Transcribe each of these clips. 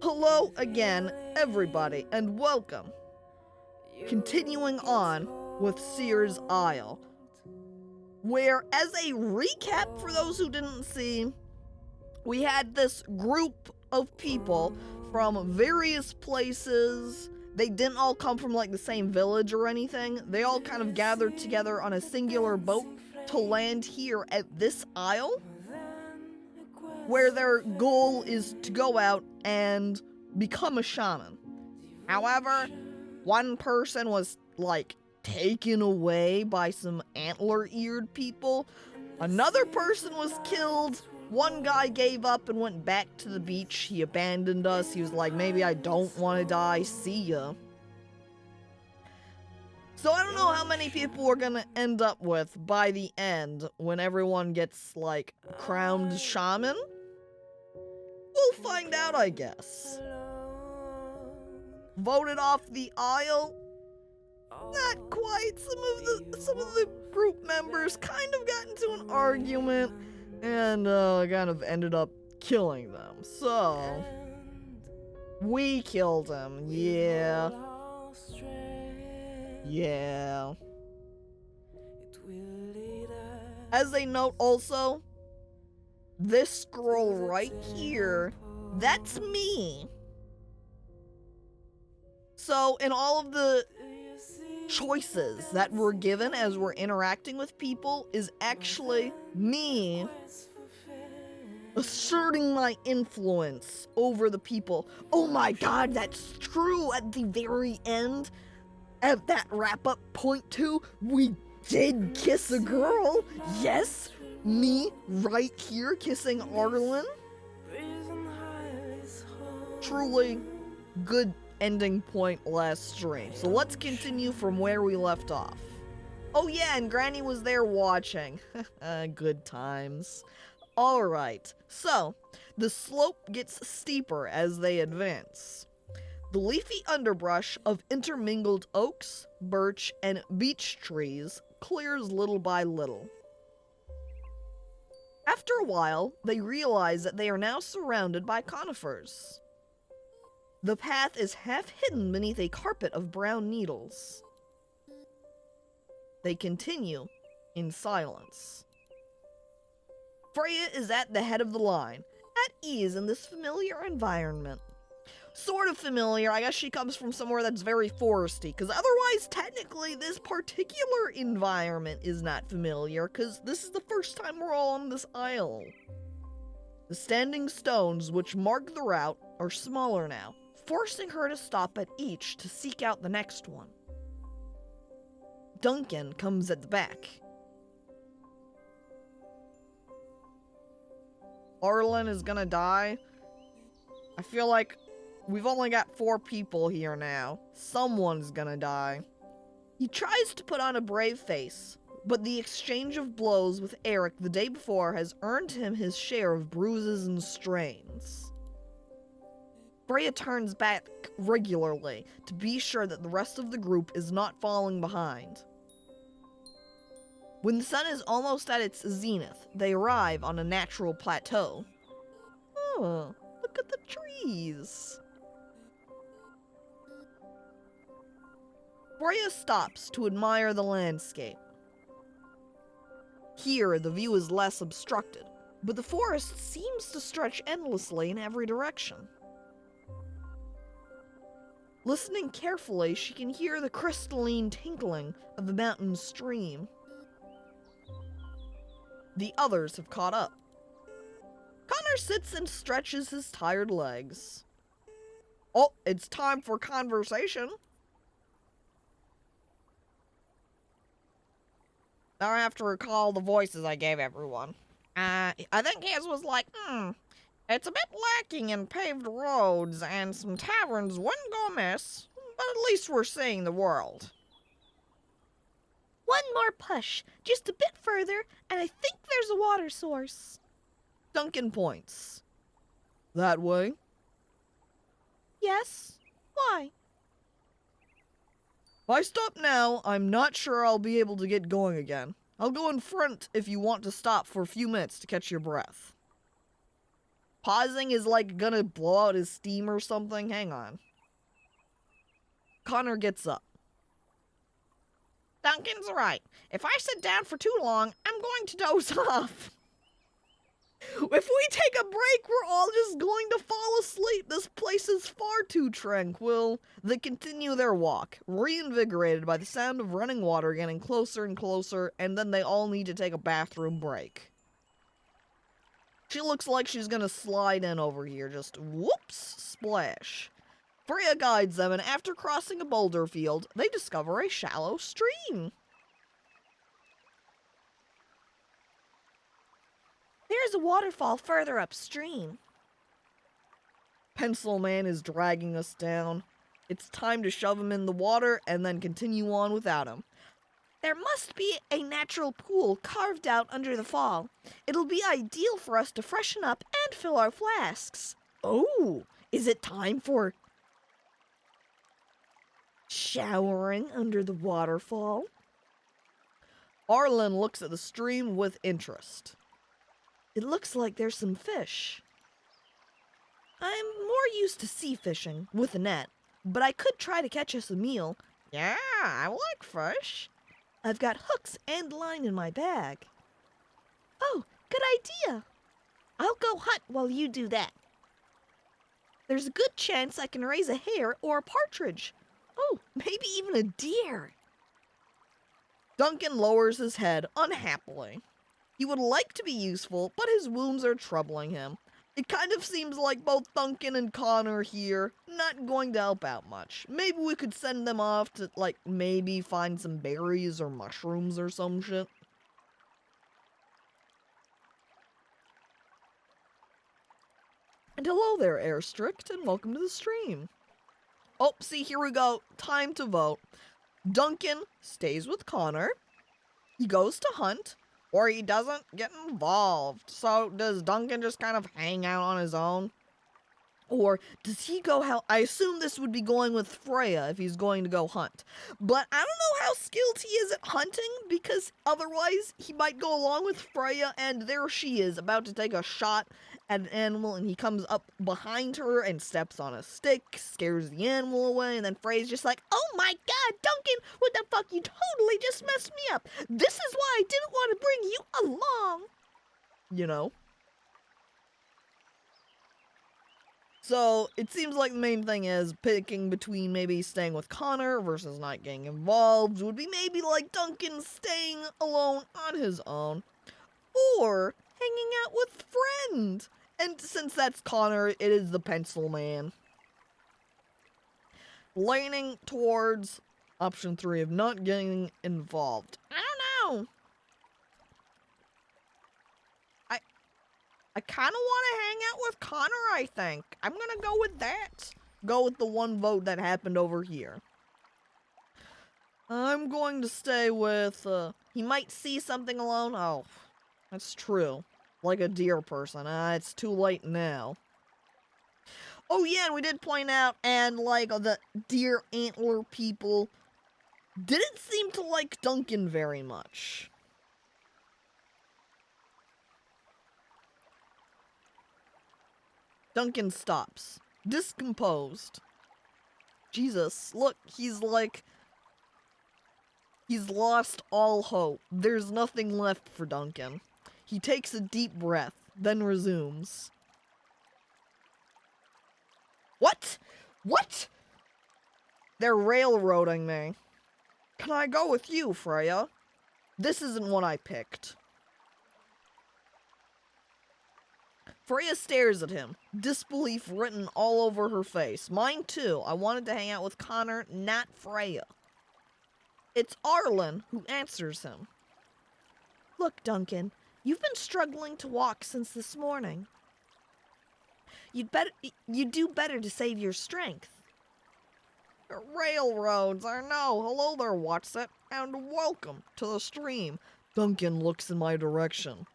Hello again, everybody, and welcome. Continuing on with Seers Isle, where, as a recap for those who didn't see, we had this group of people from various places. They didn't all come from like the same village or anything. They all kind of gathered together on a singular boat to land here at this isle, where their goal is to go out and become a shaman. However, one person was like taken away by some antler-eared people. Another person was killed. One guy gave up and went back to the beach. He abandoned us. He was like, maybe I don't want to die. See ya. So I don't know how many people we're gonna end up with by the end when everyone gets like crowned shaman. We'll find out, I guess. Voted off the isle? Not quite. Some of the group members kind of got into an argument and kind of ended up killing them. So we killed him. Yeah. As a note also, this scroll right here, that's me. So in all of the choices that we're given as we're interacting with people is actually me asserting my influence over the people. Oh my god, that's true. At the very end, at that wrap-up Pt.2, we did kiss a girl. Yes, me right here kissing Arlen. Truly good ending point last stream. So let's continue from where we left off. Oh yeah, and Granny was there watching. Good times. Alright, so the slope gets steeper as they advance. The leafy underbrush of intermingled oaks, birch, and beech trees clears little by little. After a while, they realize that they are now surrounded by conifers. The path is half hidden beneath a carpet of brown needles. They continue in silence. Freya is at the head of the line, at ease in this familiar environment. Sort of familiar, I guess she comes from somewhere that's very foresty, because otherwise, technically, this particular environment is not familiar, because this is the first time we're all on this isle. The standing stones which mark the route are smaller now, forcing her to stop at each to seek out the next one. Duncan comes at the back. Arlen is gonna die. I feel like we've only got 4 people here now. Someone's gonna die. He tries to put on a brave face, but the exchange of blows with Eric the day before has earned him his share of bruises and strains. Freya turns back regularly to be sure that the rest of the group is not falling behind. When the sun is almost at its zenith, they arrive on a natural plateau. Oh, look at the trees. Freya stops to admire the landscape. Here, the view is less obstructed, but the forest seems to stretch endlessly in every direction. Listening carefully, she can hear the crystalline tinkling of the mountain stream. The others have caught up. Connor sits and stretches his tired legs. Oh, it's time for conversation. Now I have to recall the voices I gave everyone. I think his was like, it's a bit lacking in paved roads and some taverns wouldn't go amiss, but at least we're seeing the world. One more push, just a bit further, and I think there's a water source. Duncan points. That way? Yes? Why? If I stop now, I'm not sure I'll be able to get going again. I'll go in front if you want to stop for a few minutes to catch your breath. Pausing is like gonna blow out his steam or something. Hang on. Connor gets up. Duncan's right. If I sit down for too long, I'm going to doze off. If we take a break, we're all just going to fall asleep. This place is far too tranquil. They continue their walk, reinvigorated by the sound of running water getting closer and closer, and then they all need to take a bathroom break. She looks like she's gonna slide in over here, just whoops, splash. Freya guides them, and after crossing a boulder field, they discover a shallow stream. There's a waterfall further upstream. Pencil Man is dragging us down. It's time to shove him in the water and then continue on without him. There must be a natural pool carved out under the fall. It'll be ideal for us to freshen up and fill our flasks. Oh, is it time for showering under the waterfall? Arlen looks at the stream with interest. It looks like there's some fish. I'm more used to sea fishing with a net, but I could try to catch us a meal. Yeah, I like fish. I've got hooks and line in my bag. Oh, good idea. I'll go hunt while you do that. There's a good chance I can raise a hare or a partridge. Oh, maybe even a deer. Duncan lowers his head unhappily. He would like to be useful, but his wounds are troubling him. It kind of seems like both Duncan and Connor here not going to help out much. Maybe we could send them off to, like, maybe find some berries or mushrooms or some shit. And hello there, Airstrict, and welcome to the stream. Oh, see, here we go. Time to vote. Duncan stays with Connor. He goes to hunt. Or he doesn't get involved. So does Duncan just kind of hang out on his own? Or does he go how... I assume this would be going with Freya if he's going to go hunt. But I don't know how skilled he is at hunting, because otherwise he might go along with Freya, and there she is about to take a shot at an animal, and he comes up behind her and steps on a stick, scares the animal away, and then Freya's just like, oh my god, Duncan, what the fuck, you totally just messed me up. This is why I didn't want to bring you along. You know? So, it seems like the main thing is picking between maybe staying with Connor versus not getting involved. Would be maybe like Duncan staying alone on his own. Or hanging out with friend. And since that's Connor, it is the Pencil Man. Leaning towards option 3 of not getting involved. I don't know. I kind of want to hang out with Connor, I think. I'm going to go with that. Go with the one vote that happened over here. I'm going to stay with, he might see something alone. Oh, that's true. Like a deer person. It's too late now. Oh yeah, and we did point out, and like the deer antler people didn't seem to like Duncan very much. Duncan stops, discomposed. Jesus, look, he's lost all hope. There's nothing left for Duncan. He takes a deep breath, then resumes. What? What? They're railroading me. Can I go with you, Freya? This isn't what I picked. Freya stares at him, disbelief written all over her face. Mine too. I wanted to hang out with Connor, not Freya. It's Arlen who answers him. Look, Duncan, you've been struggling to walk since this morning. You'd do better to save your strength. Railroads, I know. Hello there, Watson, and welcome to the stream. Duncan looks in my direction.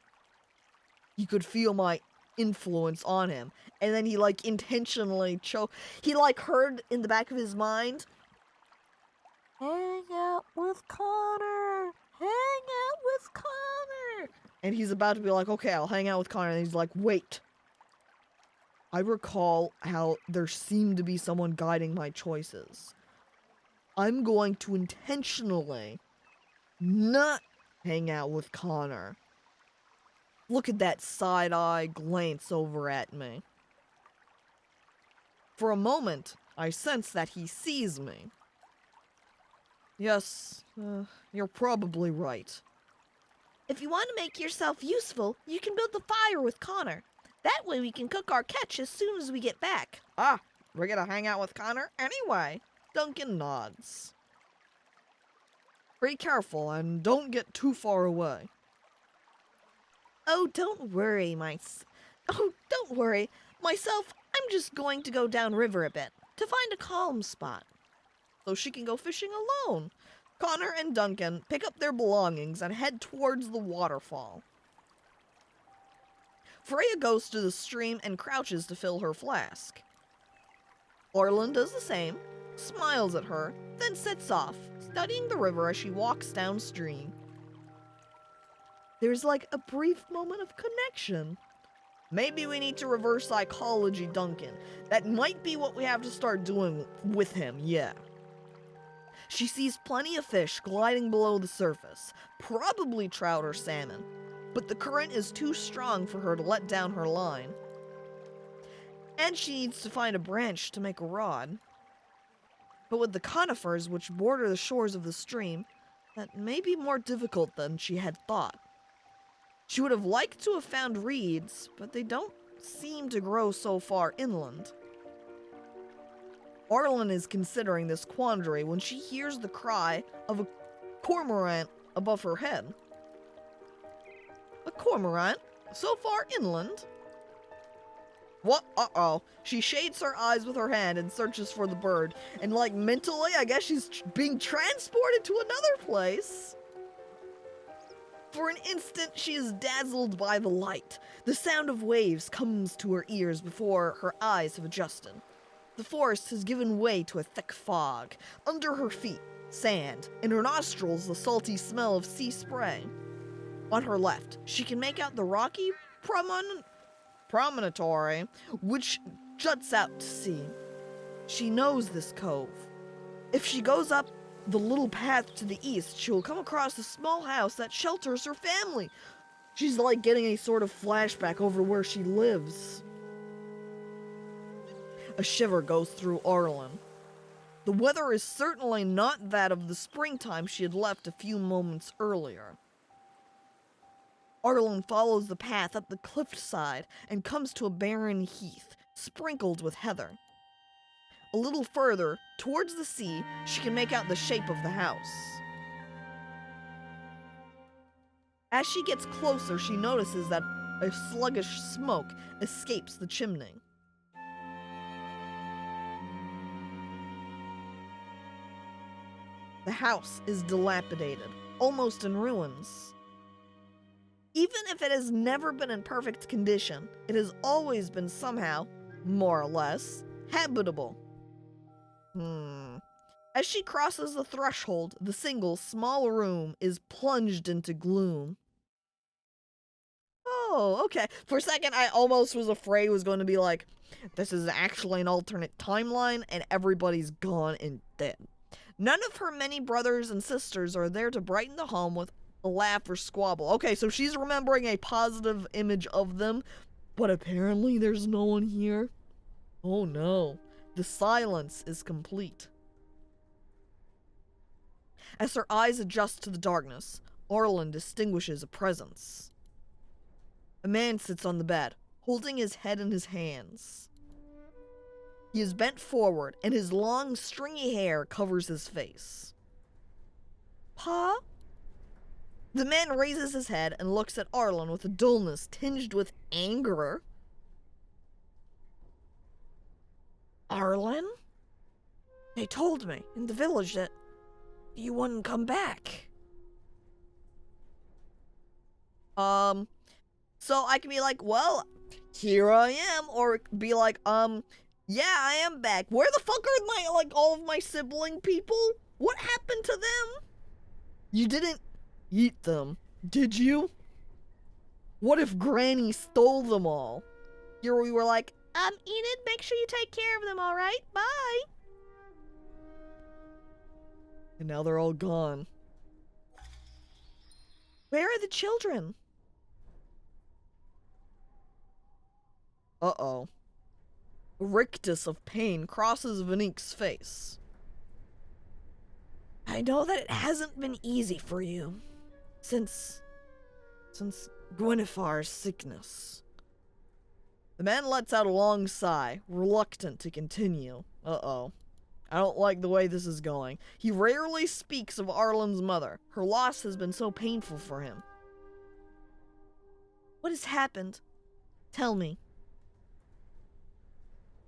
He could feel my influence on him, and then he like intentionally he like heard in the back of his mind, hang out with Connor, hang out with Connor, and he's about to be like, okay, I'll hang out with Connor, and he's like, wait, I recall how there seemed to be someone guiding my choices. I'm going to intentionally not hang out with Connor. Look at that side-eye glance over at me. For a moment, I sense that he sees me. Yes, you're probably right. If you want to make yourself useful, you can build the fire with Connor. That way we can cook our catch as soon as we get back. Ah, we're gonna hang out with Connor anyway. Duncan nods. Be careful and don't get too far away. Oh, don't worry, don't worry. Myself, I'm just going to go downriver a bit to find a calm spot. So she can go fishing alone. Connor and Duncan pick up their belongings and head towards the waterfall. Freya goes to the stream and crouches to fill her flask. Orlin does the same, smiles at her, then sets off, studying the river as she walks downstream. There's like a brief moment of connection. Maybe we need to reverse psychology Duncan. That might be what we have to start doing with him, yeah. She sees plenty of fish gliding below the surface, probably trout or salmon, but the current is too strong for her to let down her line. And she needs to find a branch to make a rod. But with the conifers which border the shores of the stream, that may be more difficult than she had thought. She would have liked to have found reeds, but they don't seem to grow so far inland. Arlen is considering this quandary when she hears the cry of a cormorant above her head. A cormorant? So far inland? What? Uh-oh. She shades her eyes with her hand and searches for the bird. And like mentally, I guess she's being transported to another place. For an instant, she is dazzled by the light. The sound of waves comes to her ears before her eyes have adjusted. The forest has given way to a thick fog. Under her feet, sand. In her nostrils, the salty smell of sea spray. On her left, she can make out the rocky promontory, which juts out to sea. She knows this cove. If she goes up the little path to the east, she will come across a small house that shelters her family. She's like getting a sort of flashback over where she lives. A shiver goes through Arlen. The weather is certainly not that of the springtime she had left a few moments earlier. Arlen follows the path up the cliffside and comes to a barren heath, sprinkled with heather. A little further, towards the sea, she can make out the shape of the house. As she gets closer, she notices that a sluggish smoke escapes the chimney. The house is dilapidated, almost in ruins. Even if it has never been in perfect condition, it has always been somehow, more or less, habitable. As she crosses the threshold, the single, small room is plunged into gloom. Oh, okay. For a second, I almost was afraid it was going to be like, this is actually an alternate timeline, and everybody's gone and dead. None of her many brothers and sisters are there to brighten the home with a laugh or squabble. Okay, so she's remembering a positive image of them, but apparently there's no one here. Oh no. The silence is complete. As her eyes adjust to the darkness, Arlen distinguishes a presence. A man sits on the bed, holding his head in his hands. He is bent forward, and his long, stringy hair covers his face. Pa? The man raises his head and looks at Arlen with a dullness tinged with anger. Arlen? They told me in the village that you wouldn't come back. So I can be like, well, here I am, or be like, yeah, I am back. Where the fuck are all of my sibling people? What happened to them? You didn't eat them, did you? What if Granny stole them all? Here we were like, Enid, make sure you take care of them, all right? Bye. And now they're all gone. Where are the children? Uh-oh. A rictus of pain crosses Vanique's face. I know that it hasn't been easy for you since Gwynnefar's sickness. The man lets out a long sigh, reluctant to continue. Uh-oh. I don't like the way this is going. He rarely speaks of Arlen's mother. Her loss has been so painful for him. What has happened? Tell me.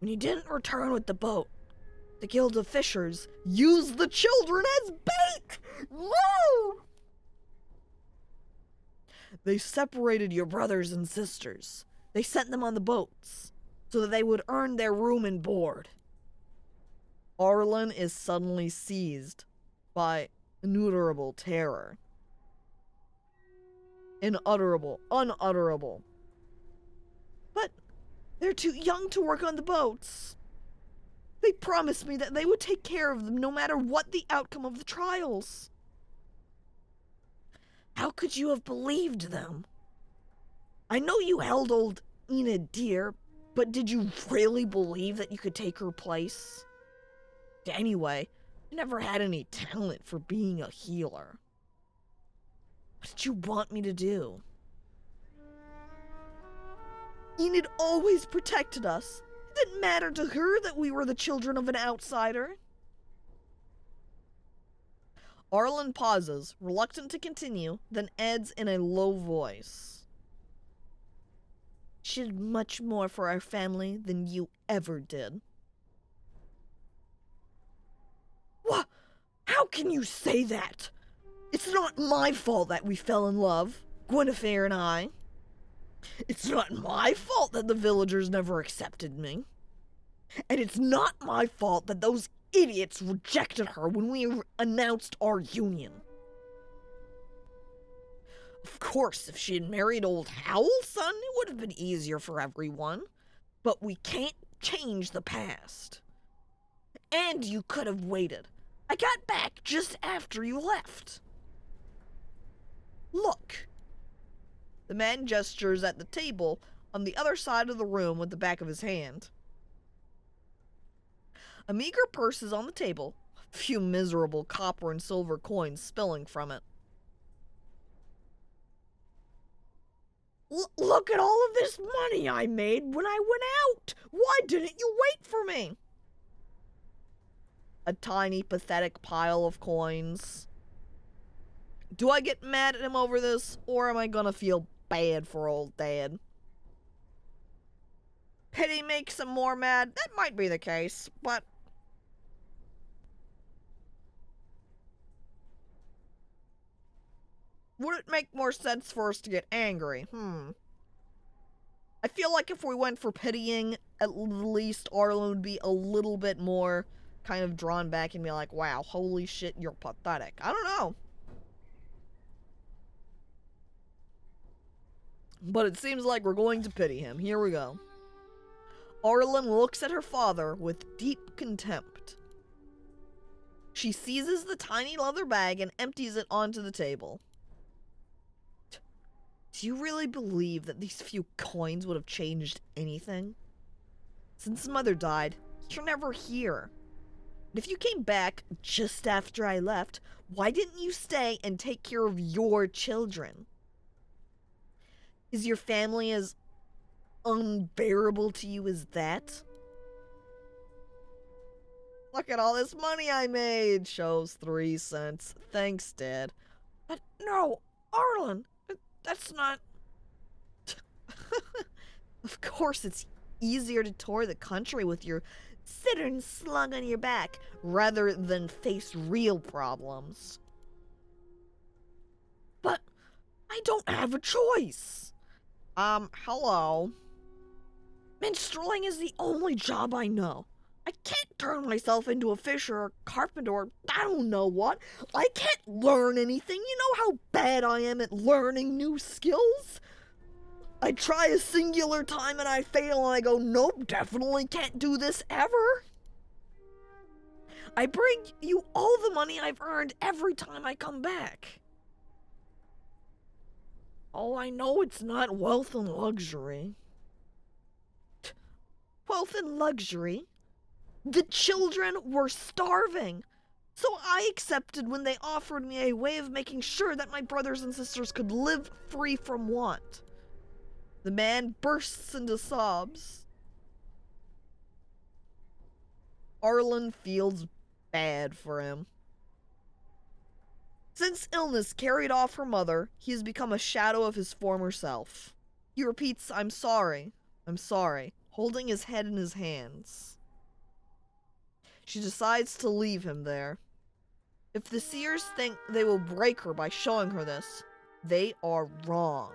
When you didn't return with the boat, the Guild of Fishers used the children as bait! No! They separated your brothers and sisters. They sent them on the boats so that they would earn their room and board. Arlen is suddenly seized by unutterable terror. Inutterable, unutterable. But they're too young to work on the boats. They promised me that they would take care of them no matter what the outcome of the trials. How could you have believed them? I know you held old Enid dear, but did you really believe that you could take her place? Anyway, I never had any talent for being a healer. What did you want me to do? Enid always protected us. It didn't matter to her that we were the children of an outsider. Arlen pauses, reluctant to continue, then adds in a low voice. She did much more for our family than you ever did. What? How can you say that? It's not my fault that we fell in love, Guinevere and I. It's not my fault that the villagers never accepted me. And it's not my fault that those idiots rejected her when we announced our union. Of course, if she had married old Howlson, it would have been easier for everyone. But we can't change the past. And you could have waited. I got back just after you left. Look. The man gestures at the table on the other side of the room with the back of his hand. A meager purse is on the table, a few miserable copper and silver coins spilling from it. Look at all of this money I made when I went out. Why didn't you wait for me? A tiny, pathetic pile of coins. Do I get mad at him over this, or am I gonna feel bad for old Dad? Pity makes him more mad. That might be the case, but would it make more sense for us to get angry? I feel like if we went for pitying, at least Arlen would be a little bit more kind of drawn back and be like, wow, holy shit, you're pathetic. I don't know. But it seems like we're going to pity him. Here we go. Arlen looks at her father with deep contempt. She seizes the tiny leather bag and empties it onto the table. Do you really believe that these few coins would have changed anything? Since Mother died, you're never here. And if you came back just after I left, why didn't you stay and take care of your children? Is your family as unbearable to you as that? Look at all this money I made. Shows 3 cents. Thanks, Dad. But no, Arlen, that's not... Of course, it's easier to tour the country with your cittern slung on your back rather than face real problems. But I don't have a choice. Hello. Minstrelling is the only job I know. I can't turn myself into a fisher or carpenter or I don't know what. I can't learn anything. You know how bad I am at learning new skills? I try a singular time and I fail and I go, nope, definitely can't do this ever. I bring you all the money I've earned every time I come back. Oh, I know it's not wealth and luxury. Wealth and luxury? The children were starving. So I accepted when they offered me a way of making sure that my brothers and sisters could live free from want. The man bursts into sobs. Arlen feels bad for him. Since illness carried off her mother, he has become a shadow of his former self. He repeats, I'm sorry, holding his head in his hands. She decides to leave him there. If the Seers think they will break her by showing her this, they are wrong.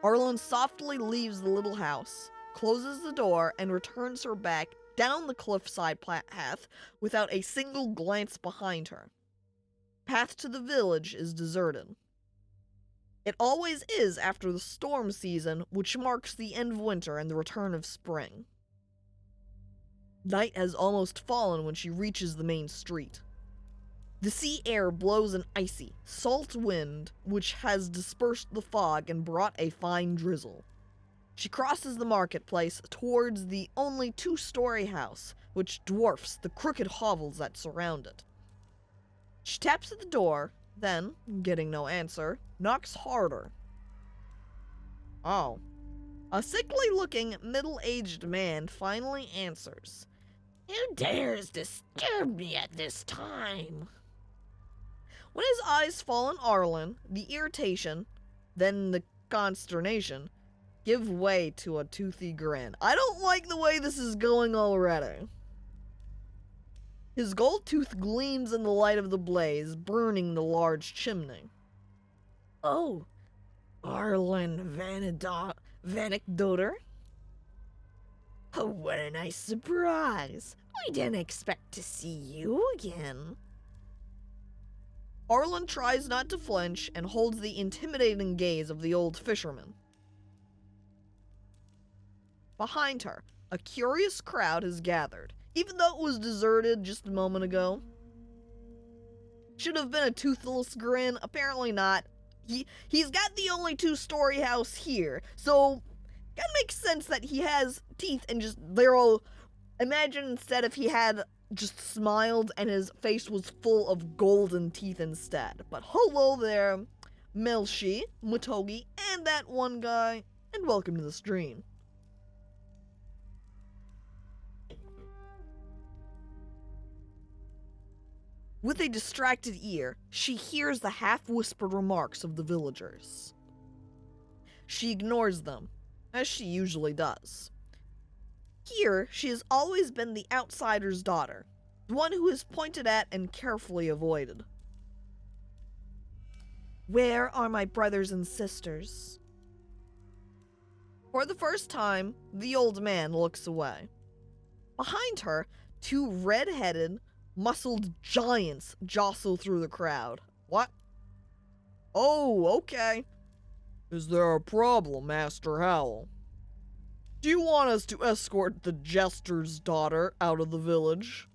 Arlen softly leaves the little house, closes the door, and returns her back down the cliffside path without a single glance behind her. Path to the village is deserted. It always is after the storm season, which marks the end of winter and the return of spring. Night has almost fallen when she reaches the main street. The sea air blows an icy, salt wind which has dispersed the fog and brought a fine drizzle. She crosses the marketplace towards the only two-story house, which dwarfs the crooked hovels that surround it. She taps at the door, then, getting no answer, knocks harder. Oh. A sickly-looking, middle-aged man finally answers. Who dares disturb me at this time? When his eyes fall on Arlen, the irritation, then the consternation, give way to a toothy grin. I don't like the way this is going already. His gold tooth gleams in the light of the blaze, burning the large chimney. Oh, Arlen Vanekdoter? Oh, what a nice surprise. We didn't expect to see you again. Arlen tries not to flinch and holds the intimidating gaze of the old fisherman. Behind her, a curious crowd has gathered, even though it was deserted just a moment ago. Should have been a toothless grin, apparently not. He's got the only two-story house here, so kinda makes sense that he has teeth and just, they're all, imagine instead if he had just smiled and his face was full of golden teeth instead. But hello there, Melshi, Mutogi, and that one guy, and welcome to the stream. With a distracted ear, she hears the half-whispered remarks of the villagers. She ignores them, as she usually does. Here, she has always been the outsider's daughter, the one who is pointed at and carefully avoided. Where are my brothers and sisters? For the first time, the old man looks away. Behind her, two red-headed, muscled giants jostle through the crowd. What? Oh, okay. Is there a problem, Master Howl? Do you want us to escort the jester's daughter out of the village?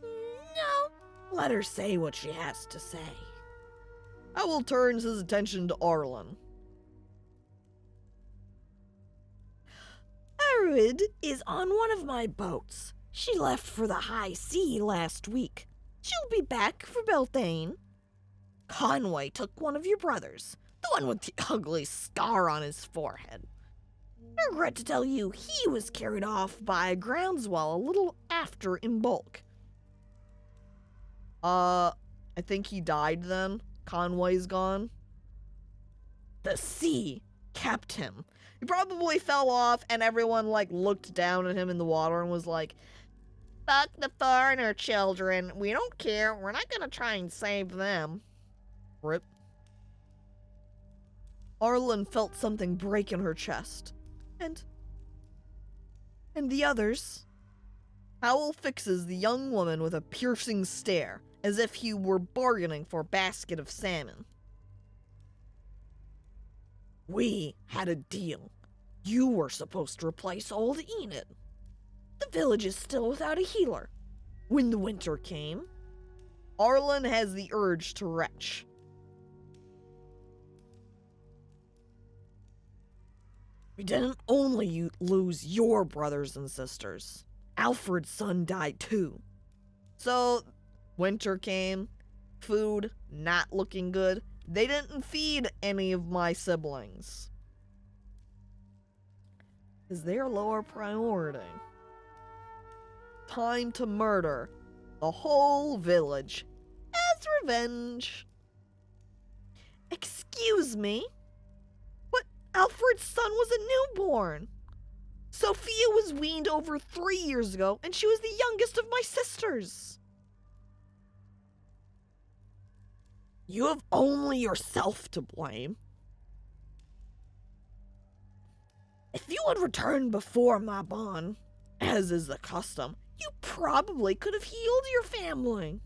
No, let her say what she has to say. Howl turns his attention to Arlen. Arid is on one of my boats. She left for the high sea last week. She'll be back for Beltane. Conway took one of your brothers, the one with the ugly scar on his forehead. I regret to tell you he was carried off by a groundswell a little after in bulk. I think he died then. Conway's gone. The sea kept him. He probably fell off and everyone looked down at him in the water and was like, fuck the foreigner children. We don't care. We're not gonna try and save them. Rip. Arlen felt something break in her chest. And the others? Howl fixes the young woman with a piercing stare, as if he were bargaining for a basket of salmon. We had a deal. You were supposed to replace old Enid. The village is still without a healer. When the winter came, Arlen has the urge to retch. We didn't only lose your brothers and sisters. Alfred's son died too. So, winter came, food not looking good. They didn't feed any of my siblings. Is their lower priority? Time to murder the whole village as revenge. Excuse me? But Alfred's son was a newborn. Sophia was weaned over 3 years ago, and she was the youngest of my sisters. You have only yourself to blame. If you had returned before my bond, as is the custom, you probably could have healed your family.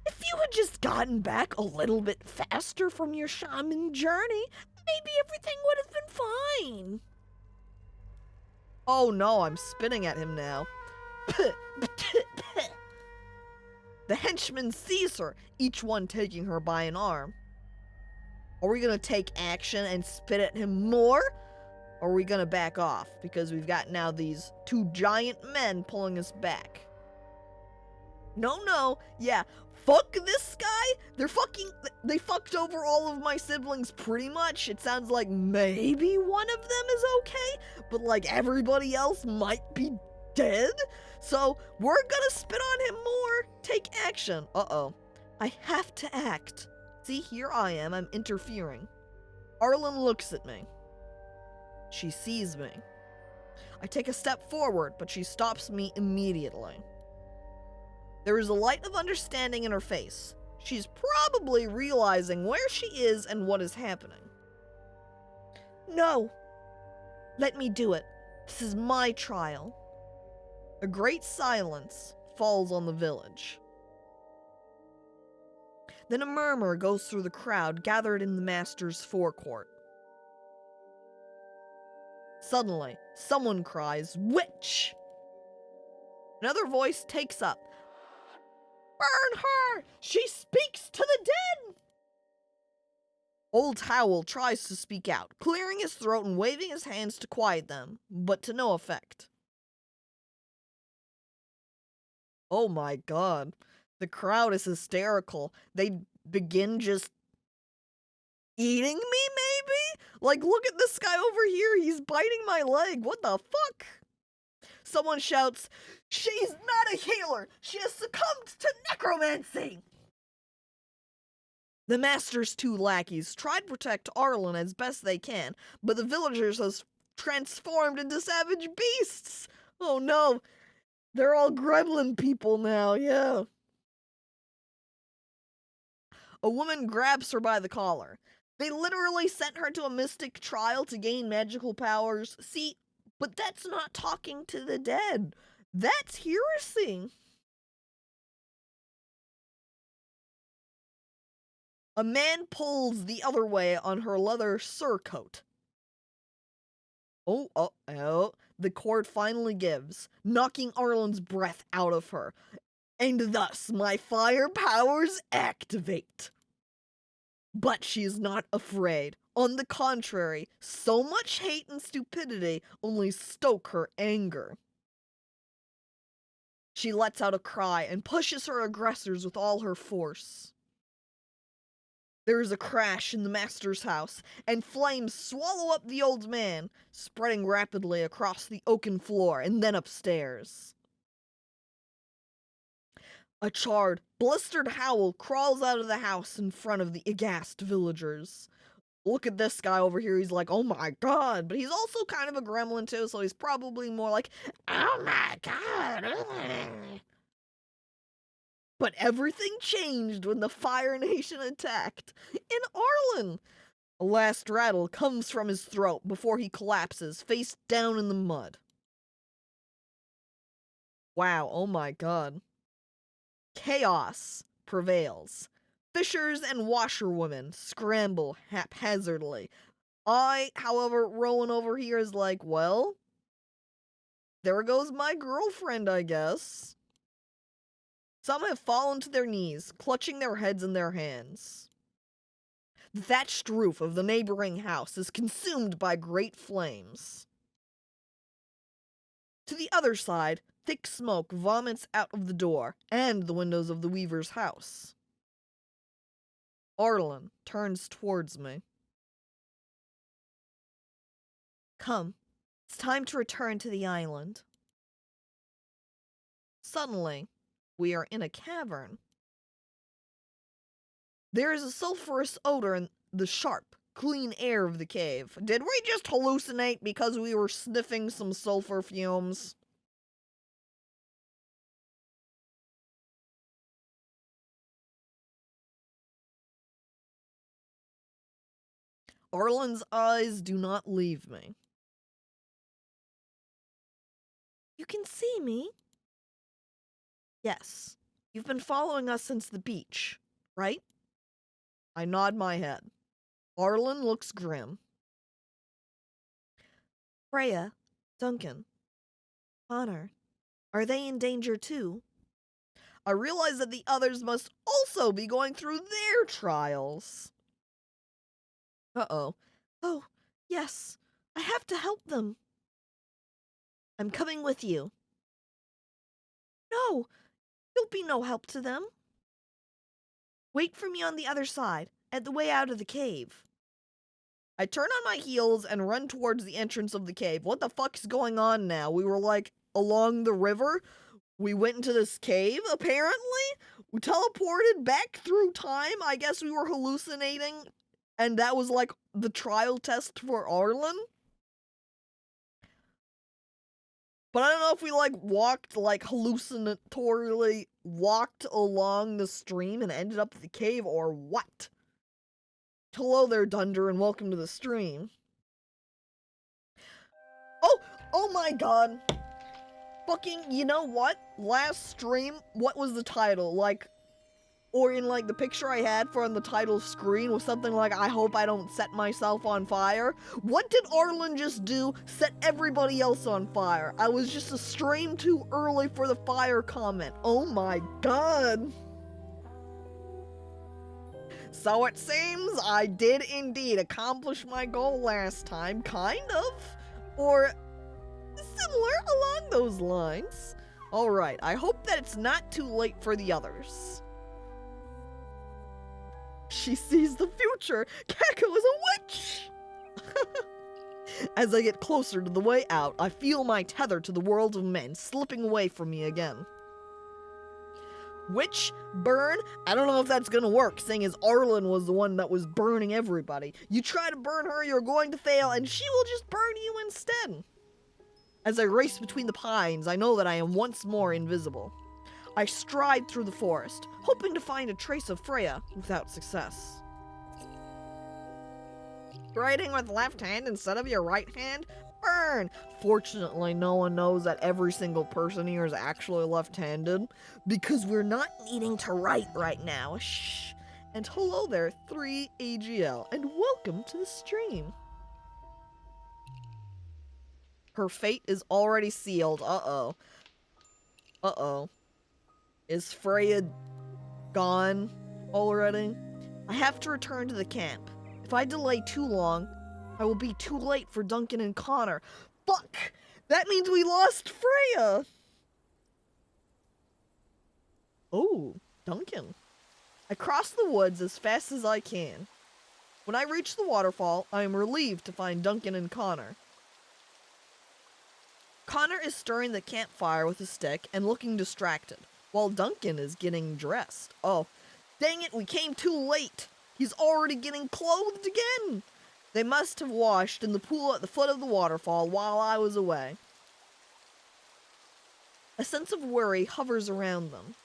If you had just gotten back a little bit faster from your shaman journey, maybe everything would have been fine. Oh no, I'm spitting at him now. The henchmen seize her, each one taking her by an arm. Are we gonna take action and spit at him more? Or are we gonna back off? Because we've got now these 2 giant men pulling us back. No, yeah, fuck this guy. They fucked over all of my siblings pretty much. It sounds like maybe one of them is okay, but like everybody else might be dead. So we're gonna spit on him more. Take action. Uh-oh. I have to act. See, here I am. I'm interfering. Arlen looks at me. She sees me. I take a step forward, but she stops me immediately. There is a light of understanding in her face. She's probably realizing where she is and what is happening. No. Let me do it. This is my trial. A great silence falls on the village. Then a murmur goes through the crowd gathered in the master's forecourt. Suddenly, someone cries, "Witch!" Another voice takes up, "Burn her! She speaks to the dead!" Old Howell tries to speak out, clearing his throat and waving his hands to quiet them, but to no effect. Oh my god. The crowd is hysterical. They begin just eating me, maybe? Like, look at this guy over here. He's biting my leg. What the fuck? Someone shouts, "She's not a healer. She has succumbed to necromancy." The master's 2 lackeys try to protect Arlen as best they can, but the villagers have transformed into savage beasts. Oh no. They're all gremlin people now, yeah. A woman grabs her by the collar. They literally sent her to a mystic trial to gain magical powers. See, but that's not talking to the dead. That's heresy. A man pulls the other way on her leather surcoat. Oh. The cord finally gives, knocking Arlen's breath out of her. And thus my fire powers activate. But she's not afraid. On the contrary, so much hate and stupidity only stoke her anger. She lets out a cry and pushes her aggressors with all her force. There is a crash in the master's house, and flames swallow up the old man, spreading rapidly across the oaken floor and then upstairs. A charred, blistered Howl crawls out of the house in front of the aghast villagers. Look at this guy over here, he's like, "Oh my god," but he's also kind of a gremlin too, so he's probably more like, "Oh my god." But everything changed when the Fire Nation attacked. In Arlen! A last rattle comes from his throat before he collapses, face down in the mud. Wow, oh my god. Chaos prevails. Fishers and washerwomen scramble haphazardly, I, however, Rowan over here is like, well, there goes my girlfriend, I guess. Some have fallen to their knees, clutching their heads in their hands. The thatched roof of the neighboring house is consumed by great flames. To the other side, thick smoke vomits out of the door and the windows of the weaver's house. Arlen turns towards me. Come, it's time to return to the island. Suddenly, we are in a cavern. There is a sulphurous odor in the sharp, clean air of the cave. Did we just hallucinate because we were sniffing some sulfur fumes? Arlen's eyes do not leave me. You can see me? Yes. You've been following us since the beach, right? I nod my head. Arlen looks grim. Freya, Duncan, Connor, are they in danger too? I realize that the others must also be going through their trials. Uh-oh. Oh, yes. I have to help them. I'm coming with you. No, you'll be no help to them. Wait for me on the other side, at the way out of the cave. I turn on my heels and run towards the entrance of the cave. What the fuck's going on now? We were like along the river. We went into this cave, apparently. We teleported back through time. I guess we were hallucinating. And that was like the trial test for Arlen. But I don't know if we like walked, like hallucinatorily walked along the stream and ended up at the cave or what. Hello there, Dunder, and welcome to the stream. Oh my god. Fucking, you know what? Last stream, what was the title? Like, or in like the picture I had for on the title screen was something like, I hope I don't set myself on fire. What did Arlen just do? Set everybody else on fire. I was just a stream too early for the fire comment. Oh my god. So it seems I did indeed accomplish my goal last time, kind of, or similar along those lines. Alright, I hope that it's not too late for the others. She sees the future! Caco is a witch! As I get closer to the way out, I feel my tether to the world of men slipping away from me again. Witch, burn, I don't know if that's gonna work, seeing as Arlen was the one that was burning everybody. You try to burn her, you're going to fail, and she will just burn you instead. As I race between the pines, I know that I am once more invisible. I stride through the forest, hoping to find a trace of Freya, without success. Writing with left hand instead of your right hand? Burn! Fortunately, no one knows that every single person here is actually left-handed, because we're not needing to write right now. Shh. And hello there, 3AGL, and welcome to the stream. Her fate is already sealed. Uh-oh. Uh-oh. Is Freya gone already? I have to return to the camp. If I delay too long, I will be too late for Duncan and Connor. Fuck! That means we lost Freya! Oh, Duncan. I cross the woods as fast as I can. When I reach the waterfall, I am relieved to find Duncan and Connor. Connor is stirring the campfire with a stick and looking distracted, while Duncan is getting dressed. Oh, dang it, we came too late! He's already getting clothed again! They must have washed in the pool at the foot of the waterfall while I was away. A sense of worry hovers around them.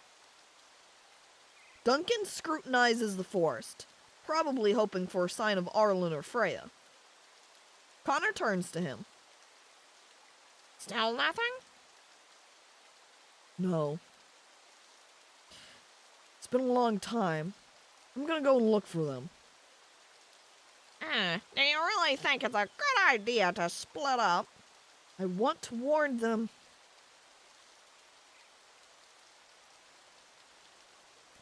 Duncan scrutinizes the forest, probably hoping for a sign of Arlen or Freya. Connor turns to him. Still nothing? No. It's been a long time. I'm gonna go and look for them. Do you really think it's a good idea to split up? I want to warn them.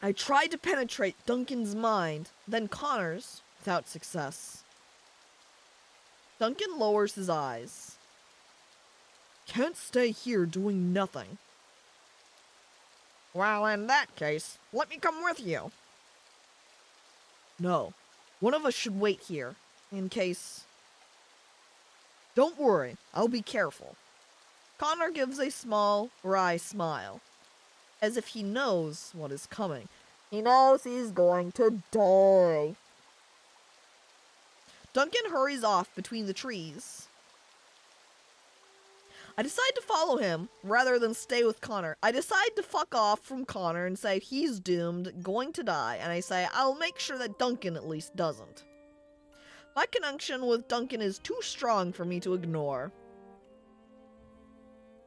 I tried to penetrate Duncan's mind, then Connor's, without success. Duncan lowers his eyes. Can't stay here doing nothing. Well, in that case, let me come with you. No, one of us should wait here, in case... Don't worry, I'll be careful. Connor gives a small, wry smile, as if he knows what is coming. He knows he's going to die. Duncan hurries off between the trees. I decide to follow him rather than stay with Connor. I decide to fuck off from Connor and say he's doomed, going to die, and I say I'll make sure that Duncan at least doesn't. My connection with Duncan is too strong for me to ignore.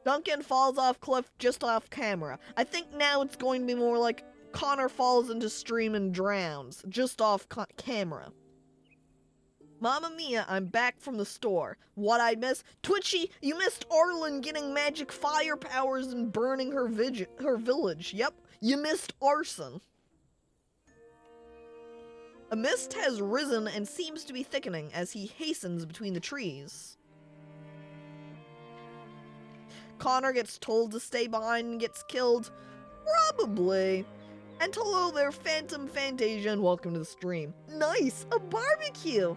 Duncan falls off cliff just off camera. I think now it's going to be more like Connor falls into stream and drowns, just off camera. Mamma mia, I'm back from the store. What I miss? Twitchy, you missed Arlen getting magic fire powers and burning her village. Yep, you missed arson. A mist has risen and seems to be thickening as he hastens between the trees. Connor gets told to stay behind and gets killed. Probably. And hello there, Phantom Fantasia, and welcome to the stream. Nice, a barbecue.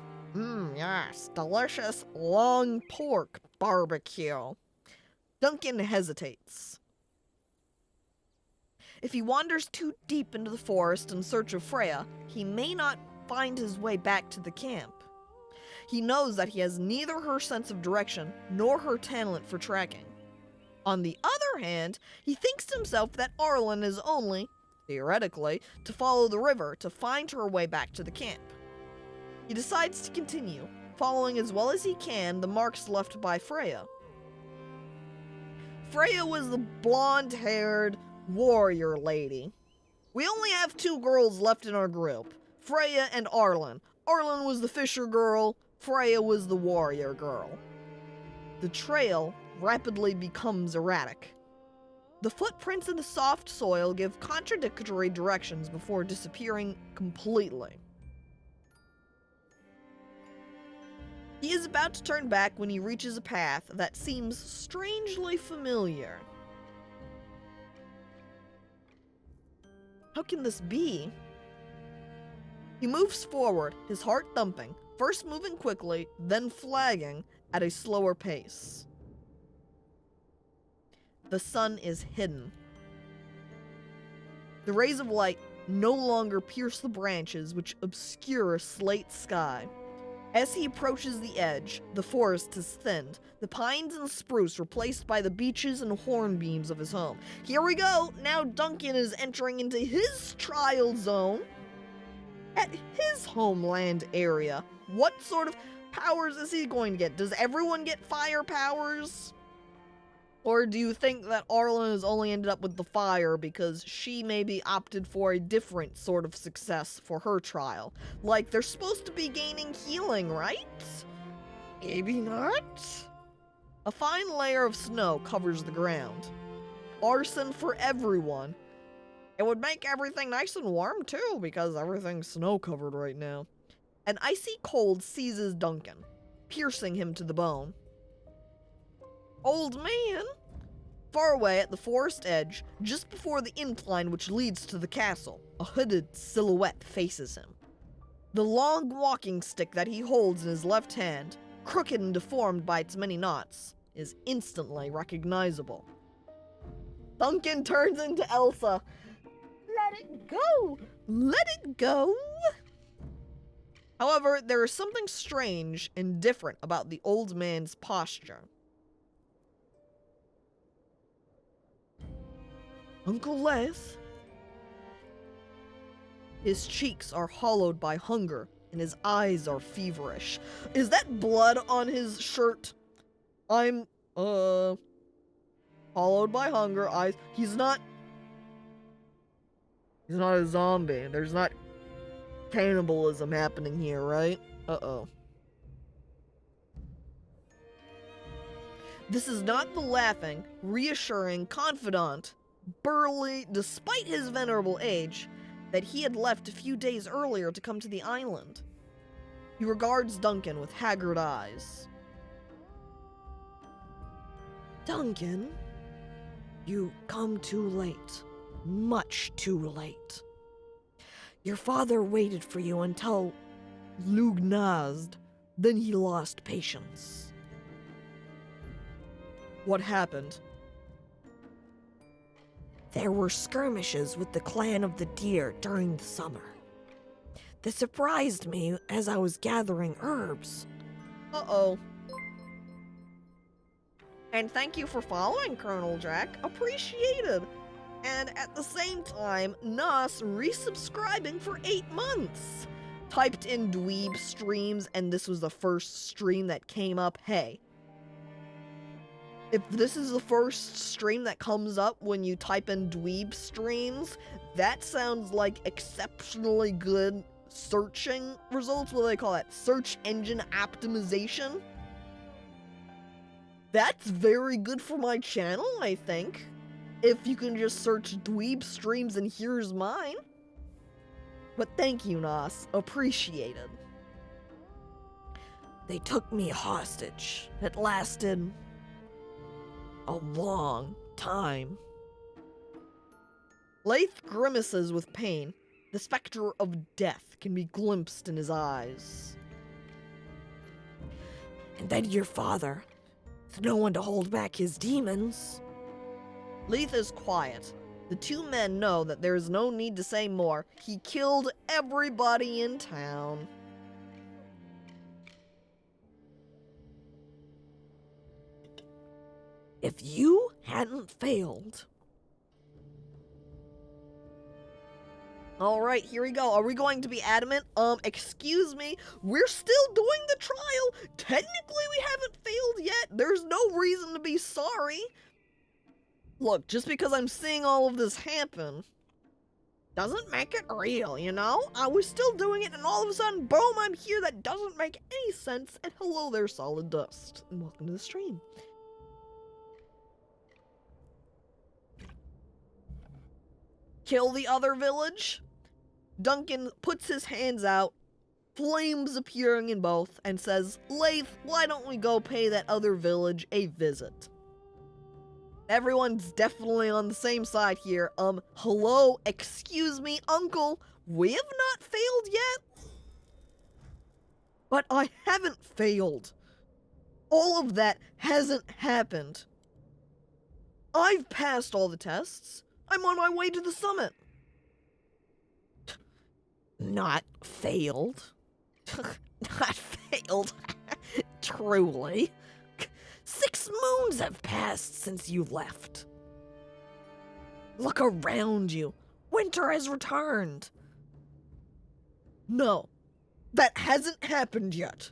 Yes, delicious long pork barbecue. Duncan hesitates. If he wanders too deep into the forest in search of Freya, he may not find his way back to the camp. He knows that he has neither her sense of direction nor her talent for tracking. On the other hand, he thinks to himself that Arlen is only, theoretically, to follow the river to find her way back to the camp. He decides to continue, following as well as he can the marks left by Freya. Freya was the blonde-haired warrior lady. We only have two girls left in our group, Freya and Arlen. Arlen was the fisher girl, Freya was the warrior girl. The trail rapidly becomes erratic. The footprints in the soft soil give contradictory directions before disappearing completely. He is about to turn back when he reaches a path that seems strangely familiar. How can this be? He moves forward, his heart thumping, first moving quickly, then flagging at a slower pace. The sun is hidden. The rays of light no longer pierce the branches which obscure a slate sky. As he approaches the edge, the forest is thinned, the pines and spruce replaced by the beeches and hornbeams of his home. Here we go! Now Duncan is entering into his trial zone at his homeland area. What sort of powers is he going to get? Does everyone get fire powers? Or do you think that Arlen has only ended up with the fire because she maybe opted for a different sort of success for her trial? Like, they're supposed to be gaining healing, right? Maybe not? A fine layer of snow covers the ground. Arson for everyone. It would make everything nice and warm too, because everything's snow-covered right now. An icy cold seizes Duncan, piercing him to the bone. Old man! Far away at the forest edge, just before the incline which leads to the castle, a hooded silhouette faces him. The long walking stick that he holds in his left hand, crooked and deformed by its many knots, is instantly recognizable. Duncan turns into Elsa. Let it go! Let it go! However, there is something strange and different about the old man's posture. Uncle Les? His cheeks are hollowed by hunger, and his eyes are feverish. Is that blood on his shirt? I'm, hollowed by hunger, eyes. He's not a zombie. There's not cannibalism happening here, right? Uh-oh. This is not the laughing, reassuring confidant, burly, despite his venerable age, that he had left a few days earlier to come to the island. He regards Duncan with haggard eyes. Duncan, you come too late. Much too late. Your father waited for you until Lugnazd, then he lost patience. What happened? There were skirmishes with the clan of the deer during the summer. They surprised me as I was gathering herbs. Uh-oh. And thank you for following, Colonel Jack. Appreciated. And at the same time, Nas resubscribing for 8 months. Typed in dweeb streams, and this was the first stream that came up. Hey. If this is the first stream that comes up when you type in dweeb streams, that sounds like exceptionally good searching results. What do they call that? Search engine optimization? That's very good for my channel, I think. If you can just search dweeb streams and here's mine. But thank you, Nas. Appreciated. They took me hostage. It lasted a long time. Laith grimaces with pain. The specter of death can be glimpsed in his eyes. And then your father, with no one to hold back his demons. Leith is quiet. The two men know that there is no need to say more. He killed everybody in town. If you hadn't failed... Alright, here we go. Are we going to be adamant? Excuse me. We're still doing the trial. Technically, we haven't failed yet. There's no reason to be sorry. Look, just because I'm seeing all of this happen doesn't make it real, you know? I was still doing it, and all of a sudden, boom, I'm here. That doesn't make any sense. And hello there, Solid Dust. And welcome to the stream. Kill the other village? Duncan puts his hands out, flames appearing in both, and says, Laith, why don't we go pay that other village a visit? Everyone's definitely on the same side here. Hello, excuse me, uncle, we have not failed yet? But I haven't failed. All of that hasn't happened. I've passed all the tests. I'm on my way to the summit. Not failed. Not failed. Truly. 6 moons have passed since you left. Look around you. Winter has returned. No, that hasn't happened yet.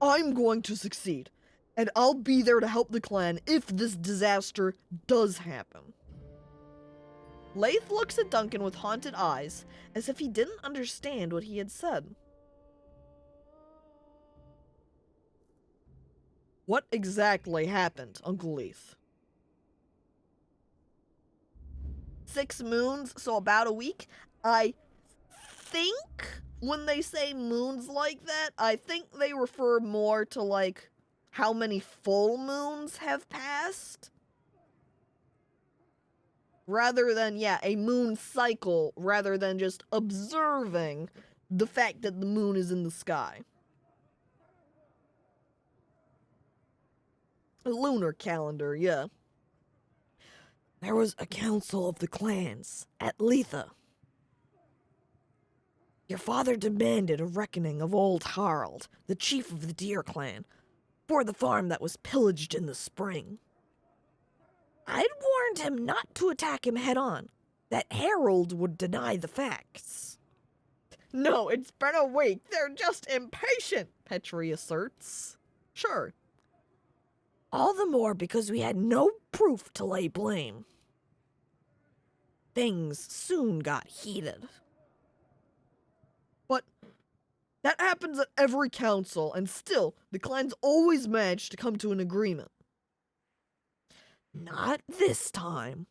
I'm going to succeed, and I'll be there to help the clan if this disaster does happen. Laith looks at Duncan with haunted eyes, as if he didn't understand what he had said. What exactly happened, Uncle Leith? 6 moons, so about a week. I think when they say moons like that, I think they refer more to, like, how many full moons have passed. Rather than, yeah, a moon cycle, rather than just observing the fact that the moon is in the sky. A lunar calendar, yeah. There was a council of the clans at Letha. Your father demanded a reckoning of old Harald, the chief of the Deer clan, for the farm that was pillaged in the spring. I'd warned him not to attack him head-on, that Harold would deny the facts. No, it's been a week. They're just impatient, Petrie asserts. Sure. All the more because we had no proof to lay blame. Things soon got heated. But that happens at every council, and still, the clans always manage to come to an agreement. Not this time.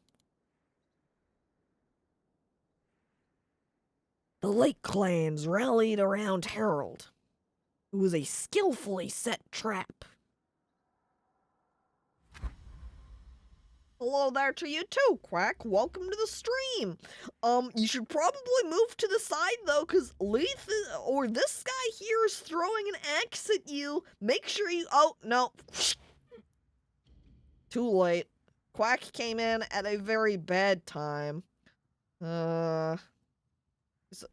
The Lake clans rallied around Harold. It was a skillfully set trap. Hello there to you too, Quack. Welcome to the stream. You should probably move to the side though, cause Leith or this guy here is throwing an axe at you. Make sure you. Oh no. Too late. Quack came in at a very bad time.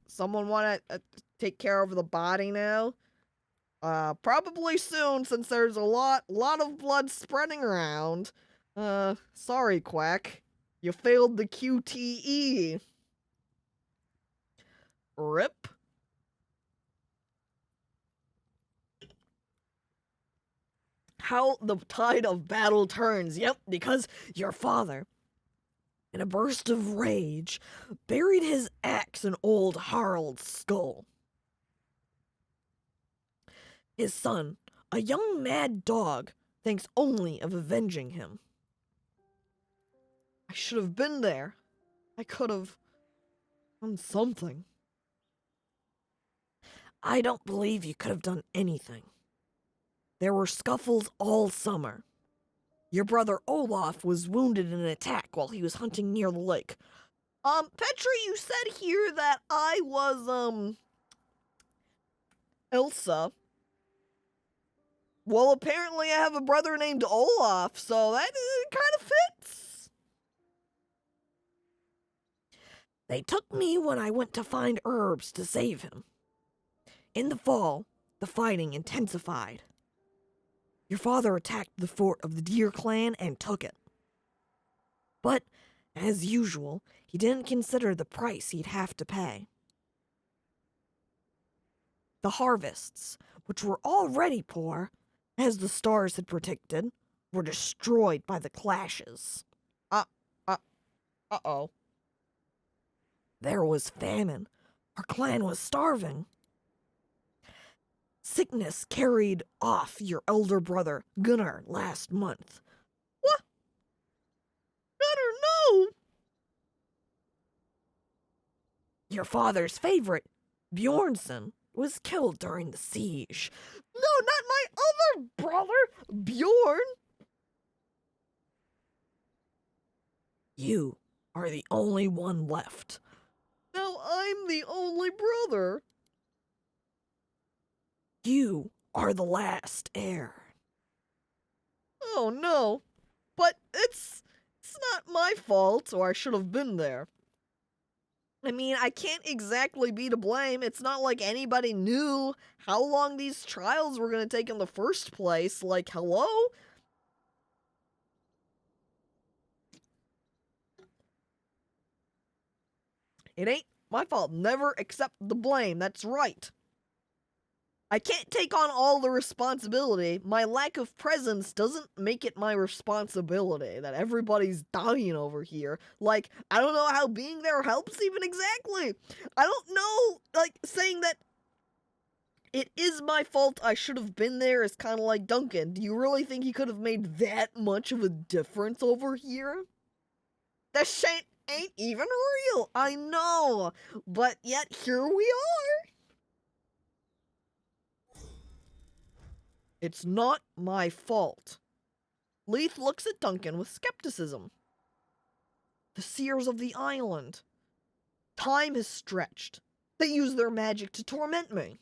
Someone want to take care of the body now? Probably soon, since there's a lot of blood spreading around. Sorry, Quack. You failed the QTE. RIP. How the tide of battle turns. Yep, because your father, in a burst of rage, buried his axe in old Harold's skull. His son, a young mad dog, thinks only of avenging him. I should have been there. I could have done something. I don't believe you could have done anything. There were scuffles all summer. Your brother Olaf was wounded in an attack while he was hunting near the lake. Petra, you said here that I was, Elsa. Well, apparently I have a brother named Olaf, so that kind of fits. They took me when I went to find herbs to save him. In the fall, the fighting intensified. Your father attacked the fort of the Deer clan and took it. But, as usual, he didn't consider the price he'd have to pay. The harvests, which were already poor, as the stars had predicted, were destroyed by the clashes. Uh-oh. There was famine. Our clan was starving. Sickness carried off your elder brother, Gunnar, last month. What? Gunnar, no! Your father's favorite, Bjornsson, was killed during the siege. No, not my other brother, Bjorn! You are the only one left. Now I'm the only brother. You are the last heir. Oh no. But it's not my fault, or I should have been there. I mean, I can't exactly be to blame. It's not like anybody knew how long these trials were going to take in the first place. Like, hello? It ain't my fault. Never accept the blame. That's right. I can't take on all the responsibility. My lack of presence doesn't make it my responsibility that everybody's dying over here. Like, I don't know how being there helps even exactly. I don't know, like, saying that it is my fault I should have been there is kind of like Duncan. Do you really think he could have made that much of a difference over here? That shit ain't even real. I know. But yet, here we are. It's not my fault. Leith looks at Duncan with skepticism. The Seers of the island. Time has stretched. They use their magic to torment me.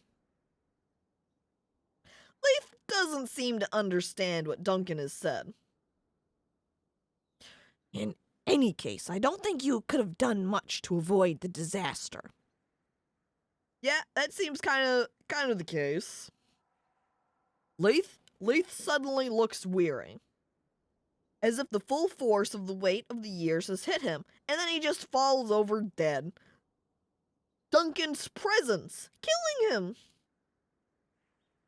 Leith doesn't seem to understand what Duncan has said. In any case, I don't think you could have done much to avoid the disaster. Yeah, that seems kind of the case. Leith suddenly looks weary, as if the full force of the weight of the years has hit him, and then he just falls over dead. Duncan's presence, killing him.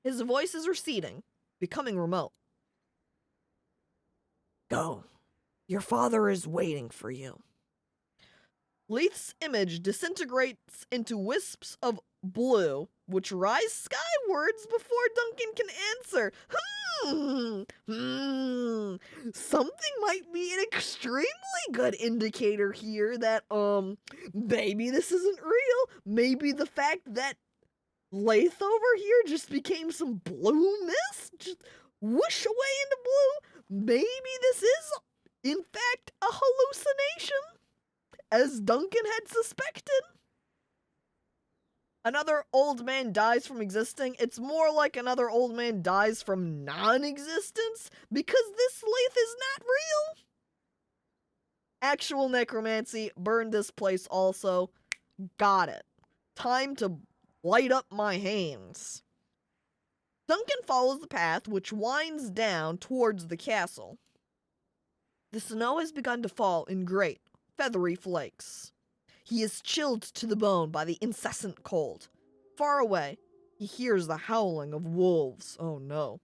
His voice is receding, becoming remote. Go. Your father is waiting for you. Leith's image disintegrates into wisps of blue, which rise skywards before Duncan can answer. Something might be an extremely good indicator here that, maybe this isn't real. Maybe the fact that Lathe over here just became some blue mist, just whoosh away into blue. Maybe this is, in fact, a hallucination, as Duncan had suspected. Another old man dies from existing. It's more like another old man dies from non-existence, because this Lathe is not real. Actual necromancy, burn this place also. Got it. Time to light up my hands. Duncan follows the path, which winds down towards the castle. The snow has begun to fall in great, feathery flakes. He is chilled to the bone by the incessant cold. Far away, he hears the howling of wolves. Oh no.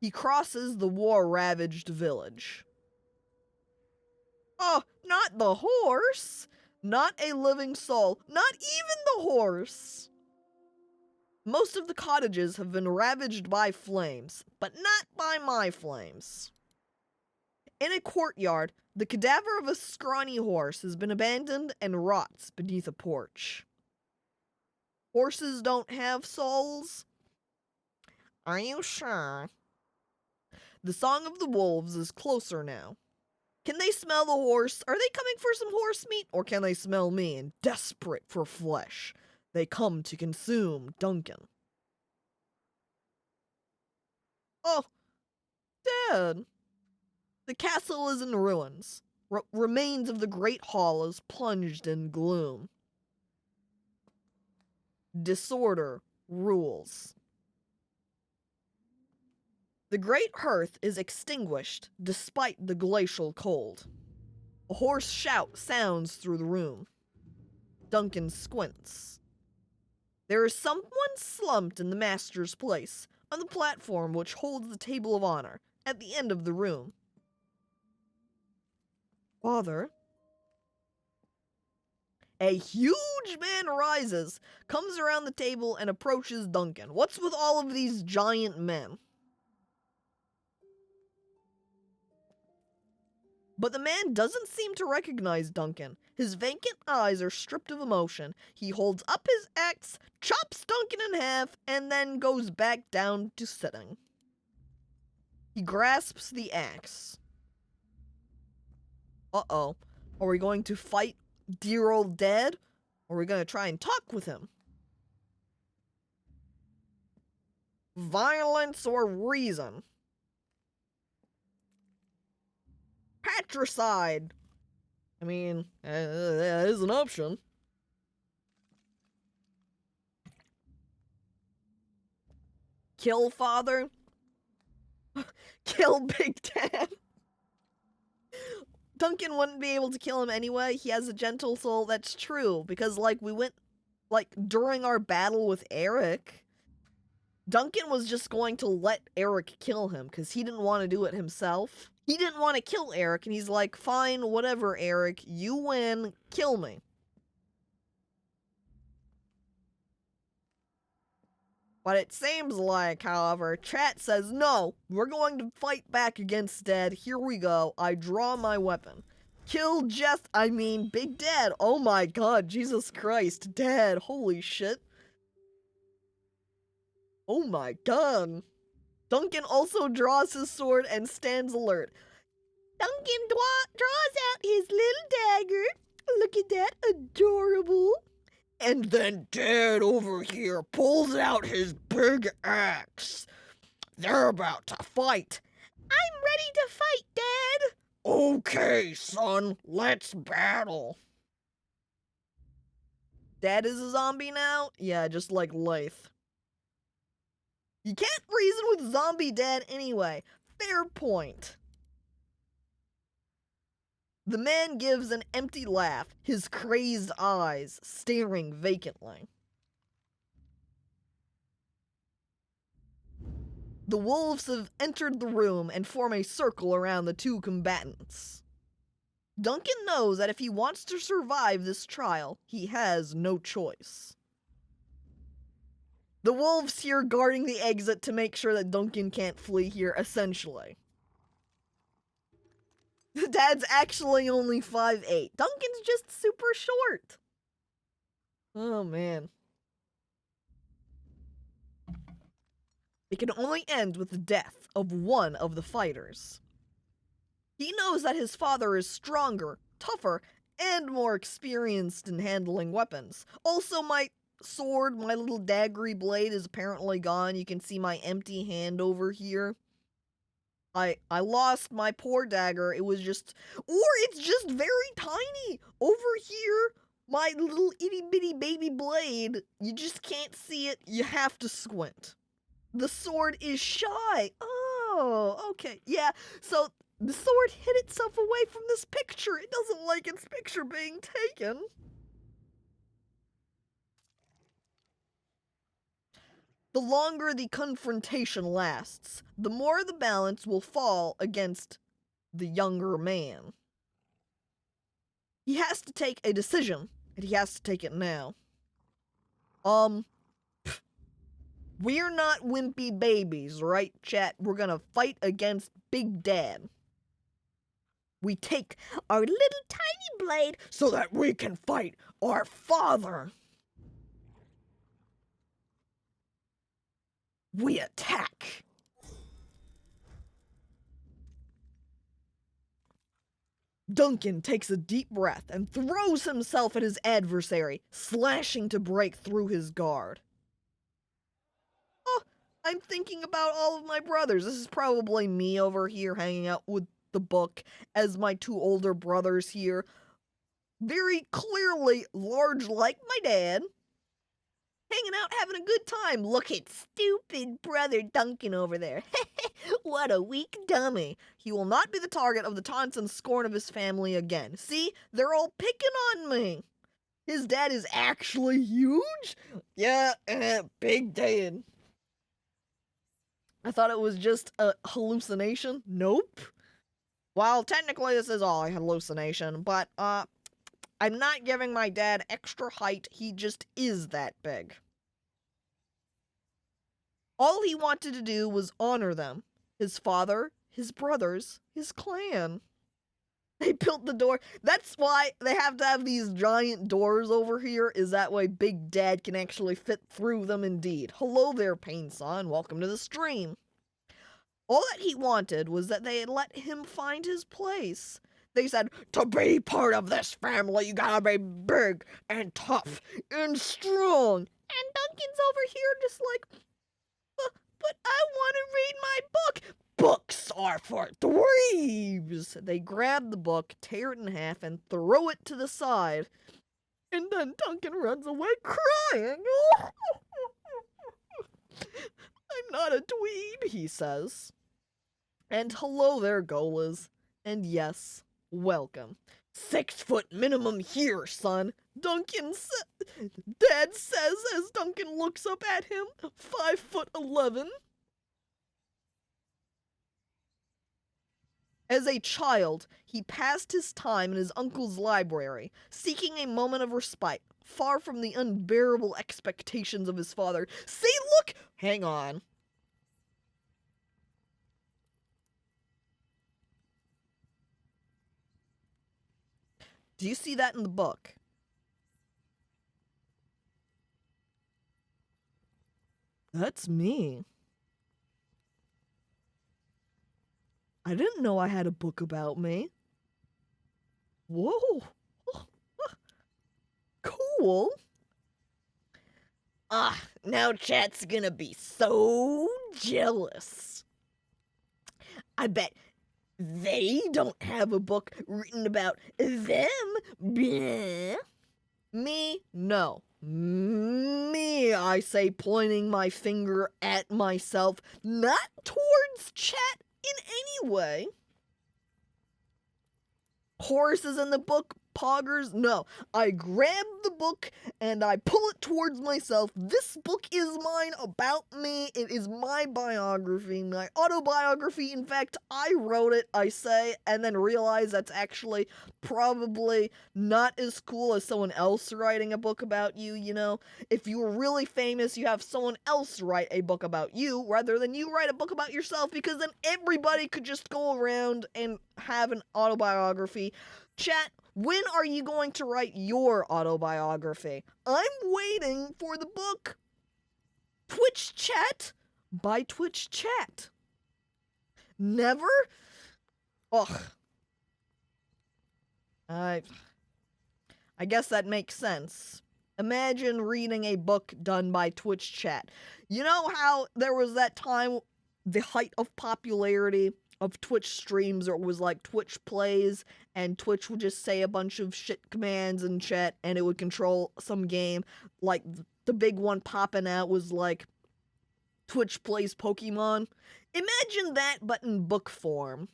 He crosses the war-ravaged village. Oh, not the horse! Not a living soul. Not even the horse! Most of the cottages have been ravaged by flames, but not by my flames. In a courtyard, the cadaver of a scrawny horse has been abandoned and rots beneath a porch. Horses don't have souls? Are you sure? The song of the wolves is closer now. Can they smell the horse? Are they coming for some horse meat? Or can they smell me and desperate for flesh? They come to consume Duncan. Oh, dead. The castle is in ruins. Remains of the great hall is plunged in gloom. Disorder rules. The great hearth is extinguished despite the glacial cold. A hoarse shout sounds through the room. Duncan squints. There is someone slumped in the master's place, on the platform which holds the table of honor, at the end of the room. Father? A huge man rises, comes around the table, and approaches Duncan. What's with all of these giant men? But the man doesn't seem to recognize Duncan. His vacant eyes are stripped of emotion. He holds up his axe, chops Duncan in half, and then goes back down to sitting. He grasps the axe. Uh-oh. Are we going to fight dear old dad? Or are we going to try and talk with him? Violence or reason? Patricide. I mean, that is an option. Kill father? Kill Big Dad? Duncan wouldn't be able to kill him anyway. He has a gentle soul. That's true. Because, we went, during our battle with Eric, Duncan was just going to let Eric kill him because he didn't want to do it himself. He didn't want to kill Eric, and he's like, fine, whatever, Eric. You win. Kill me. But it seems like, however, chat says, no, we're going to fight back against Dad. Here we go. I draw my weapon. Kill Big Dad. Oh my god, Jesus Christ. Dad, holy shit. Oh my god. Duncan also draws his sword and stands alert. Duncan draws out his little dagger. Look at that, adorable. And then Dad over here pulls out his big axe. They're about to fight. I'm ready to fight, Dad. Okay, son, let's battle. Dad is a zombie now? Yeah, just like Life. You can't reason with zombie Dad anyway. Fair point. The man gives an empty laugh, his crazed eyes staring vacantly. The wolves have entered the room and form a circle around the two combatants. Duncan knows that if he wants to survive this trial, he has no choice. The wolves here guarding the exit to make sure that Duncan can't flee here, essentially. The dad's actually only 5'8". Duncan's just super short. Oh, man. It can only end with the death of one of the fighters. He knows that his father is stronger, tougher, and more experienced in handling weapons. Also, my sword, my little daggery blade, is apparently gone. You can see my empty hand over here. I lost my poor dagger. It was just, or it's just very tiny. Over here, my little itty bitty baby blade, you just can't see it. You have to squint. The sword is shy. Oh, okay. Yeah, so the sword hid itself away from this picture. It doesn't like its picture being taken. The longer the confrontation lasts, the more the balance will fall against the younger man. He has to take a decision, and he has to take it now. We're not wimpy babies, right, chat? We're gonna fight against Big Dad. We take our little tiny blade so that we can fight our father. We attack. Duncan takes a deep breath and throws himself at his adversary, slashing to break through his guard. Oh, I'm thinking about all of my brothers. This is probably me over here hanging out with the book as my two older brothers here. Very clearly large like my dad. Hanging out, having a good time. Look at stupid brother Duncan over there. What a weak dummy. He will not be the target of the taunts and scorn of his family again. See, they're all picking on me. His dad is actually huge? Yeah, Big Dad. I thought it was just a hallucination. Nope. Well, technically this is all a hallucination, but, I'm not giving my dad extra height. He just is that big. All he wanted to do was honor them. His father, his brothers, his clan. They built the door. That's why they have to have these giant doors over here, is that way Big Dad can actually fit through them indeed. Hello there, Pain-san. Welcome to the stream. All that he wanted was that they had let him find his place. They said, to be part of this family, you gotta be big and tough and strong. And Duncan's over here just like, but I want to read my book. Books are for dweebs. They grab the book, tear it in half, and throw it to the side. And then Duncan runs away crying. I'm not a dweeb, he says. And hello there, Golas. And yes, welcome. 6 foot minimum here, son. Dad says as Duncan looks up at him. 5'11". As a child, he passed his time in his uncle's library, seeking a moment of respite, far from the unbearable expectations of his father. See, look! Hang on. Do you see that in the book? That's me. I didn't know I had a book about me. Whoa. Cool. Now chat's gonna be so jealous. I bet they don't have a book written about them. Bleh. Me? No. Me, I say, pointing my finger at myself, not towards chat in any way. Horses in the book? poggers. No, I grab the book and I pull it towards myself. This book is mine, about me. It is my biography, my autobiography. In fact, I wrote it, I say, and then realize that's actually probably not as cool as someone else writing a book about you, you know? If you were really famous, you have someone else write a book about you rather than you write a book about yourself, because then everybody could just go around and have an autobiography. Chat, when are you going to write your autobiography? I'm waiting for the book Twitch Chat by Twitch Chat. Never? Ugh. I guess that makes sense. Imagine reading a book done by Twitch Chat. You know how there was that time, the height of popularity of Twitch streams, or it was like Twitch plays, and Twitch would just say a bunch of shit commands in chat, and it would control some game. Like, the big one popping out was like, Twitch plays Pokemon. Imagine that, but in book form.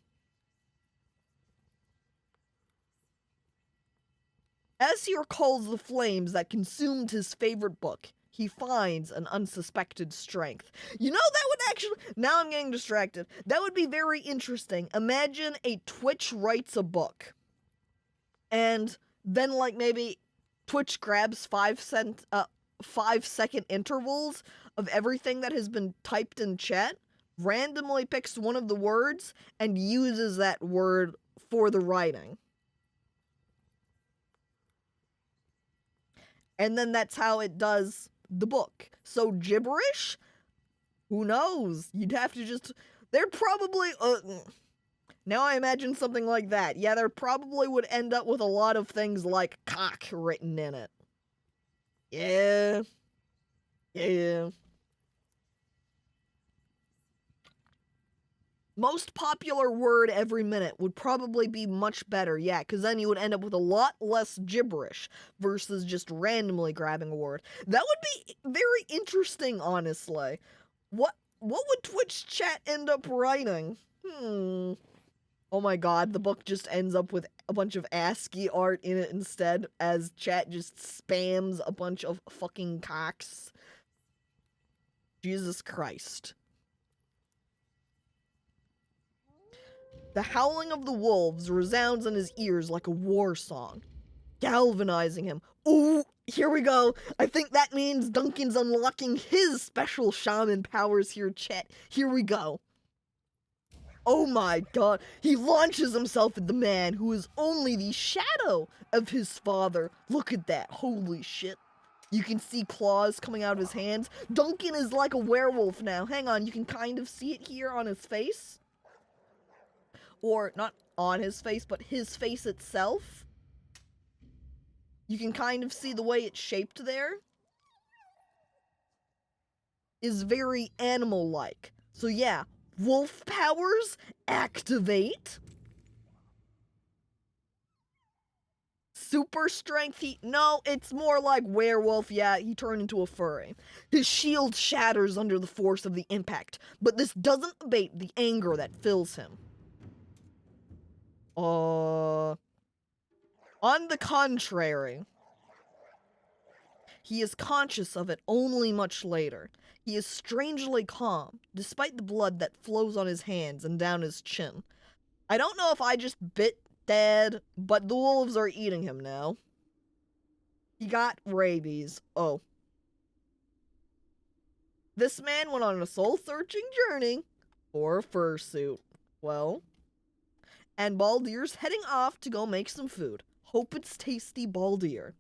As he recalls the flames that consumed his favorite book, he finds an unsuspected strength. You know, that would actually... Now I'm getting distracted. That would be very interesting. Imagine a Twitch writes a book. And then, like, maybe Twitch grabs 5-second intervals of everything that has been typed in chat, randomly picks one of the words, and uses that word for the writing. And then that's how it does the book. So gibberish? Who knows? You'd have to just... There'd probably... Now I imagine something like that. Yeah, there probably would end up with a lot of things like cock written in it. Yeah. Yeah. Most popular word every minute would probably be much better, yeah, because then you would end up with a lot less gibberish versus just randomly grabbing a word. That would be very interesting, honestly. What would Twitch chat end up writing? Oh my god, the book just ends up with a bunch of ASCII art in it instead, as chat just spams a bunch of fucking cocks. Jesus Christ. The howling of the wolves resounds in his ears like a war song, galvanizing him. Ooh, here we go. I think that means Duncan's unlocking his special shaman powers here, chat. Here we go. Oh my god. He launches himself at the man who is only the shadow of his father. Look at that. Holy shit. You can see claws coming out of his hands. Duncan is like a werewolf now. Hang on, you can kind of see it here on his face. Or not on his face, but his face itself. You can kind of see the way it's shaped there. Is very animal-like. So yeah, wolf powers activate. Super strength, no, it's more like werewolf, yeah, he turned into a furry. His shield shatters under the force of the impact, but this doesn't abate the anger that fills him. On the contrary, he is conscious of it only much later. He is strangely calm, despite the blood that flows on his hands and down his chin. I don't know if I just bit Dad, but the wolves are eating him now. He got rabies. Oh. This man went on a soul-searching journey for a fursuit. Well... And Baldier's heading off to go make some food. Hope it's tasty, Baldier.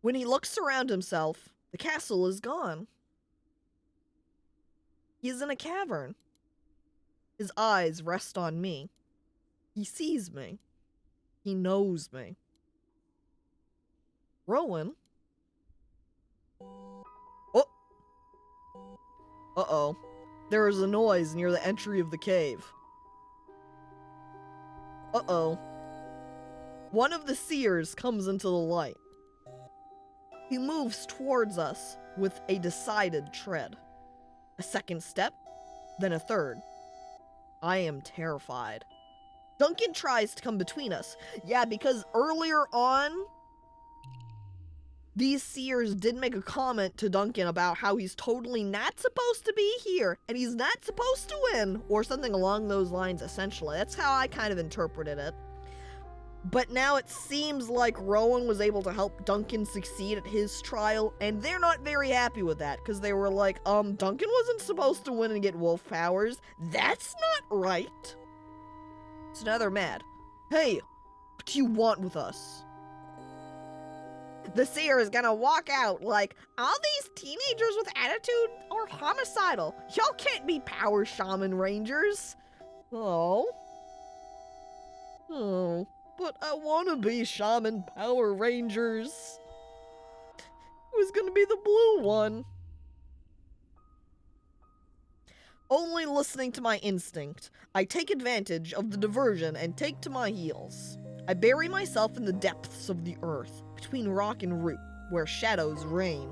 When he looks around himself, the castle is gone. He is in a cavern. His eyes rest on me. He sees me. He knows me. Rowan? Oh! Uh-oh. There is a noise near the entry of the cave. Uh-oh. One of the Seers comes into the light. He moves towards us with a decided tread. A second step, then a third. I am terrified. Duncan tries to come between us. Yeah, because earlier on, these seers did make a comment to Duncan about how he's totally not supposed to be here, and he's not supposed to win, or something along those lines, essentially. That's how I kind of interpreted it. But now it seems like Rowan was able to help Duncan succeed at his trial, and they're not very happy with that, because they were like, Duncan wasn't supposed to win and get wolf powers. That's not right. So now they're mad. Hey, what do you want with us? The seer is gonna walk out like, all these teenagers with attitude are homicidal. Y'all can't be power shaman rangers. Oh, but I wanna be shaman power rangers. Who's gonna be the blue one? Only listening to my instinct, I take advantage of the diversion and take to my heels. I bury myself in the depths of the earth, between rock and root, where shadows reign.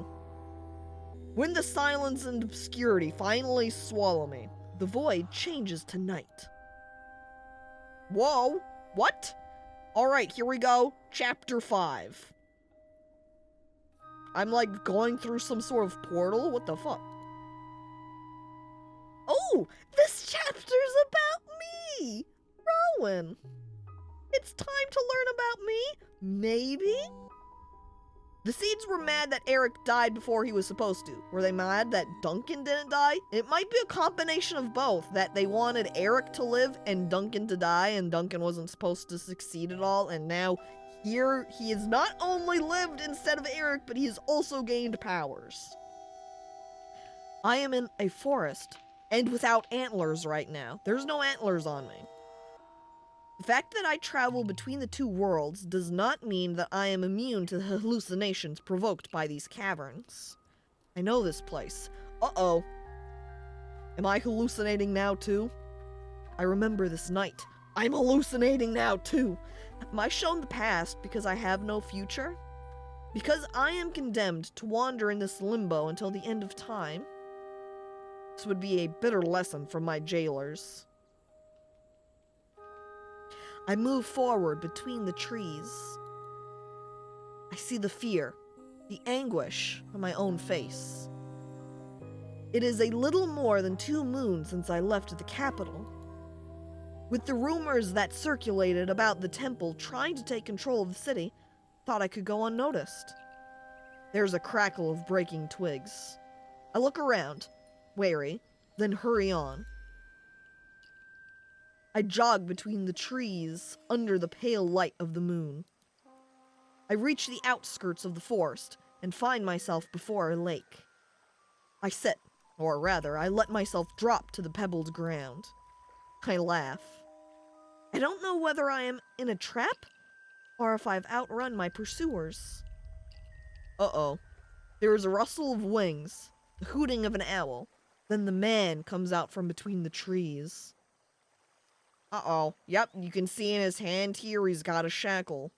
When the silence and obscurity finally swallow me, the void changes to night. Whoa, what? Alright, here we go, Chapter 5. I'm like going through some sort of portal? What the fuck? Oh, this chapter's about me! Rowan! It's time to learn about me, maybe? The Seeds were mad that Eric died before he was supposed to. Were they mad that Duncan didn't die? It might be a combination of both, that they wanted Eric to live and Duncan to die, and Duncan wasn't supposed to succeed at all, and now here he has not only lived instead of Eric, but he has also gained powers. I am in a forest, and without antlers right now. There's no antlers on me. The fact that I travel between the two worlds does not mean that I am immune to the hallucinations provoked by these caverns. I know this place. Uh-oh. Am I hallucinating now too? I remember this night. I'm hallucinating now too. Am I shown the past because I have no future? Because I am condemned to wander in this limbo until the end of time? This would be a bitter lesson from my jailers. I move forward between the trees. I see the fear, the anguish on my own face. It is a little more than 2 moons since I left the capital. With the rumors that circulated about the temple trying to take control of the city, thought I could go unnoticed. There's a crackle of breaking twigs. I look around, wary, then hurry on. I jog between the trees under the pale light of the moon. I reach the outskirts of the forest and find myself before a lake. I sit, or rather, I let myself drop to the pebbled ground. I laugh. I don't know whether I am in a trap or if I've outrun my pursuers. Uh-oh. There is a rustle of wings, the hooting of an owl. Then the man comes out from between the trees. Uh-oh. Yep, you can see in his hand here he's got a shackle.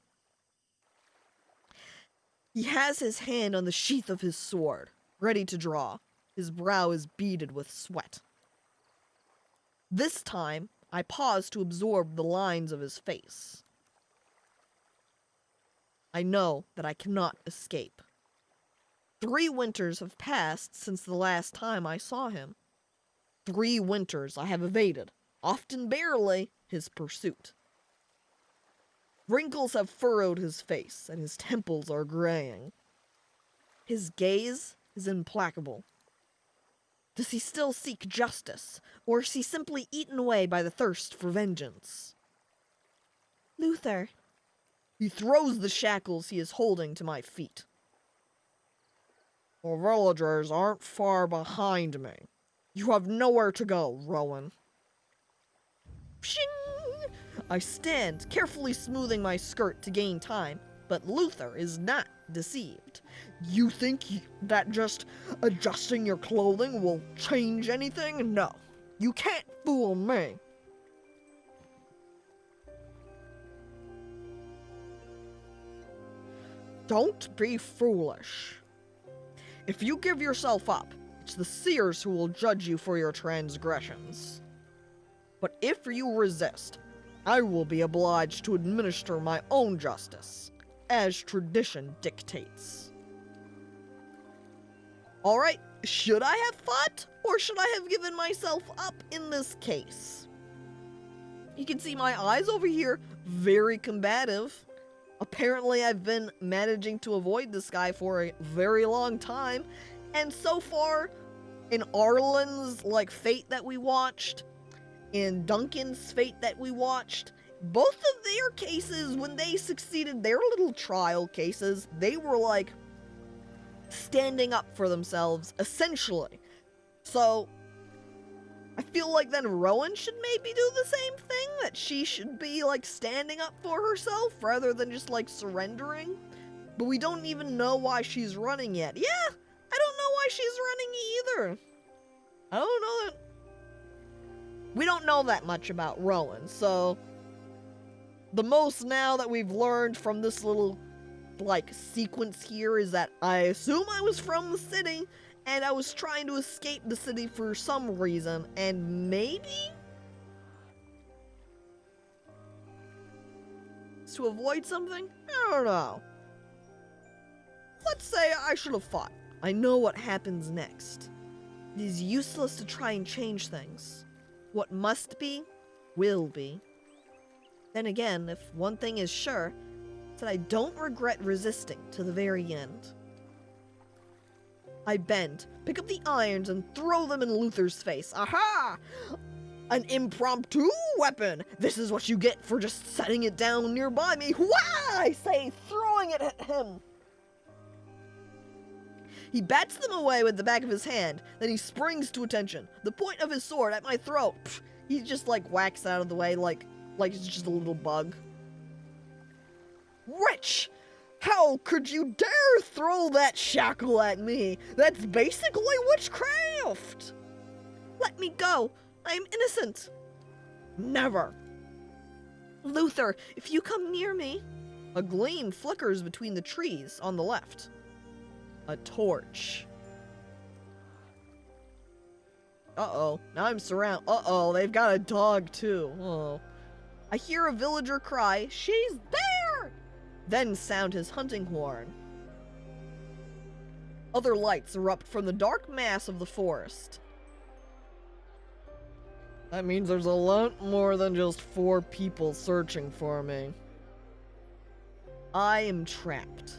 He has his hand on the sheath of his sword, ready to draw. His brow is beaded with sweat. This time, I pause to absorb the lines of his face. I know that I cannot escape. 3 winters have passed since the last time I saw him. 3 winters I have evaded, often barely, his pursuit. Wrinkles have furrowed his face, and his temples are graying. His gaze is implacable. Does he still seek justice, or is he simply eaten away by the thirst for vengeance? Luther. He throws the shackles he is holding to my feet. The villagers aren't far behind me. You have nowhere to go, Rowan. Pshing! I stand, carefully smoothing my skirt to gain time, but Luther is not deceived. You think that just adjusting your clothing will change anything? No, you can't fool me. Don't be foolish. If you give yourself up, it's the Seers who will judge you for your transgressions. But if you resist, I will be obliged to administer my own justice, as tradition dictates. Alright, should I have fought, or should I have given myself up in this case? You can see my eyes over here, very combative. Apparently I've been managing to avoid this guy for a very long time, and so far, in Arlen's, fate that we watched, in Duncan's fate that we watched, both of their cases, when they succeeded their little trial cases, they were, standing up for themselves, essentially. So, I feel like then Rowan should maybe do the same thing, that she should be, standing up for herself, rather than just, surrendering. But we don't even know why she's running yet. Yeah, I don't know why she's running either. I don't know that... We don't know that much about Rowan, so... The most now that we've learned from this little, sequence here is that I assume I was from the city, and I was trying to escape the city for some reason, and maybe? To avoid something? I don't know. Let's say I should have fought. I know what happens next. It is useless to try and change things. What must be, will be. Then again, if one thing is sure, it's that I don't regret resisting to the very end. I bend, pick up the irons, and throw them in Luther's face. Aha! An impromptu weapon! This is what you get for just setting it down nearby me. Wah! I say, throwing it at him. He bats them away with the back of his hand, then he springs to attention, the point of his sword at my throat. Pfft, he just, whacks out of the way like it's just a little bug. Wretch! How could you dare throw that shackle at me? That's basically witchcraft! Let me go! I am innocent! Never! Luther, if you come near me... A gleam flickers between the trees on the left. A torch. Uh-oh. Now I'm surrounded. Uh-oh, they've got a dog too. Oh. I hear a villager cry, "She's there!" Then sound his hunting horn. Other lights erupt from the dark mass of the forest. That means there's a lot more than just 4 people searching for me. I am trapped.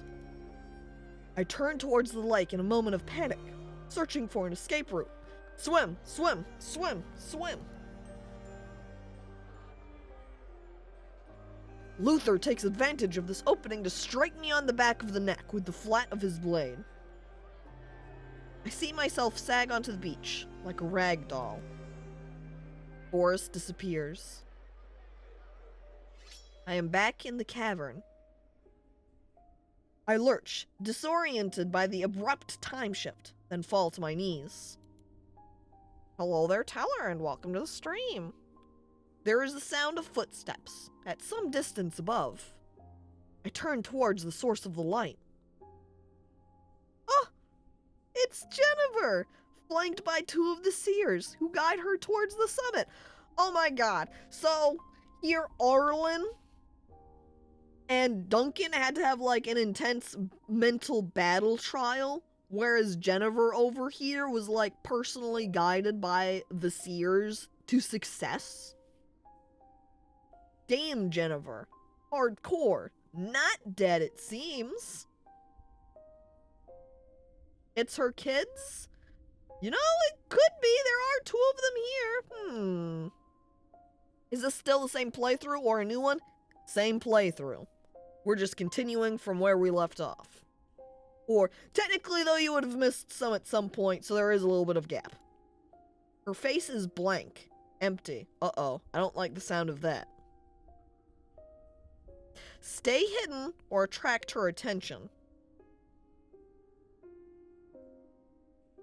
I turn towards the lake in a moment of panic, searching for an escape route. Swim, swim, swim, swim. Luther takes advantage of this opening to strike me on the back of the neck with the flat of his blade. I see myself sag onto the beach, like a rag doll. Forest disappears. I am back in the cavern. I lurch, disoriented by the abrupt time shift, then fall to my knees. Hello there, Teller, and welcome to the stream. There is the sound of footsteps, at some distance above. I turn towards the source of the light. Oh! It's Jennifer! Flanked by 2 of the Seers, who guide her towards the summit. Oh my god. So, here Arlen and Duncan had to have an intense mental battle trial, whereas Jennifer over here was personally guided by the Seers to success. Damn, Jennifer. Hardcore. Not dead, it seems. It's her kids? You know, it could be. There are 2 of them here. Is this still the same playthrough or a new one? Same playthrough. We're just continuing from where we left off. Or, technically though, you would have missed some at some point, so there is a little bit of gap. Her face is blank. Empty. Uh-oh. I don't like the sound of that. Stay hidden or attract her attention.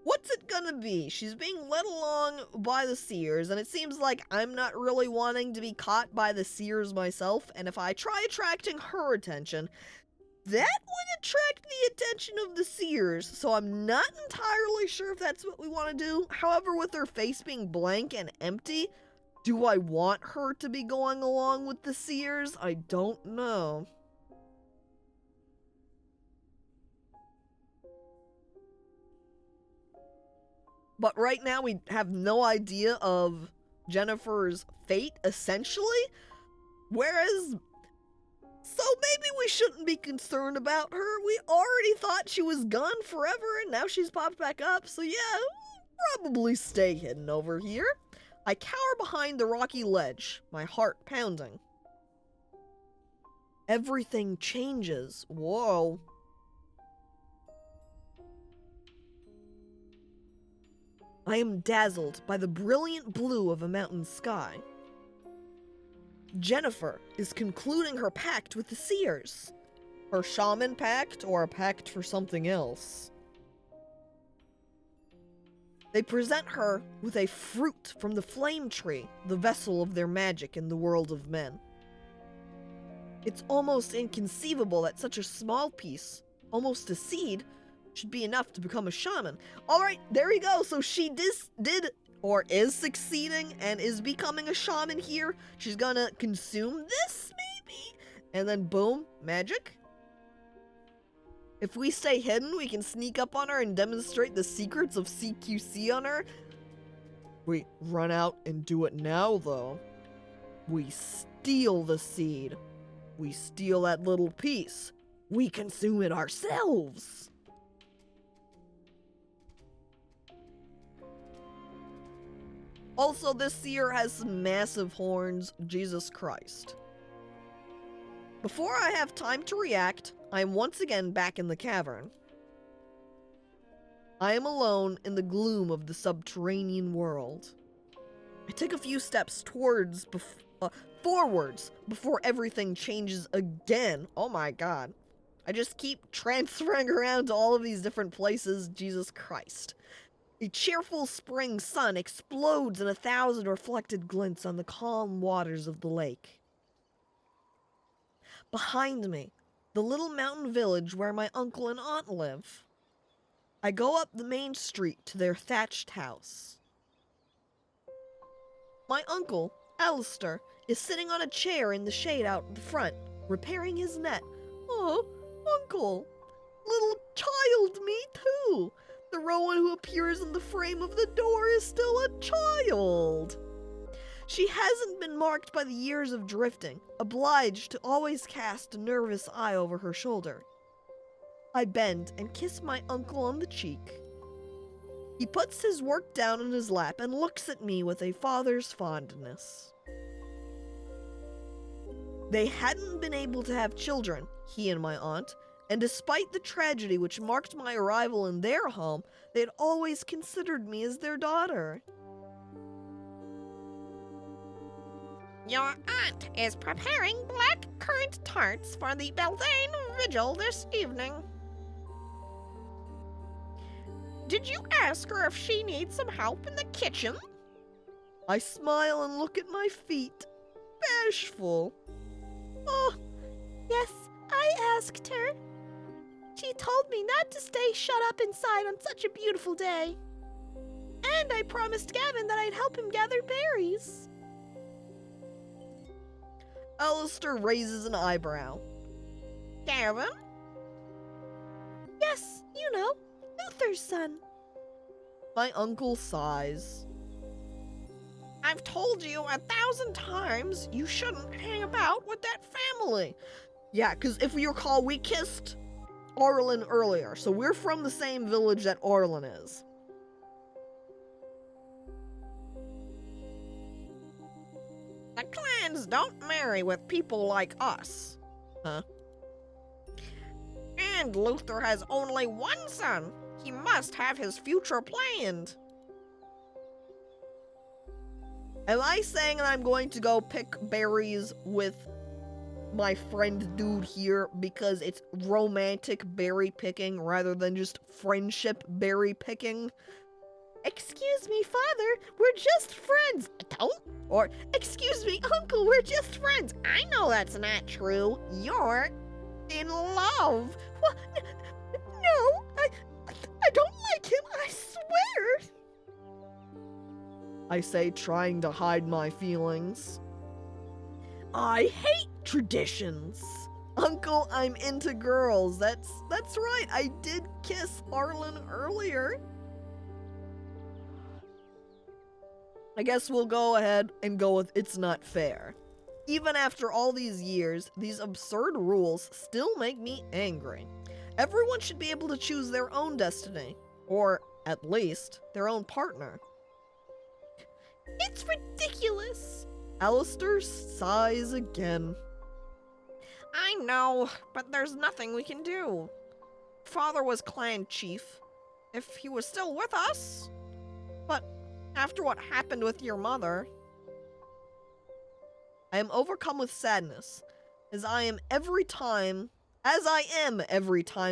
What's it gonna be? She's being led along by the Seers, and it seems like I'm not really wanting to be caught by the Seers myself, and if I try attracting her attention, that would attract the attention of the Seers, so I'm not entirely sure if that's what we want to do. However, with her face being blank and empty, Do I want her to be going along with the Seers? I don't know. But right now we have no idea of Jennifer's fate, essentially. Whereas, so maybe we shouldn't be concerned about her. We already thought she was gone forever, and now she's popped back up. So yeah, we'll probably stay hidden over here. I cower behind the rocky ledge, my heart pounding. Everything changes. Whoa. I am dazzled by the brilliant blue of a mountain sky. Jennifer is concluding her pact with the Seers. Her shaman pact, or a pact for something else. They present her with a fruit from the flame tree, the vessel of their magic in the world of men. It's almost inconceivable that such a small piece, almost a seed, should be enough to become a shaman. Alright, there we go. So she did or is succeeding and is becoming a shaman here. She's gonna consume this, maybe? And then boom, magic. If we stay hidden, we can sneak up on her and demonstrate the secrets of CQC on her. We run out and do it now, though. We steal the seed. We steal that little piece. We consume it ourselves. Also, this seer has some massive horns. Jesus Christ. Before I have time to react, I am once again back in the cavern. I am alone in the gloom of the subterranean world. I take a few steps forwards before everything changes again. Oh my god. I just keep transferring around to all of these different places. Jesus Christ. A cheerful spring sun explodes in 1,000 reflected glints on the calm waters of the lake. Behind me, the little mountain village where my uncle and aunt live. I go up the main street to their thatched house. My uncle, Alistair, is sitting on a chair in the shade out the front, repairing his net. Oh, Uncle! Little child me too! The Rowan who appears in the frame of the door is still a child! She hasn't been marked by the years of drifting, obliged to always cast a nervous eye over her shoulder. I bend and kiss my uncle on the cheek. He puts his work down in his lap and looks at me with a father's fondness. They hadn't been able to have children, he and my aunt, and despite the tragedy which marked my arrival in their home, they had always considered me as their daughter. Your aunt is preparing black currant tarts for the Beltane vigil this evening. Did you ask her if she needs some help in the kitchen? I smile and look at my feet, bashful. Oh, yes, I asked her. She told me not to stay shut up inside on such a beautiful day. And I promised Gavin that I'd help him gather berries. Alistair raises an eyebrow. Gavin? Yes, you know, Luther's son. My uncle sighs. I've told you 1,000 times you shouldn't hang about with that family. Yeah, because if you recall, we kissed Orlin earlier, so we're from the same village that Orlin is. The clans don't marry with people like us. Huh? And Luther has only one son. He must have his future planned. Am I saying that I'm going to go pick berries with my friend dude here because it's romantic berry picking rather than just friendship berry picking? Excuse me, Father, we're just friends. Don't? Or, excuse me, Uncle, we're just friends. I know that's not true. You're in love. What? No, I don't like him, I swear. I say, trying to hide my feelings. I hate traditions. Uncle, I'm into girls. That's right. I did kiss Arlen earlier. I guess we'll go ahead and go with it's not fair. Even after all these years, these absurd rules still make me angry. Everyone should be able to choose their own destiny, or at least their own partner. It's ridiculous. Alistair sighs again. I know, but there's nothing we can do. Father was clan chief, if he was still with us. But after what happened with your mother... I am overcome with sadness, as I am every time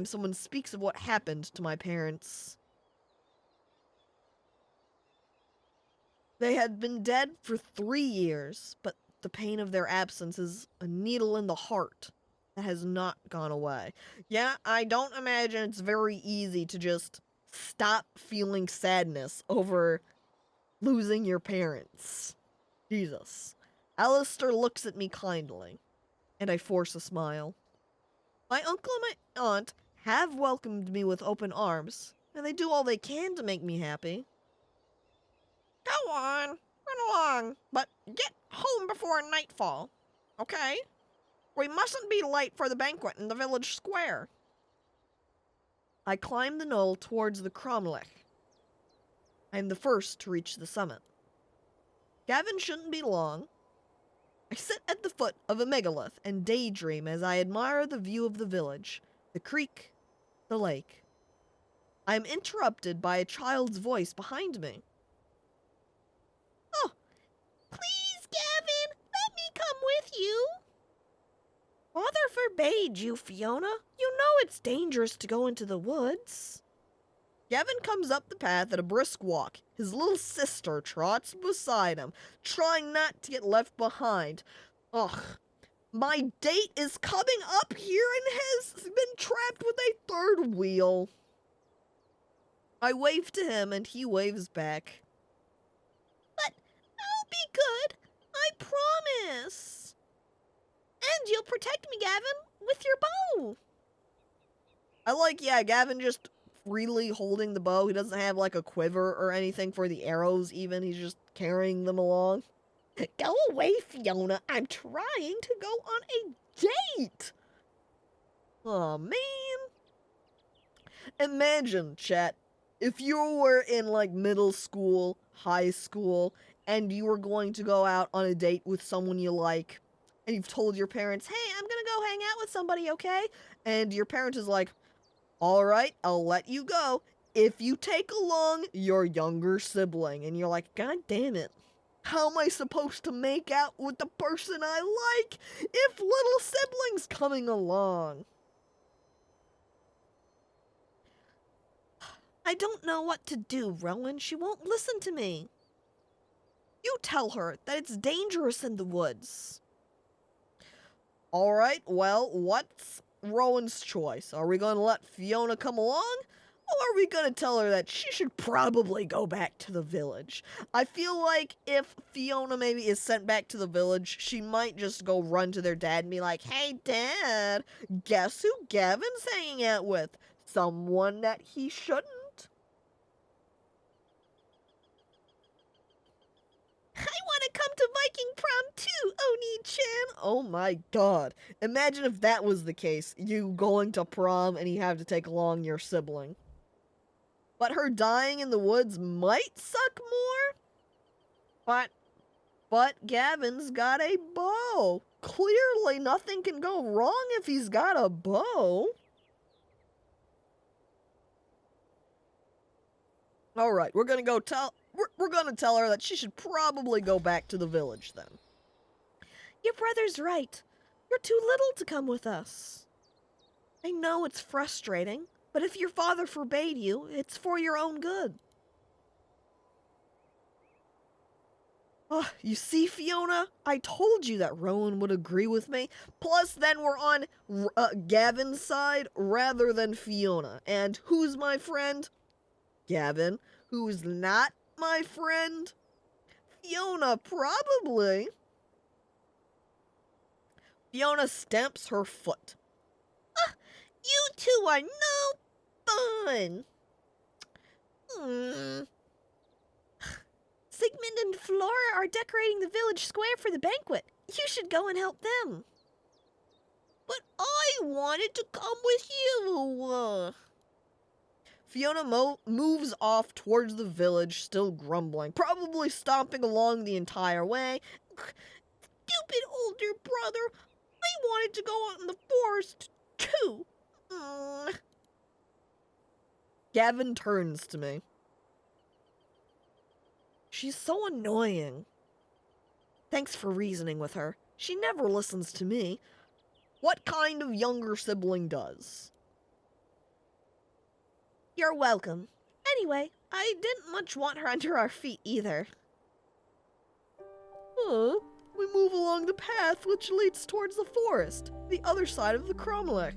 someone speaks of what happened to my parents. They had been dead for 3 years, but the pain of their absence is a needle in the heart that has not gone away. Yeah, I don't imagine it's very easy to just stop feeling sadness over losing your parents. Jesus. Alistair looks at me kindly, and I force a smile. My uncle and my aunt have welcomed me with open arms, and they do all they can to make me happy. Go on, run along, but get home before nightfall, okay? We mustn't be late for the banquet in the village square. I climb the knoll towards the cromlech. I am the first to reach the summit. Gavin shouldn't be long. I sit at the foot of a megalith and daydream as I admire the view of the village, the creek, the lake. I am interrupted by a child's voice behind me. Oh, please, Gavin, let me come with you. Father forbade you, Fiona. You know it's dangerous to go into the woods. Gavin comes up the path at a brisk walk. His little sister trots beside him, trying not to get left behind. Ugh. My date is coming up here and has been trapped with a third wheel. I wave to him and he waves back. But I'll be good. I promise. And you'll protect me, Gavin, with your bow. Gavin just freely holding the bow. He doesn't have like a quiver or anything for the arrows even. He's just carrying them along. Go away, Fiona. I'm trying to go on a date. Oh, man. Imagine, chat, if you were in like middle school, high school, and you were going to go out on a date with someone you like, and you've told your parents, hey, I'm gonna go hang out with somebody, okay? And your parent is like, all right, I'll let you go if you take along your younger sibling. And you're like, God damn it. How am I supposed to make out with the person I like if little sibling's coming along? I don't know what to do, Rowan. She won't listen to me. You tell her that it's dangerous in the woods. All right, well, what's Rowan's choice? Are we going to let Fiona come along? Or are we going to tell her that she should probably go back to the village? I feel like if Fiona maybe is sent back to the village, she might just go run to their dad and be like, hey, Dad, guess who Gavin's hanging out with? Someone that he shouldn't. I want to come to Viking prom too, Oni-chan. Oh my god. Imagine if that was the case. You going to prom and you have to take along your sibling. But her dying in the woods might suck more. But Gavin's got a bow. Clearly nothing can go wrong if he's got a bow. Alright, we're gonna tell her that she should probably go back to the village then. Your brother's right. You're too little to come with us. I know it's frustrating, but if your father forbade you, it's for your own good. Oh, you see, Fiona? I told you that Rowan would agree with me. Plus, then we're on Gavin's side rather than Fiona. And who's my friend? Gavin. Who's not my friend? Fiona, probably. Fiona stamps her foot. You two are no fun. Sigmund and Flora are decorating the village square for the banquet. You should go and help them. But I wanted to come with you. Fiona moves off towards the village, still grumbling, probably stomping along the entire way. Stupid older brother. I wanted to go out in the forest, too. Gavin turns to me. She's so annoying. Thanks for reasoning with her. She never listens to me. What kind of younger sibling does? You're welcome. Anyway, I didn't much want her under our feet either. We move along the path which leads towards the forest, the other side of the cromlech.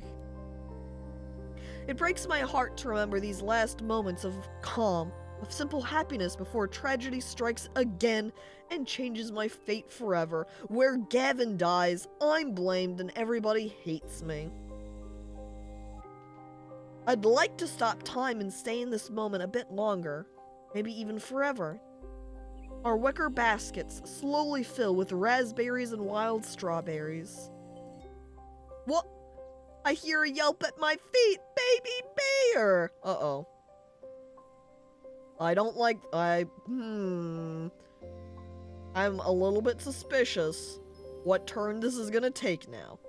It breaks my heart to remember these last moments of calm, of simple happiness before tragedy strikes again and changes my fate forever. Where Gavin dies, I'm blamed and everybody hates me. I'd like to stop time and stay in this moment a bit longer, maybe even forever. Our wicker baskets slowly fill with raspberries and wild strawberries. What? I hear a yelp at my feet, baby bear! Uh-oh. I'm a little bit suspicious what turn this is gonna take now.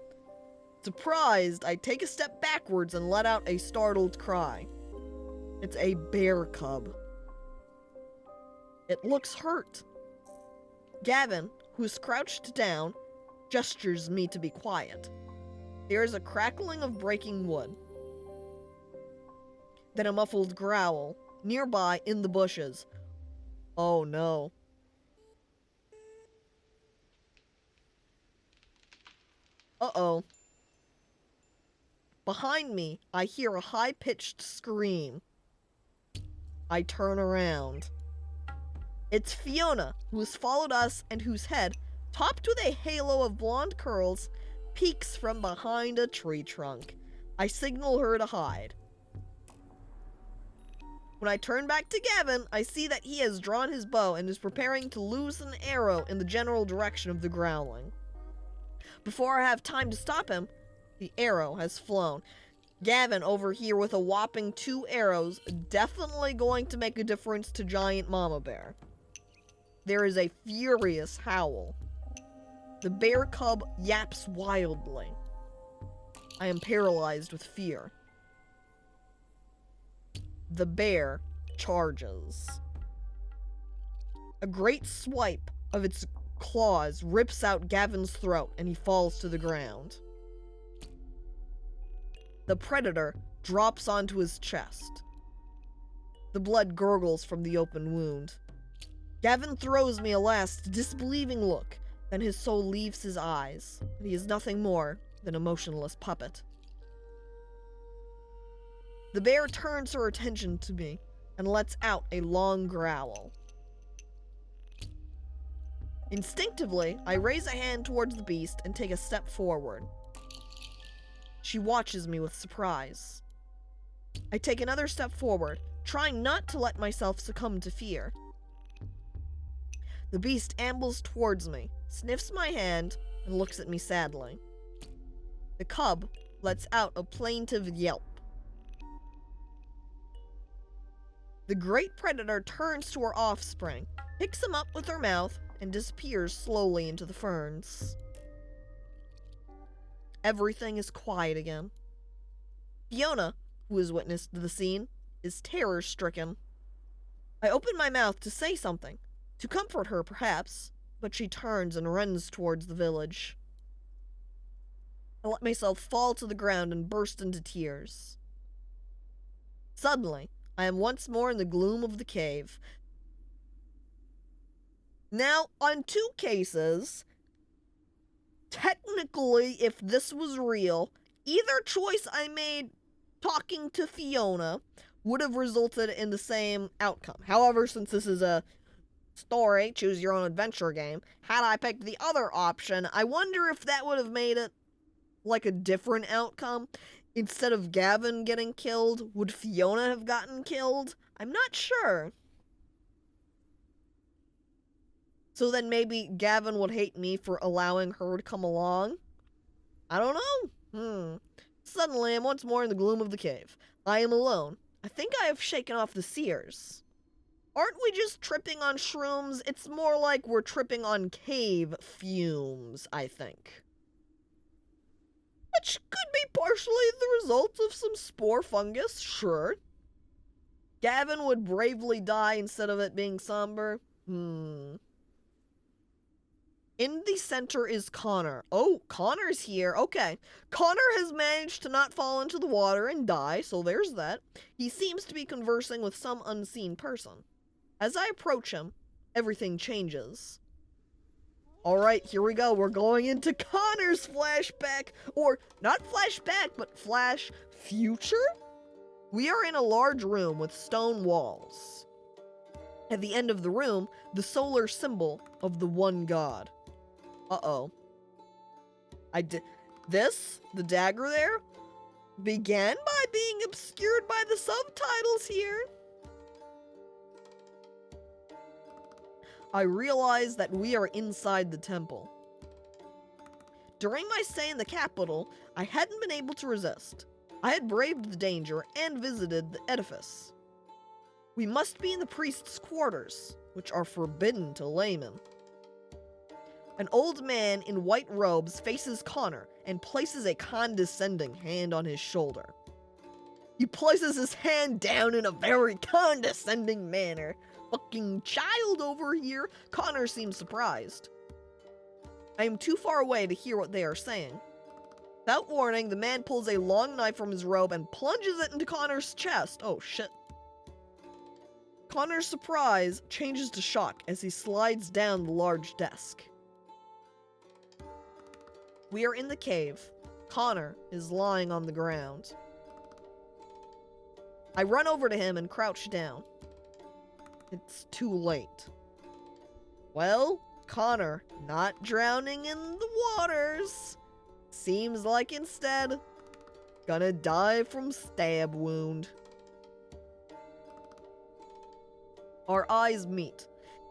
Surprised, I take a step backwards and let out a startled cry. It's a bear cub. It looks hurt. Gavin, who's crouched down, gestures me to be quiet. There is a crackling of breaking wood. Then a muffled growl, nearby in the bushes. Oh no. Uh-oh. Behind me, I hear a high-pitched scream. I turn around. It's Fiona, who has followed us and whose head, topped with a halo of blonde curls, peeks from behind a tree trunk. I signal her to hide. When I turn back to Gavin, I see that he has drawn his bow and is preparing to loose an arrow in the general direction of the growling. Before I have time to stop him, the arrow has flown. Gavin over here with a whopping 2 arrows, definitely going to make a difference to Giant Mama Bear. There is a furious howl. The bear cub yaps wildly. I am paralyzed with fear. The bear charges. A great swipe of its claws rips out Gavin's throat and he falls to the ground. The predator drops onto his chest. The blood gurgles from the open wound. Gavin throws me a last disbelieving look, then his soul leaves his eyes, and he is nothing more than a motionless puppet. The bear turns her attention to me and lets out a long growl. Instinctively, I raise a hand towards the beast and take a step forward. She watches me with surprise. I take another step forward, trying not to let myself succumb to fear. The beast ambles towards me, sniffs my hand, and looks at me sadly. The cub lets out a plaintive yelp. The great predator turns to her offspring, picks him up with her mouth, and disappears slowly into the ferns. Everything is quiet again. Fiona, who has witnessed the scene, is terror-stricken. I open my mouth to say something, to comfort her perhaps, but she turns and runs towards the village. I let myself fall to the ground and burst into tears. Suddenly, I am once more in the gloom of the cave. Now, on 2 cases, technically, if this was real, either choice I made talking to Fiona would have resulted in the same outcome. However, since this is a story, choose your own adventure game. Had I picked the other option, I wonder if that would have made it like a different outcome. Instead of Gavin getting killed, would Fiona have gotten killed? I'm not sure. So then maybe Gavin would hate me for allowing her to come along? I don't know. Suddenly, I'm once more in the gloom of the cave. I am alone. I think I have shaken off the Seers. Aren't we just tripping on shrooms? It's more like we're tripping on cave fumes, I think. Which could be partially the result of some spore fungus, sure. Gavin would bravely die instead of it being somber. In the center is Connor. Oh, Connor's here. Okay. Connor has managed to not fall into the water and die, so there's that. He seems to be conversing with some unseen person. As I approach him, everything changes. Alright, here we go. We're going into Connor's flashback. Or, not flashback, but flash future? We are in a large room with stone walls. At the end of the room, the solar symbol of the one god. Uh-oh. The dagger there, began by being obscured by the subtitles here. I realize that we are inside the temple. During my stay in the capital, I hadn't been able to resist. I had braved the danger and visited the edifice. We must be in the priest's quarters, which are forbidden to laymen. An old man in white robes faces Connor and places a condescending hand on his shoulder. He places his hand down in a very condescending manner. Fucking child over here. Connor seems surprised. I am too far away to hear what they are saying. Without warning, the man pulls a long knife from his robe and plunges it into Connor's chest. Oh shit. Connor's surprise changes to shock as he slides down the large desk. We are in the cave. Connor is lying on the ground. I run over to him and crouch down. It's too late. Well, Connor, not drowning in the waters. Seems like instead, gonna die from stab wound. Our eyes meet.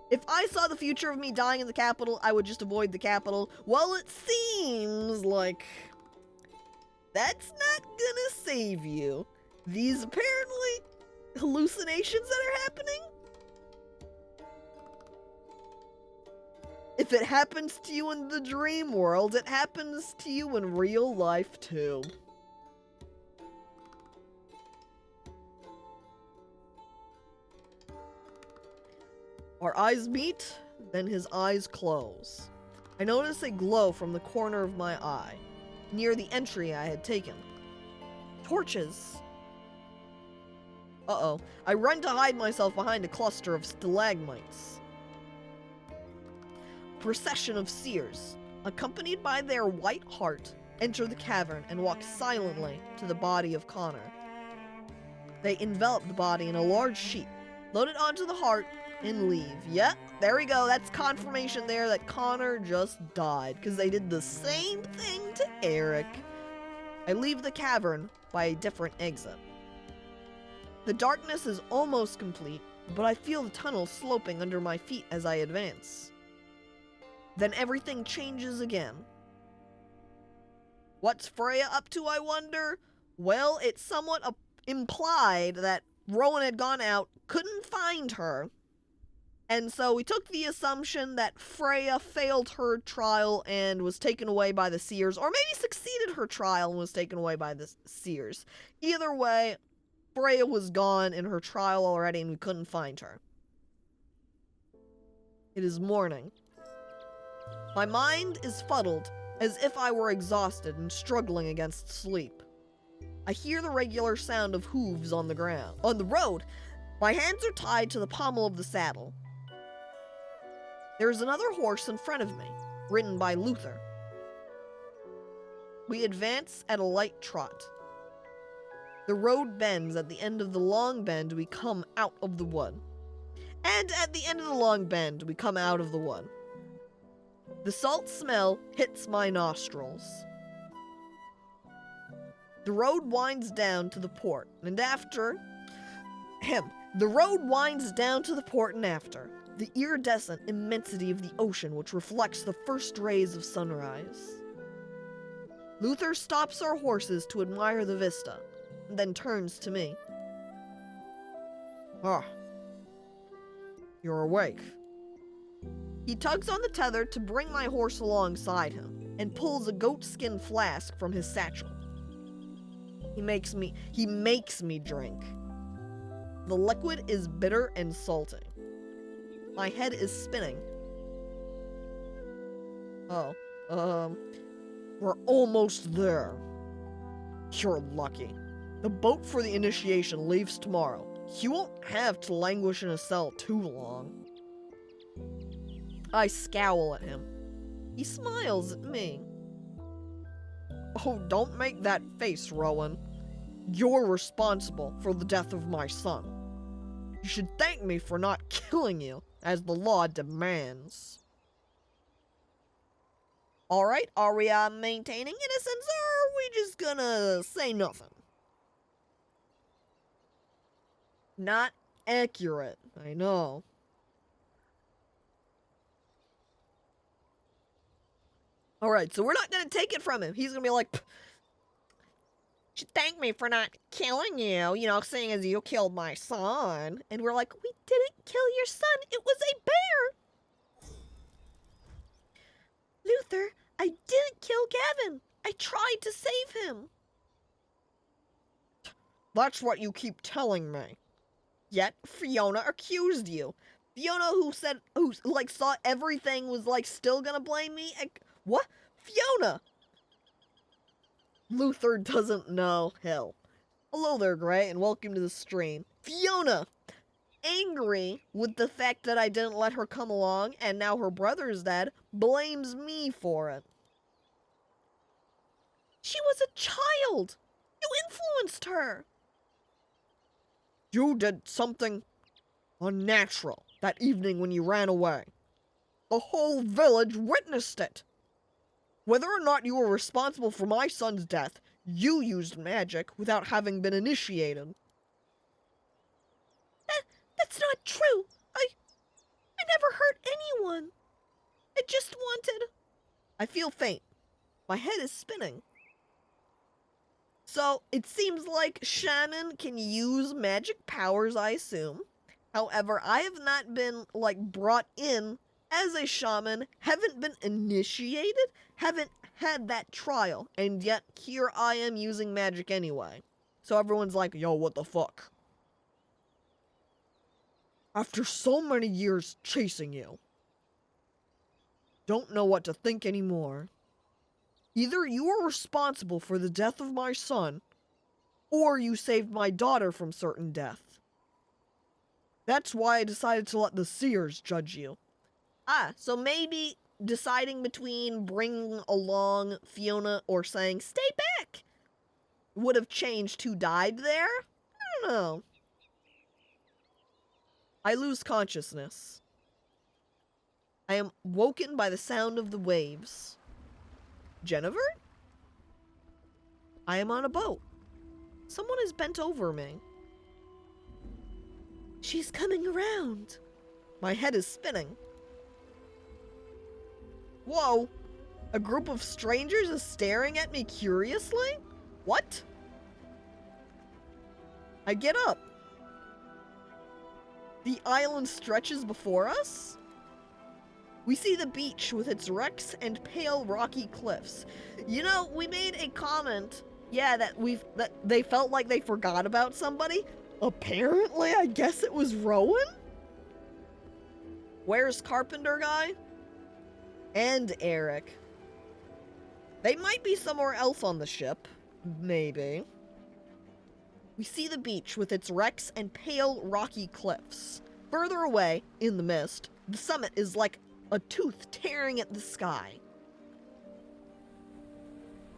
If I saw the future of me dying in the capital, I would just avoid the capital. Well, it seems like that's not gonna save you. These apparently hallucinations that are happening. If it happens to you in the dream world, it happens to you in real life too. Our eyes meet, then his eyes close. I notice a glow from the corner of my eye, near the entry I had taken. Torches. Uh-oh. I run to hide myself behind a cluster of stalagmites. A procession of Seers, accompanied by their white hart, enter the cavern and walk silently to the body of Connor. They envelop the body in a large sheet, load it onto the hart, and leave. Yep, there we go. That's confirmation there that Connor just died, because they did the same thing to Eric. I leave the cavern by a different exit. The darkness is almost complete, but I feel the tunnel sloping under my feet as I advance. Then everything changes again. What's Freya up to, I wonder? Well, it's somewhat implied that Rowan had gone out, couldn't find her, and so we took the assumption that Freya failed her trial and was taken away by the Seers, or maybe succeeded her trial and was taken away by the Seers. Either way, Freya was gone in her trial already and we couldn't find her. It is morning. My mind is fuddled, as if I were exhausted and struggling against sleep. I hear the regular sound of hooves on the ground. On the road, my hands are tied to the pommel of the saddle. There is another horse in front of me, ridden by Luther. We advance at a light trot. The road bends at the end of the long bend we come out of the wood. And at the end of the long bend, we come out of the wood. The salt smell hits my nostrils. The road winds down to the port, and after the iridescent immensity of the ocean which reflects the first rays of sunrise. Luther stops our horses to admire the vista, and then turns to me. Ah, you're awake. He tugs on the tether to bring my horse alongside him, and pulls a goatskin flask from his satchel. He makes me drink. The liquid is bitter and salty. My head is spinning. We're almost there. You're lucky. The boat for the initiation leaves tomorrow. You won't have to languish in a cell too long. I scowl at him. He smiles at me. Oh, don't make that face, Rowan. You're responsible for the death of my son. You should thank me for not killing you, as the law demands. Alright, are we maintaining innocence, or are we just gonna say nothing? Not accurate, I know. Alright, so we're not gonna take it from him. He's gonna be like, you should thank me for not killing you, seeing as you killed my son. And we're like, we didn't kill your son, it was a bear! Luther, I didn't kill Gavin. I tried to save him. That's what you keep telling me. Yet, Fiona accused you. Fiona who thought everything was, still gonna blame me? What? Fiona! Luther doesn't know. Hell. Hello there, Gray, and welcome to the stream. Fiona! Angry with the fact that I didn't let her come along, and now her brother's dead, blames me for it. She was a child! You influenced her! You did something unnatural that evening when you ran away. The whole village witnessed it. Whether or not you were responsible for my son's death, you used magic without having been initiated. That's not true. I never hurt anyone. I just wanted... I feel faint. My head is spinning. So, it seems like Shaman can use magic powers, I assume. However, I have not been, brought in as a shaman, haven't been initiated, haven't had that trial, and yet here I am using magic anyway. So everyone's like, yo, what the fuck? After so many years chasing you, don't know what to think anymore. Either you are responsible for the death of my son, or you saved my daughter from certain death. That's why I decided to let the Seers judge you. So maybe deciding between bringing along Fiona or saying, stay back, would have changed who died there? I don't know. I lose consciousness. I am woken by the sound of the waves. Jennifer? I am on a boat. Someone is bent over me. She's coming around. My head is spinning. Whoa! A group of strangers is staring at me curiously? What? I get up. The island stretches before us? We see the beach with its wrecks and pale rocky cliffs. We made a comment, that they felt like they forgot about somebody. Apparently, I guess it was Rowan? Where's Carpenter Guy? And Eric. They might be somewhere else on the ship. Maybe. We see the beach with its wrecks and pale rocky cliffs. Further away, in the mist, the summit is like a tooth tearing at the sky.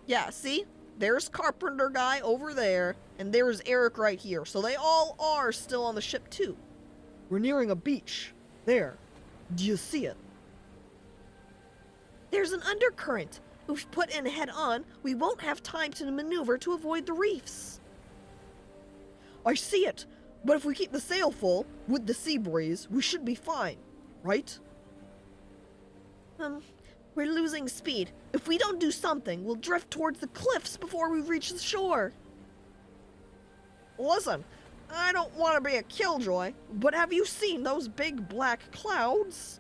Yeah, see? There's Carpenter Guy over there, and there's Eric right here. So they all are still on the ship too. We're nearing a beach. There. Do you see it? There's an undercurrent. If we put in head on, we won't have time to maneuver to avoid the reefs. I see it. But if we keep the sail full, with the sea breeze, we should be fine. Right? We're losing speed. If we don't do something, we'll drift towards the cliffs before we reach the shore. Listen, I don't want to be a killjoy, but have you seen those big black clouds?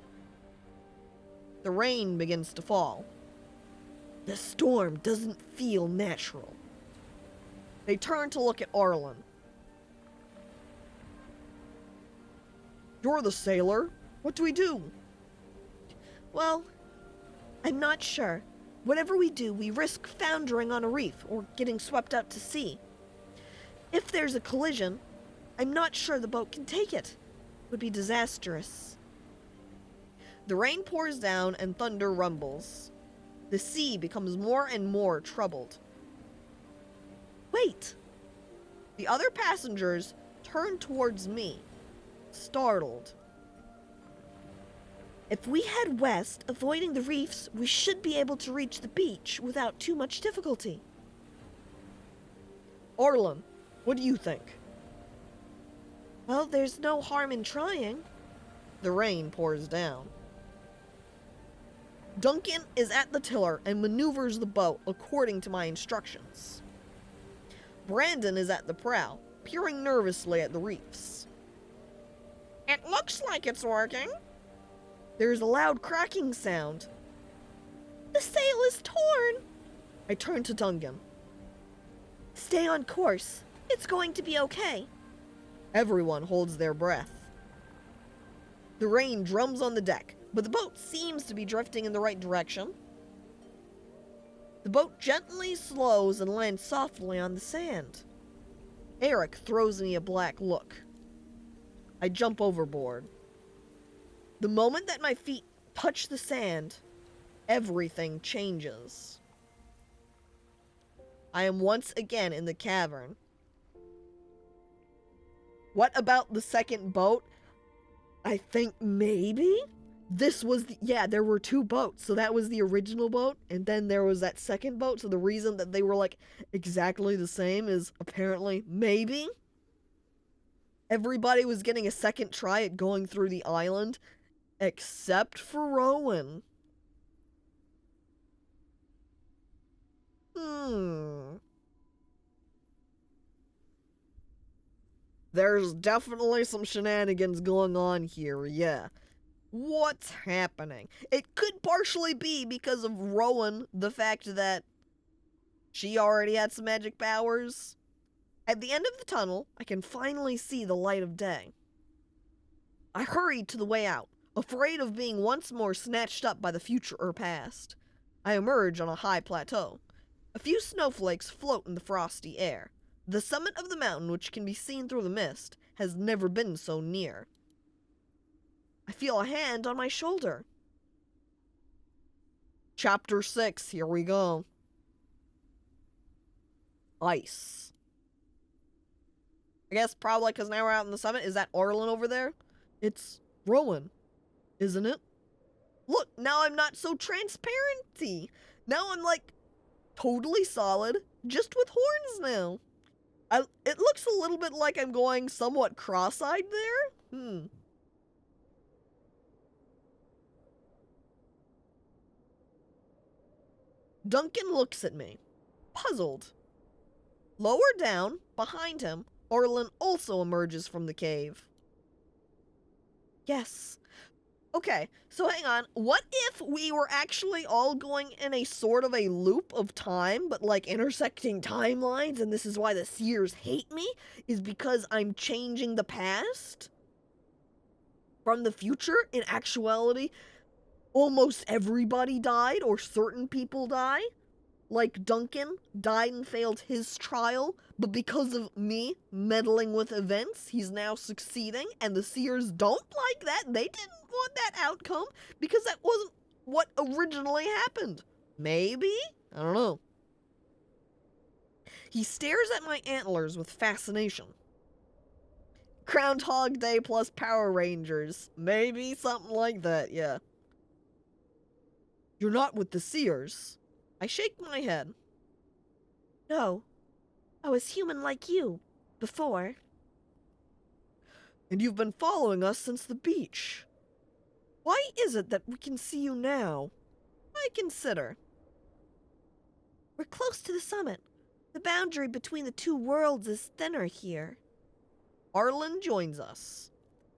The rain begins to fall. The storm doesn't feel natural. They turn to look at Arlen. You're the sailor. What do we do? Well, I'm not sure. Whatever we do, we risk foundering on a reef or getting swept out to sea. If there's a collision, I'm not sure the boat can take it. It would be disastrous. The rain pours down and thunder rumbles. The sea becomes more and more troubled. Wait! The other passengers turn towards me, startled. If we head west, avoiding the reefs, we should be able to reach the beach without too much difficulty. Arlen, what do you think? Well, there's no harm in trying. The rain pours down. Duncan is at the tiller and maneuvers the boat according to my instructions. Brandon is at the prow, peering nervously at the reefs. It looks like it's working. There's a loud cracking sound. The sail is torn! I turn to Duncan. Stay on course. It's going to be okay. Everyone holds their breath. The rain drums on the deck, but the boat seems to be drifting in the right direction. The boat gently slows and lands softly on the sand. Eric throws me a black look. I jump overboard. The moment that my feet touch the sand, everything changes. I am once again in the cavern. What about the second boat? I think maybe this was there were two boats. So that was the original boat, and then there was that second boat. So the reason that they were like exactly the same is apparently maybe everybody was getting a second try at going through the island except for Rowan. There's definitely some shenanigans going on here, yeah. What's happening? It could partially be because of Rowan, the fact that she already had some magic powers. At the end of the tunnel, I can finally see the light of day. I hurried to the way out, afraid of being once more snatched up by the future or past. I emerge on a high plateau. A few snowflakes float in the frosty air. The summit of the mountain, which can be seen through the mist, has never been so near. I feel a hand on my shoulder. Chapter 6, here we go. Ice. I guess probably because now we're out in the summit. Is that Arlen over there? It's Rowan, isn't it? Look, now I'm not so transparency. Now I'm like totally solid, just with horns now. It looks a little bit like I'm going somewhat cross-eyed there. Duncan looks at me, puzzled. Lower down, behind him, Arlen also emerges from the cave. Yes. Okay, so hang on. What if we were actually all going in a sort of a loop of time, but like intersecting timelines, and this is why the Seers hate me, is because I'm changing the past from the future? In actuality, almost everybody died, or certain people die. Like Duncan died and failed his trial, but because of me meddling with events, he's now succeeding, and the Seers don't like that. They didn't want that outcome, because that wasn't what originally happened. Maybe? I don't know. He stares at my antlers with fascination. Groundhog Day plus Power Rangers. Maybe something like that, yeah. You're not with the Seers. I shake my head. No, I was human like you, before. And you've been following us since the beach. Why is it that we can see you now? I consider. We're close to the summit. The boundary between the two worlds is thinner here. Arlen joins us.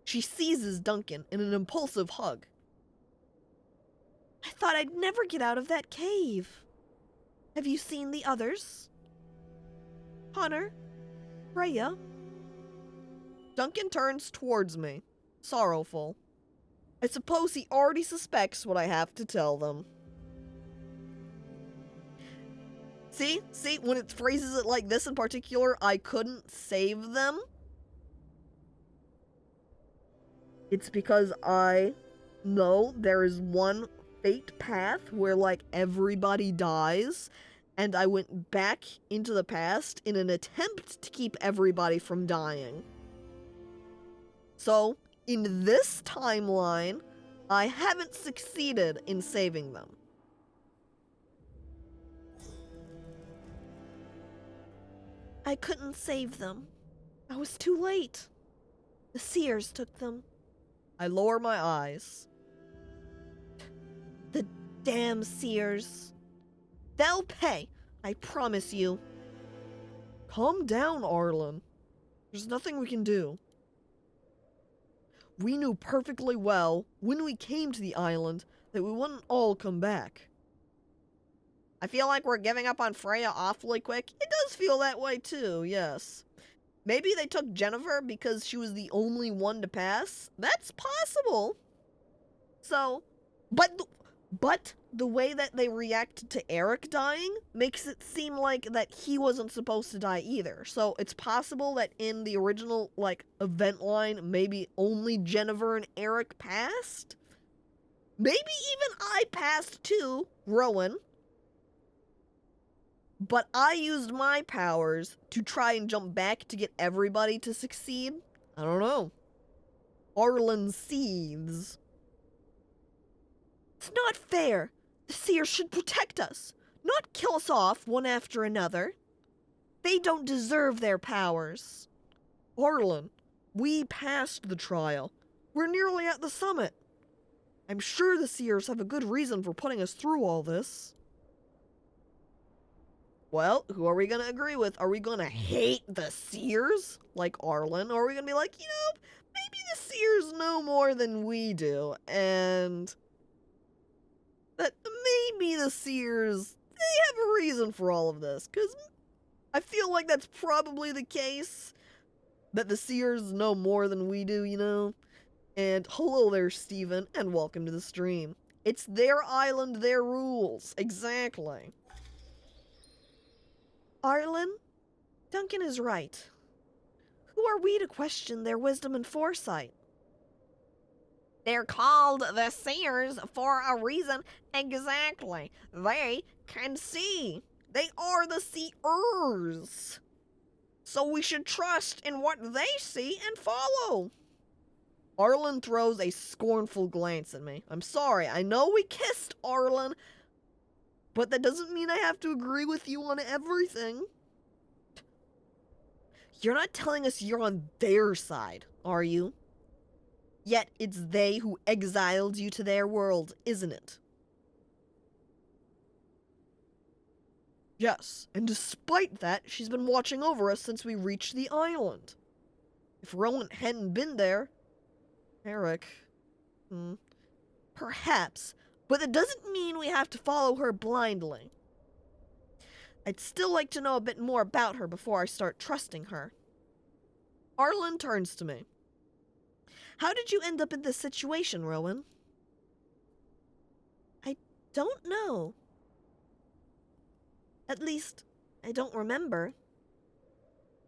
She seizes Duncan in an impulsive hug. I thought I'd never get out of that cave. Have you seen the others? Connor? Freya? Duncan turns towards me, sorrowful. I suppose he already suspects what I have to tell them. See, when it phrases it like this in particular, I couldn't save them. It's because I know there is one fate path where, like, everybody dies, and I went back into the past in an attempt to keep everybody from dying. So, in this timeline, I haven't succeeded in saving them. I couldn't save them. I was too late. The Seers took them. I lower my eyes. The damn Seers. They'll pay, I promise you. Calm down, Arlen. There's nothing we can do. We knew perfectly well, when we came to the island, that we wouldn't all come back. I feel like we're giving up on Freya awfully quick. It does feel that way too, yes. Maybe they took Jennifer because she was the only one to pass? That's possible. So, but the way that they react to Eric dying makes it seem like that he wasn't supposed to die either. So it's possible that in the original, like, event line, maybe only Jennifer and Eric passed? Maybe even I passed too, Rowan. But I used my powers to try and jump back to get everybody to succeed? I don't know. Arlen seethes. It's not fair. The Seers should protect us, not kill us off one after another. They don't deserve their powers. Arlen, we passed the trial. We're nearly at the summit. I'm sure the Seers have a good reason for putting us through all this. Well, who are we going to agree with? Are we going to hate the Seers, like Arlen? Or are we going to be like, maybe the Seers know more than we do, and that maybe the Seers, they have a reason for all of this, because I feel like that's probably the case, that the Seers know more than we do, And hello there, Steven, and welcome to the stream. It's their island, their rules. Exactly. Arlen, Duncan is right. Who are we to question their wisdom and foresight? They're called the Seers for a reason. Exactly. They can see. They are the Seers. So we should trust in what they see and follow. Arlen throws a scornful glance at me. I'm sorry. I know we kissed, Arlen. But that doesn't mean I have to agree with you on everything. You're not telling us you're on their side, are you? Yet it's they who exiled you to their world, isn't it? Yes, and despite that, she's been watching over us since we reached the island. If Rowan hadn't been there... Eric... Perhaps... But that doesn't mean we have to follow her blindly. I'd still like to know a bit more about her before I start trusting her. Arlen turns to me. How did you end up in this situation, Rowan? I don't know. At least, I don't remember.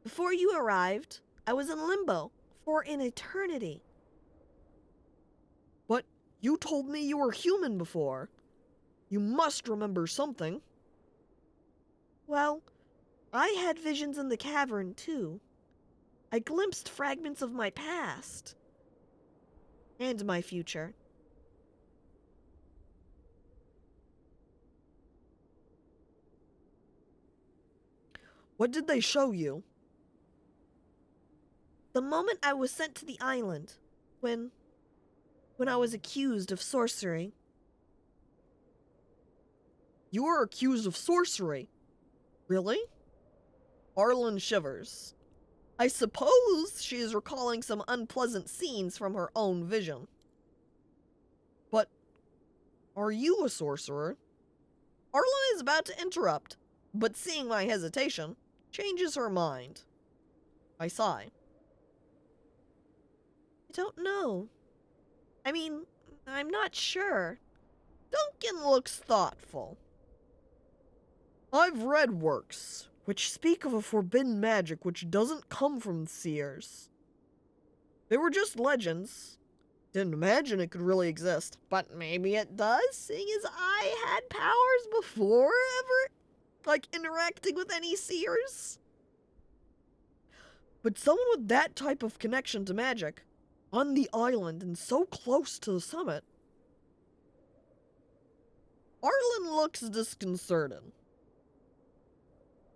Before you arrived, I was in limbo for an eternity. But you told me you were human before. You must remember something. Well, I had visions in the cavern, too. I glimpsed fragments of my past. And my future. What did they show you? The moment I was sent to the island, when I was accused of sorcery. You were accused of sorcery? Really? Arlen shivers. I suppose she is recalling some unpleasant scenes from her own vision. But are you a sorcerer? Arlen is about to interrupt, but seeing my hesitation, changes her mind. I sigh. I don't know. I mean, I'm not sure. Duncan looks thoughtful. I've read works which speak of a forbidden magic which doesn't come from Seers. They were just legends. Didn't imagine it could really exist, but maybe it does, seeing as I had powers before ever, like, interacting with any Seers. But someone with that type of connection to magic, on the island and so close to the summit. Arlen looks disconcerted.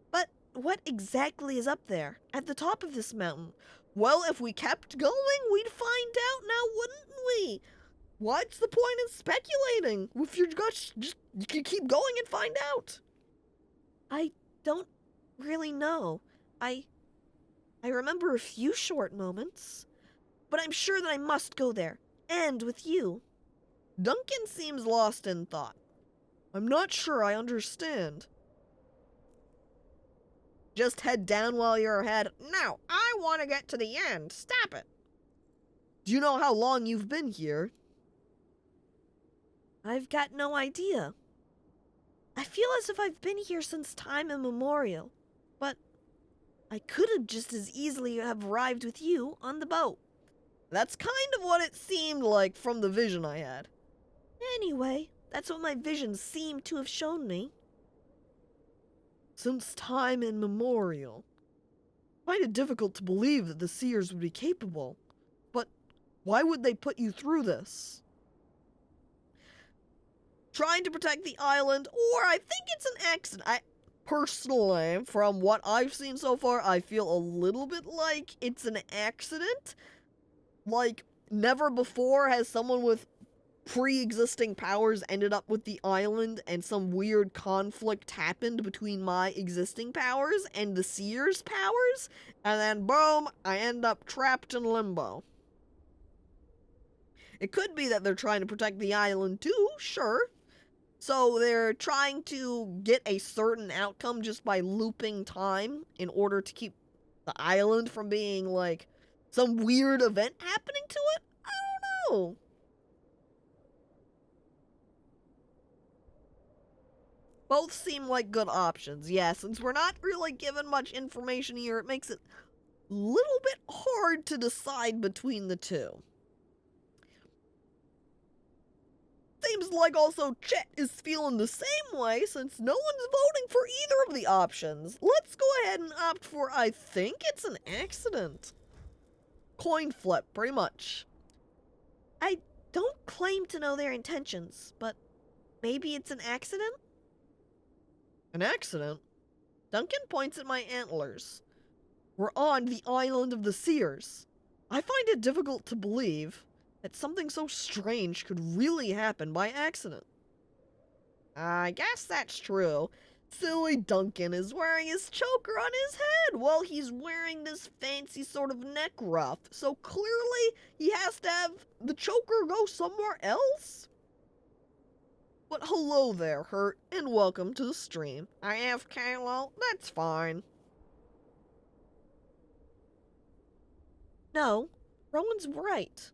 But what exactly is up there, at the top of this mountain? Well, if we kept going, we'd find out now, wouldn't we? What's the point in speculating? If you're just you can keep going and find out. I don't really know. I remember a few short moments, but I'm sure that I must go there, and with you. Duncan seems lost in thought. I'm not sure I understand. Just head down while you're ahead. No, I want to get to the end. Stop it. Do you know how long you've been here? I've got no idea. I feel as if I've been here since time immemorial, but I could have just as easily have arrived with you on the boat. That's kind of what it seemed like from the vision I had. Anyway, that's what my visions seem to have shown me. Since time immemorial. I find it difficult to believe that the Seers would be capable. But why would they put you through this? Trying to protect the island, or I think it's an accident. Personally, from what I've seen so far, I feel a little bit like it's an accident. Like, never before has someone with pre-existing powers ended up with the island and some weird conflict happened between my existing powers and the Seers' powers, and then boom, I end up trapped in limbo. It could be that they're trying to protect the island too, sure. So they're trying to get a certain outcome just by looping time in order to keep the island from being like some weird event happening to it? I don't know. Both seem like good options, yeah, since we're not really given much information here, it makes it a little bit hard to decide between the two. Seems like also Chet is feeling the same way since no one's voting for either of the options. Let's go ahead and opt for I think it's an accident. Coin flip, pretty much. I don't claim to know their intentions, but maybe it's an accident? An accident? Duncan points at my antlers. We're on the island of the Seers. I find it difficult to believe that something so strange could really happen by accident. I guess that's true. Silly Duncan is wearing his choker on his head while he's wearing this fancy sort of neck ruff, so clearly he has to have the choker go somewhere else? But hello there, Hurt, and welcome to the stream. I have Kalo, that's fine. No, Rowan's right.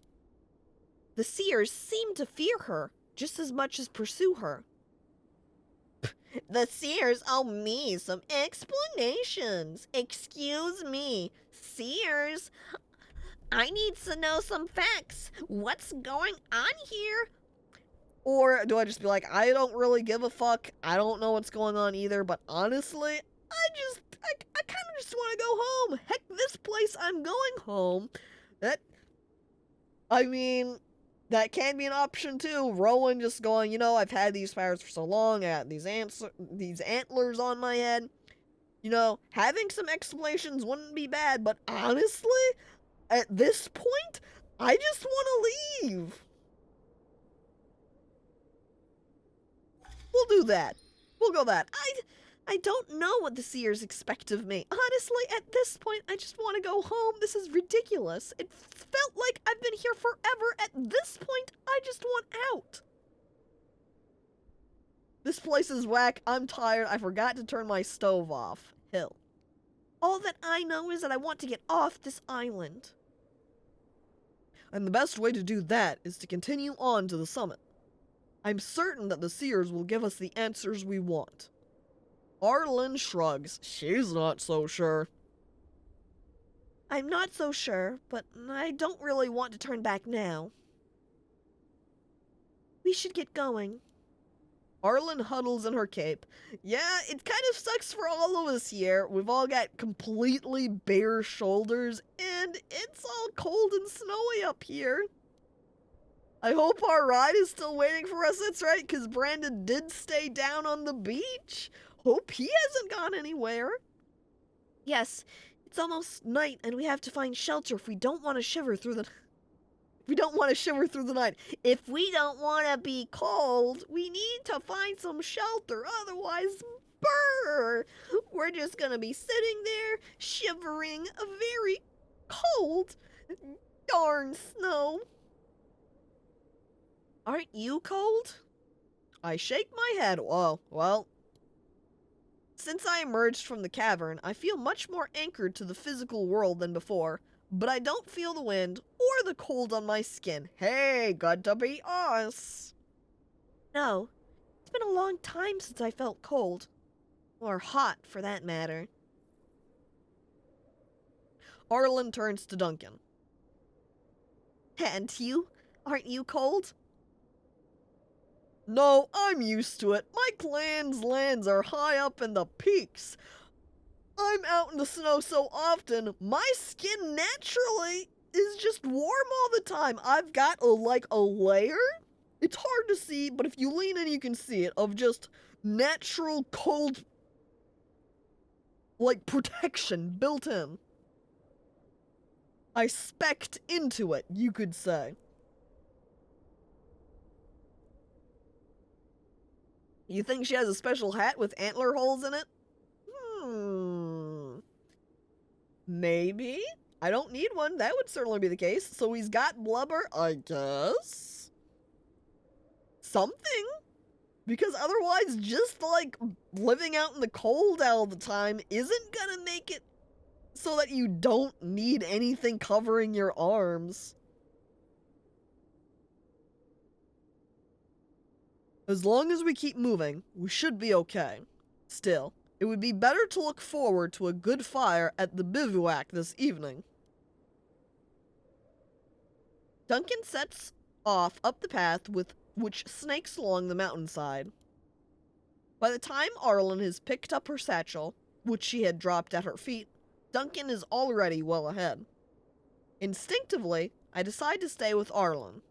The Seers seem to fear her just as much as pursue her. The Seers owe me some explanations. Excuse me, Seers. I need to know some facts. What's going on here? Or do I just be like, I don't really give a fuck. I don't know what's going on either, but honestly, I kind of just want to go home. Heck, this place, I'm going home. I mean, that can be an option too. Rowan just going, you know, I've had these powers for so long, I got these antlers on my head. You know, having some explanations wouldn't be bad, but honestly, at this point, I just want to leave. We'll do that. We'll go that. I don't know what the Seers expect of me. Honestly, at this point, I just want to go home. This is ridiculous. It felt like I've been here forever. At this point, I just want out. This place is whack. I'm tired. I forgot to turn my stove off. Hill. All that I know is that I want to get off this island. And the best way to do that is to continue on to the summit. I'm certain that the Seers will give us the answers we want. Arlen shrugs. She's not so sure. I'm not so sure, but I don't really want to turn back now. We should get going. Arlen huddles in her cape. Yeah, it kind of sucks for all of us here. We've all got completely bare shoulders, and it's all cold and snowy up here. I hope our ride is still waiting for us, that's right, because Brandon did stay down on the beach. Hope he hasn't gone anywhere. Yes, it's almost night, and we have to find shelter if we don't want to shiver through the... If we don't want to shiver through the night. If we don't want to be cold, we need to find some shelter, otherwise, brr! We're just gonna be sitting there, shivering, very cold. Darn snow. Aren't you cold? I shake my head. Oh, well. Since I emerged from the cavern, I feel much more anchored to the physical world than before, but I don't feel the wind or the cold on my skin. Hey, good to be us. No, it's been a long time since I felt cold. Or hot, for that matter. Arlen turns to Duncan. And you? Aren't you cold? No, I'm used to it. My clan's lands are high up in the peaks. I'm out in the snow so often, my skin naturally is just warm all the time. I've got a layer. It's hard to see, but if you lean in, you can see it, of just natural cold, protection built in. I specced into it, you could say. You think she has a special hat with antler holes in it? Maybe? I don't need one. That would certainly be the case. So he's got blubber, I guess? Something? Because otherwise, just, living out in the cold all the time isn't gonna make it so that you don't need anything covering your arms. As long as we keep moving, we should be okay. Still, it would be better to look forward to a good fire at the bivouac this evening. Duncan sets off up the path which snakes along the mountainside. By the time Arlen has picked up her satchel, which she had dropped at her feet, Duncan is already well ahead. Instinctively, I decide to stay with Arlen.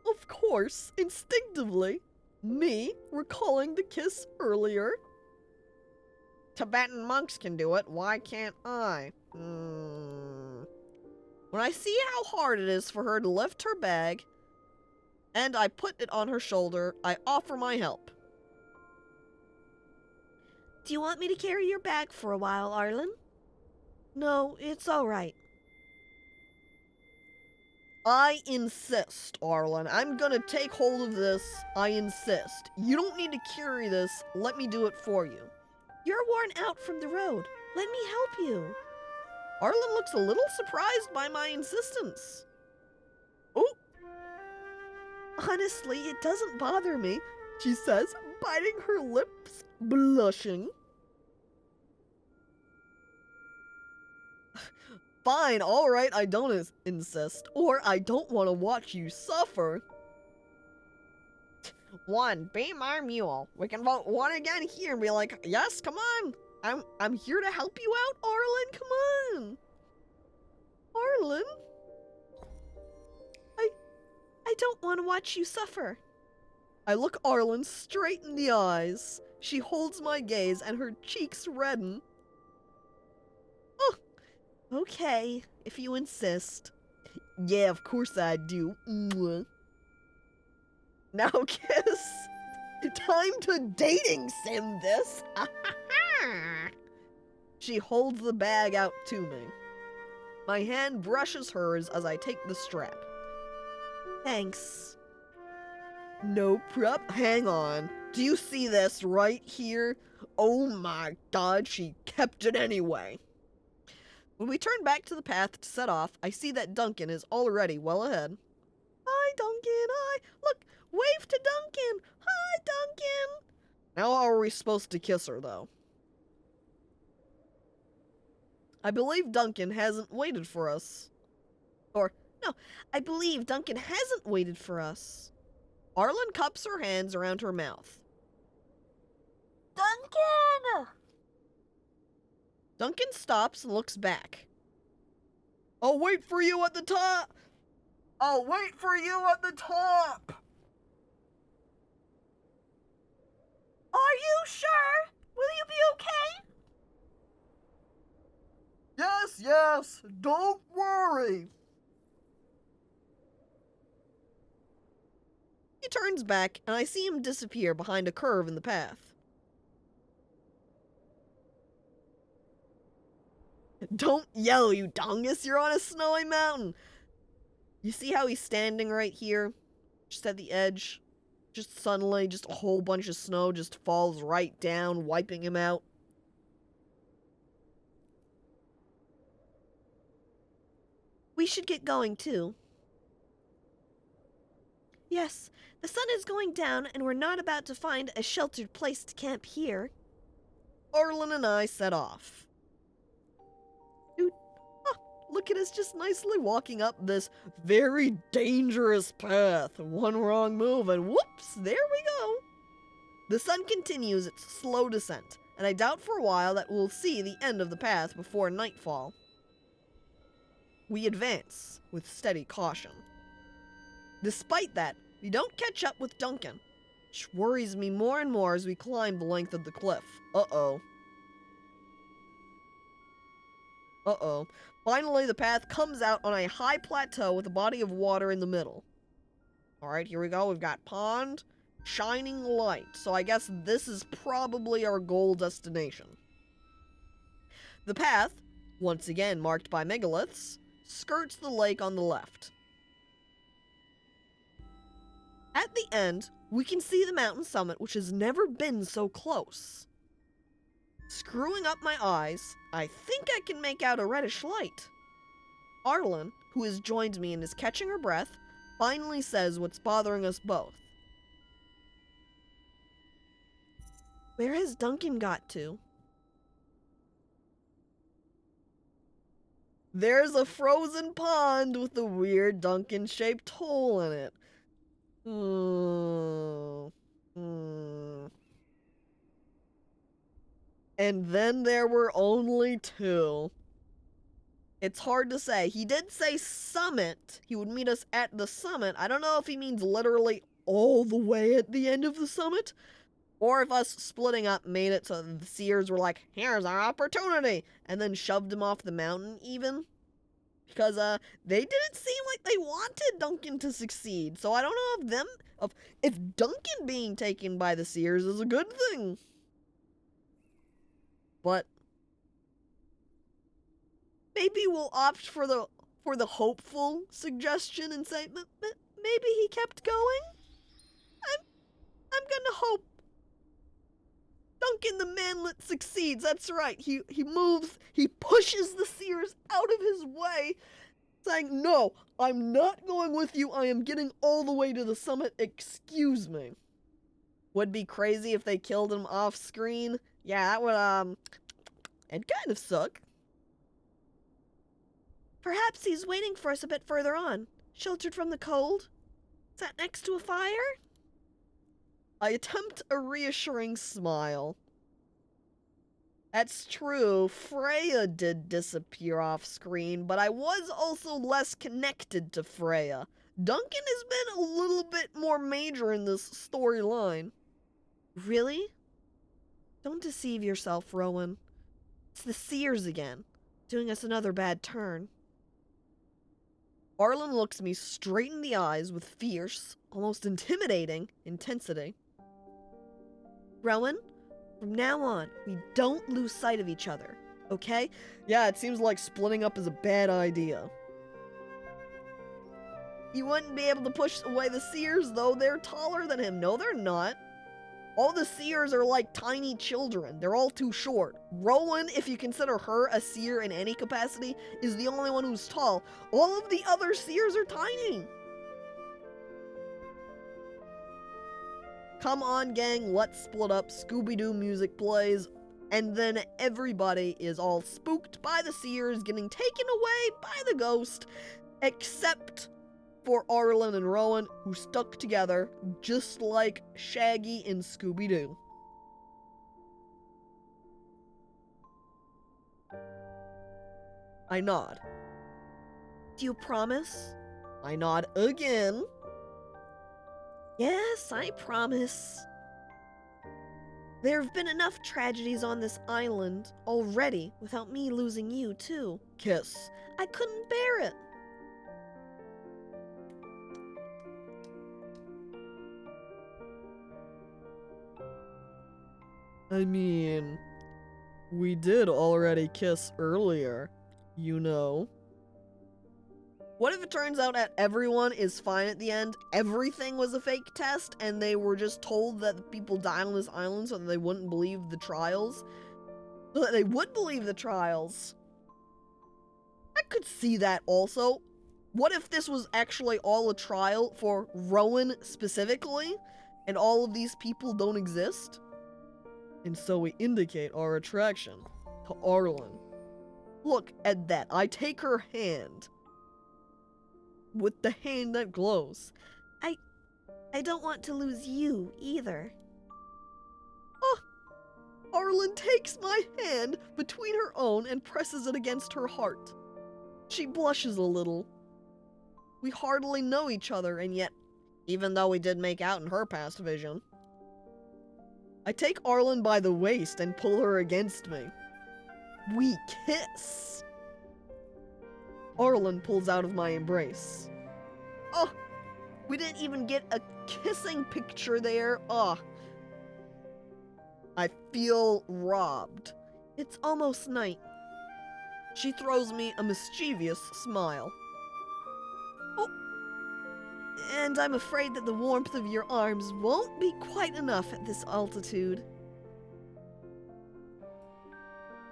Of course, instinctively, me recalling the kiss earlier. Tibetan monks can do it, why can't I? When I see how hard it is for her to lift her bag, and I put it on her shoulder, I offer my help. Do you want me to carry your bag for a while, Arlen? No, it's all right. I insist, Arlen. I'm gonna take hold of this. I insist. You don't need to carry this. Let me do it for you. You're worn out from the road. Let me help you. Arlen looks a little surprised by my insistence. Oh! Honestly, it doesn't bother me, she says, biting her lips, blushing. Fine, alright, I don't insist. Or I don't want to watch you suffer. 1, be my mule. We can vote 1 again here and be like, yes, come on. I'm here to help you out, Arlen, come on. Arlen? I don't want to watch you suffer. I look Arlen straight in the eyes. She holds my gaze and her cheeks redden. Oh, okay, if you insist. Yeah, of course I do. Mwah. Now kiss. Time to dating sim this. She holds the bag out to me. My hand brushes hers as I take the strap. Thanks. No prep. Hang on. Do you see this right here? Oh my god, she kept it anyway. When we turn back to the path to set off, I see that Duncan is already well ahead. Hi, Duncan. Hi. Look, wave to Duncan. Hi, Duncan. Now how are we supposed to kiss her, though? I believe Duncan hasn't waited for us. Or, no, I believe Duncan hasn't waited for us. Arlen cups her hands around her mouth. Duncan! Duncan stops and looks back. I'll wait for you at the top! I'll wait for you at the top! Are you sure? Will you be okay? Yes, yes, don't worry. He turns back, and I see him disappear behind a curve in the path. Don't yell, you dongus, you're on a snowy mountain. You see how he's standing right here? Just at the edge? Just suddenly, just a whole bunch of snow just falls right down, wiping him out. We should get going, too. Yes, the sun is going down, and we're not about to find a sheltered place to camp here. Arlen and I set off. Dude, look at us just nicely walking up this very dangerous path. One wrong move, and whoops, there we go. The sun continues its slow descent, and I doubt for a while that we'll see the end of the path before nightfall. We advance with steady caution. Despite that, we don't catch up with Duncan, which worries me more and more as we climb the length of the cliff. Uh-oh. Uh-oh. Finally, the path comes out on a high plateau with a body of water in the middle. Alright, here we go. We've got pond, shining light. So I guess this is probably our goal destination. The path, once again marked by megaliths, skirts the lake on the left. At the end, we can see the mountain summit, which has never been so close. Screwing up my eyes, I think I can make out a reddish light. Arlen, who has joined me and is catching her breath, finally says what's bothering us both. Where has Duncan got to? There's a frozen pond with a weird Duncan-shaped hole in it. And then there were only 2. It's hard to say. He did say summit. He would meet us at the summit. I don't know if he means literally all the way at the end of the summit, or if us splitting up made it so the Seers were like, here's our opportunity, and then shoved him off the mountain even. Because they didn't seem like they wanted Duncan to succeed. So I don't know if Duncan being taken by the Seers is a good thing. But maybe we'll opt for the hopeful suggestion and say maybe he kept going. I'm gonna hope Duncan the manlet succeeds. That's right. He moves. He pushes the Seers out of his way, saying, "No, I'm not going with you. I am getting all the way to the summit. Excuse me." Would be crazy if they killed him off screen. Yeah, that would it'd kind of suck. Perhaps he's waiting for us a bit further on, sheltered from the cold. Is that next to a fire? I attempt a reassuring smile. That's true, Freya did disappear off screen, but I was also less connected to Freya. Duncan has been a little bit more major in this storyline. Really? Don't deceive yourself, Rowan. It's the Seers again, doing us another bad turn. Arlen looks me straight in the eyes with fierce, almost intimidating intensity. Rowan, from now on, we don't lose sight of each other, okay? Yeah, it seems like splitting up is a bad idea. You wouldn't be able to push away the Seers, though. They're taller than him. No, they're not. All the Seers are like tiny children. They're all too short. Rowan, if you consider her a Seer in any capacity, is the only one who's tall. All of the other Seers are tiny. Come on, gang, let's split up. Scooby-Doo music plays, and then everybody is all spooked by the Seers getting taken away by the ghost, except for Arlen and Rowan, who stuck together just like Shaggy and Scooby-Doo. I nod. Do you promise? I nod again. Yes, I promise. There have been enough tragedies on this island already without me losing you, too. Kiss. I couldn't bear it. I mean, we did already kiss earlier, you know. What if it turns out that everyone is fine at the end, everything was a fake test, and they were just told that the people died on this island so that they wouldn't believe the trials? So that they would believe the trials. I could see that also. What if this was actually all a trial for Rowan specifically, and all of these people don't exist? And so we indicate our attraction to Arlen. Look at that. I take her hand. With the hand that glows. I don't want to lose you either. Oh! Arlen takes my hand between her own and presses it against her heart. She blushes a little. We hardly know each other, and yet, even though we did make out in her past vision, I take Arlen by the waist and pull her against me. We kiss. Arlen pulls out of my embrace. Oh, we didn't even get a kissing picture there. Oh, I feel robbed. It's almost night. She throws me a mischievous smile. Oh, and I'm afraid that the warmth of your arms won't be quite enough at this altitude.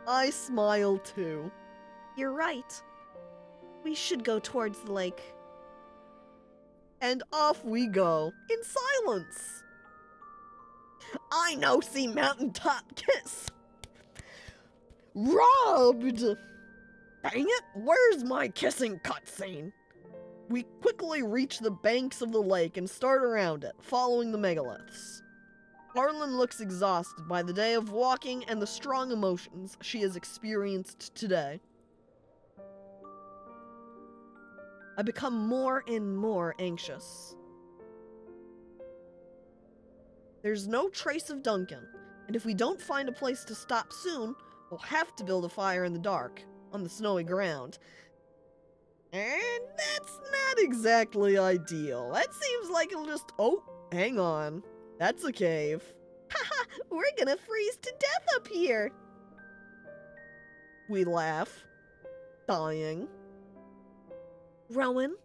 I smile too. You're right. We should go towards the lake. And off we go, in silence. I know, see mountaintop kiss. Robbed! Dang it, where's my kissing cutscene? We quickly reach the banks of the lake and start around it, following the megaliths. Arlen looks exhausted by the day of walking and the strong emotions she has experienced today. I become more and more anxious. There's no trace of Duncan, and if we don't find a place to stop soon, we'll have to build a fire in the dark, on the snowy ground. And that's not exactly ideal. That seems like it'll just... Oh, hang on. That's a cave. Haha, we're gonna freeze to death up here. We laugh. Dying. Rowan?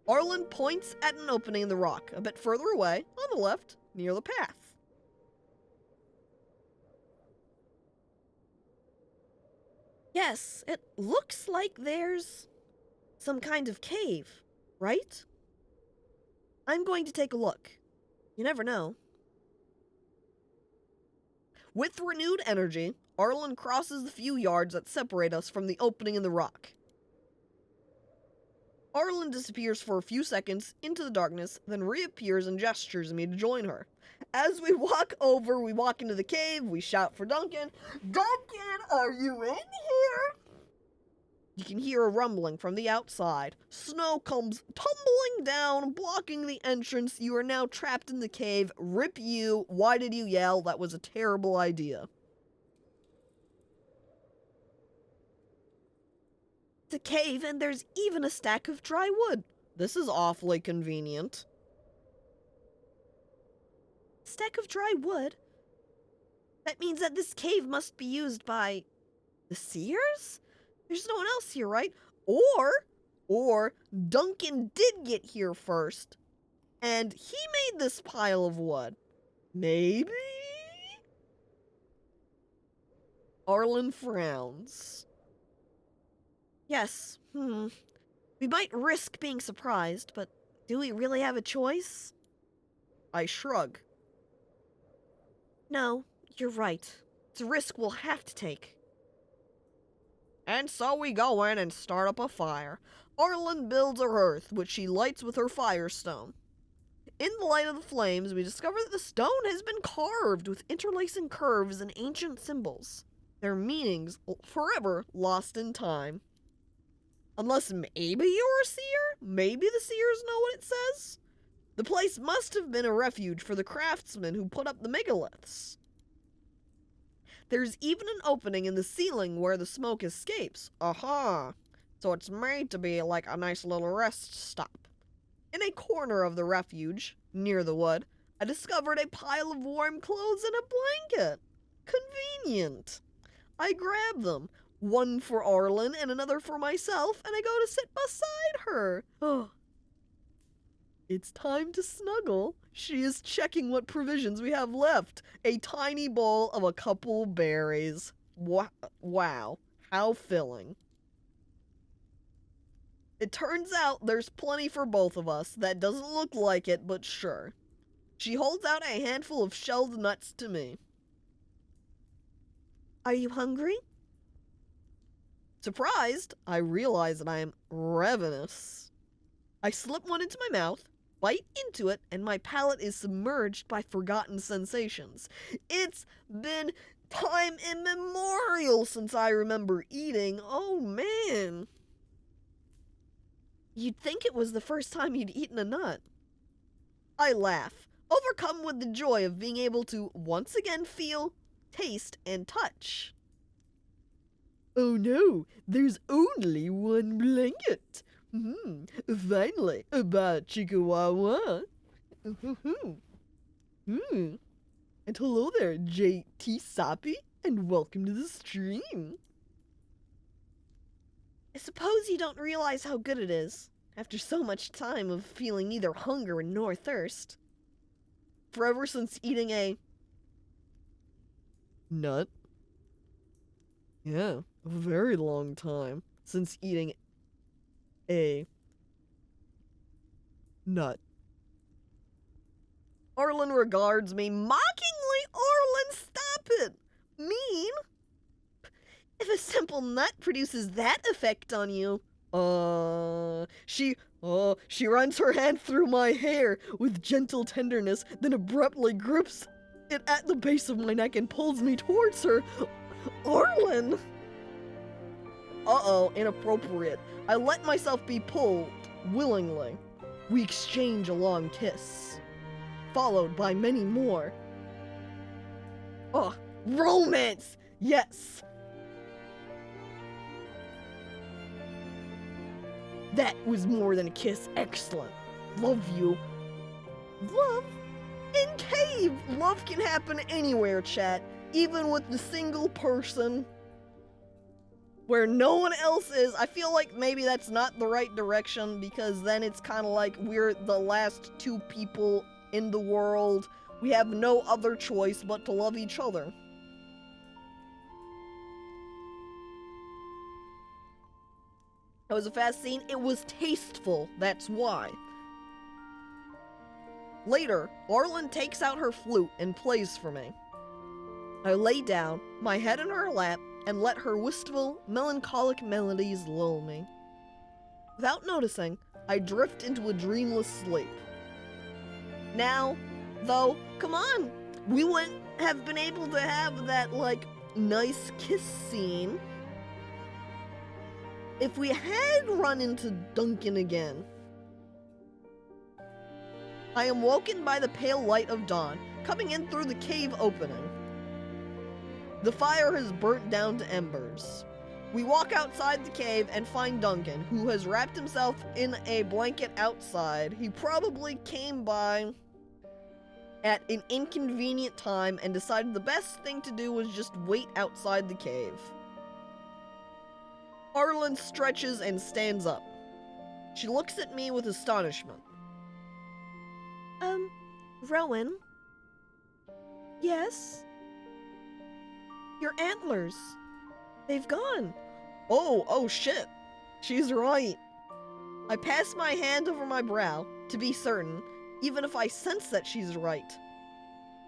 Arlen points at an opening in the rock, a bit further away, on the left, near the path. Yes, it looks like there's some kind of cave, right? I'm going to take a look. You never know. With renewed energy, Arlen crosses the few yards that separate us from the opening in the rock. Arlen disappears for a few seconds into the darkness, then reappears and gestures me to join her. As we walk over, we walk into the cave, we shout for Duncan. Duncan, are you in here? You can hear a rumbling from the outside. Snow comes tumbling down, blocking the entrance. You are now trapped in the cave. Rip you. Why did you yell? That was a terrible idea. It's a cave, and there's even a stack of dry wood. This is awfully convenient. Stack of dry wood? That means that this cave must be used by the Seers? There's no one else here, right? Or Duncan did get here first, and he made this pile of wood. Maybe? Arlen frowns. Yes, We might risk being surprised, but do we really have a choice? I shrug. No, you're right. It's a risk we'll have to take. And so we go in and start up a fire. Arlen builds a hearth, which she lights with her firestone. In the light of the flames, we discover that the stone has been carved with interlacing curves and ancient symbols. Their meanings forever lost in time. Unless maybe you're a seer? Maybe the seers know what it says? The place must have been a refuge for the craftsmen who put up the megaliths. There's even an opening in the ceiling where the smoke escapes. Aha! So it's made to be like a nice little rest stop. In a corner of the refuge, near the wood, I discovered a pile of warm clothes and a blanket. Convenient. I grab them, one for Arlen and another for myself, and I go to sit beside her. Oh. It's time to snuggle. She is checking what provisions we have left. A tiny bowl of a couple berries. Wow, how filling. It turns out there's plenty for both of us. That doesn't look like it, but sure. She holds out a handful of shelled nuts to me. Are you hungry? Surprised, I realize that I am ravenous. I slip one into my mouth, bite into it, and my palate is submerged by forgotten sensations. It's been time immemorial since I remember eating. Oh, man. You'd think it was the first time you'd eaten a nut. I laugh, overcome with the joy of being able to once again feel, taste, and touch. Oh no, there's only one blanket. Finally, about Chihuahua. And hello there, J.T. Sappy, and welcome to the stream. I suppose you don't realize how good it is, after so much time of feeling neither hunger nor thirst. Forever since eating a nut? Yeah, a very long time since eating a nut. Arlen regards me mockingly. Arlen, stop it! Mean? If a simple nut produces that effect on you. She runs her hand through my hair with gentle tenderness, then abruptly grips it at the base of my neck and pulls me towards her. Arlen! Uh-oh, inappropriate. I let myself be pulled, willingly. We exchange a long kiss, followed by many more. Oh, romance! Yes! That was more than a kiss. Excellent. Love you. Love? In cave! Love can happen anywhere, chat. Even with the single person where no one else is. I feel like maybe that's not the right direction, because then it's kind of like we're the last two people in the world. We have no other choice but to love each other. It was a fast scene. It was tasteful. That's why. Later, Arlen takes out her flute and plays for me. I lay down, my head in her lap, and let her wistful, melancholic melodies lull me. Without noticing, I drift into a dreamless sleep. Now, though, come on, we wouldn't have been able to have that, like, nice kiss scene if we had run into Duncan again. I am woken by the pale light of dawn, coming in through the cave opening. The fire has burnt down to embers. We walk outside the cave and find Duncan, who has wrapped himself in a blanket outside. He probably came by at an inconvenient time and decided the best thing to do was just wait outside the cave. Arlen stretches and stands up. She looks at me with astonishment. Rowan? Yes? Your antlers. They've gone. Oh shit. She's right. I pass my hand over my brow, to be certain, even if I sense that she's right.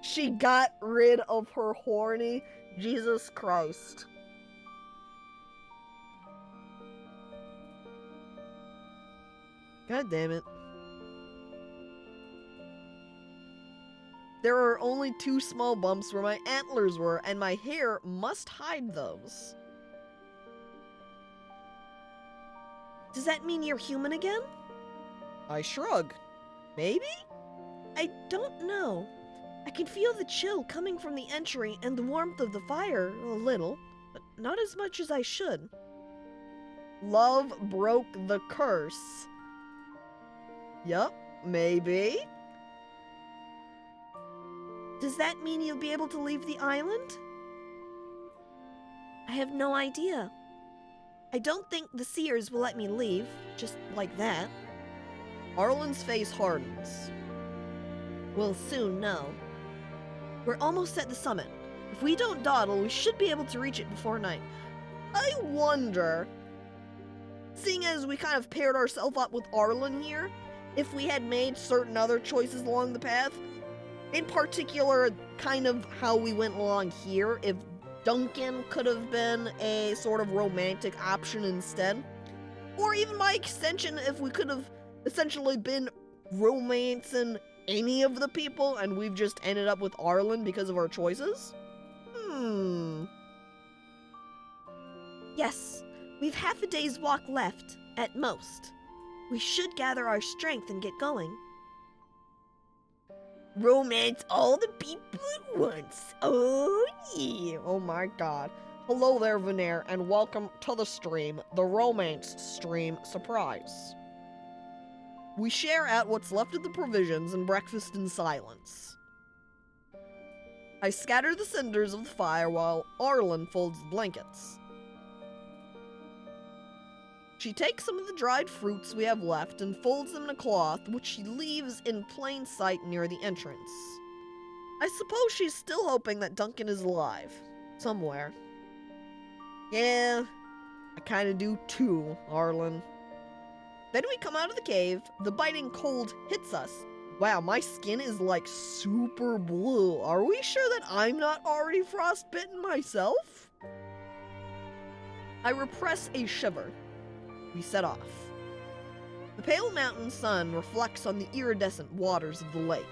She got rid of her horny. Jesus Christ. God damn it. There are only 2 small bumps where my antlers were, and my hair must hide those. Does that mean you're human again? I shrug. Maybe? I don't know. I can feel the chill coming from the entry and the warmth of the fire a little, but not as much as I should. Love broke the curse. Yup, maybe. Does that mean you'll be able to leave the island? I have no idea. I don't think the Seers will let me leave, just like that. Arlen's face hardens. We'll soon know. We're almost at the summit. If we don't dawdle, we should be able to reach it before night. I wonder, seeing as we kind of paired ourselves up with Arlen here, if we had made certain other choices along the path, in particular, kind of how we went along here, if Duncan could have been a sort of romantic option instead. Or even by extension, if we could have essentially been romancing any of the people and we've just ended up with Arlen because of our choices. Yes, we've half a day's walk left, at most. We should gather our strength and get going. Romance all the people at once. Oh yeah. Oh my god. Hello there, Veneer, and welcome to the stream, the romance stream surprise. We share out what's left of the provisions and breakfast in silence. I scatter the cinders of the fire while Arlen folds the blankets. She takes some of the dried fruits we have left and folds them in a cloth, which she leaves in plain sight near the entrance. I suppose she's still hoping that Duncan is alive. Somewhere. Yeah, I kinda do too, Arlen. Then we come out of the cave, the biting cold hits us. Wow, my skin is like super blue. Are we sure that I'm not already frostbitten myself? I repress a shiver. We set off. The pale mountain sun reflects on the iridescent waters of the lake.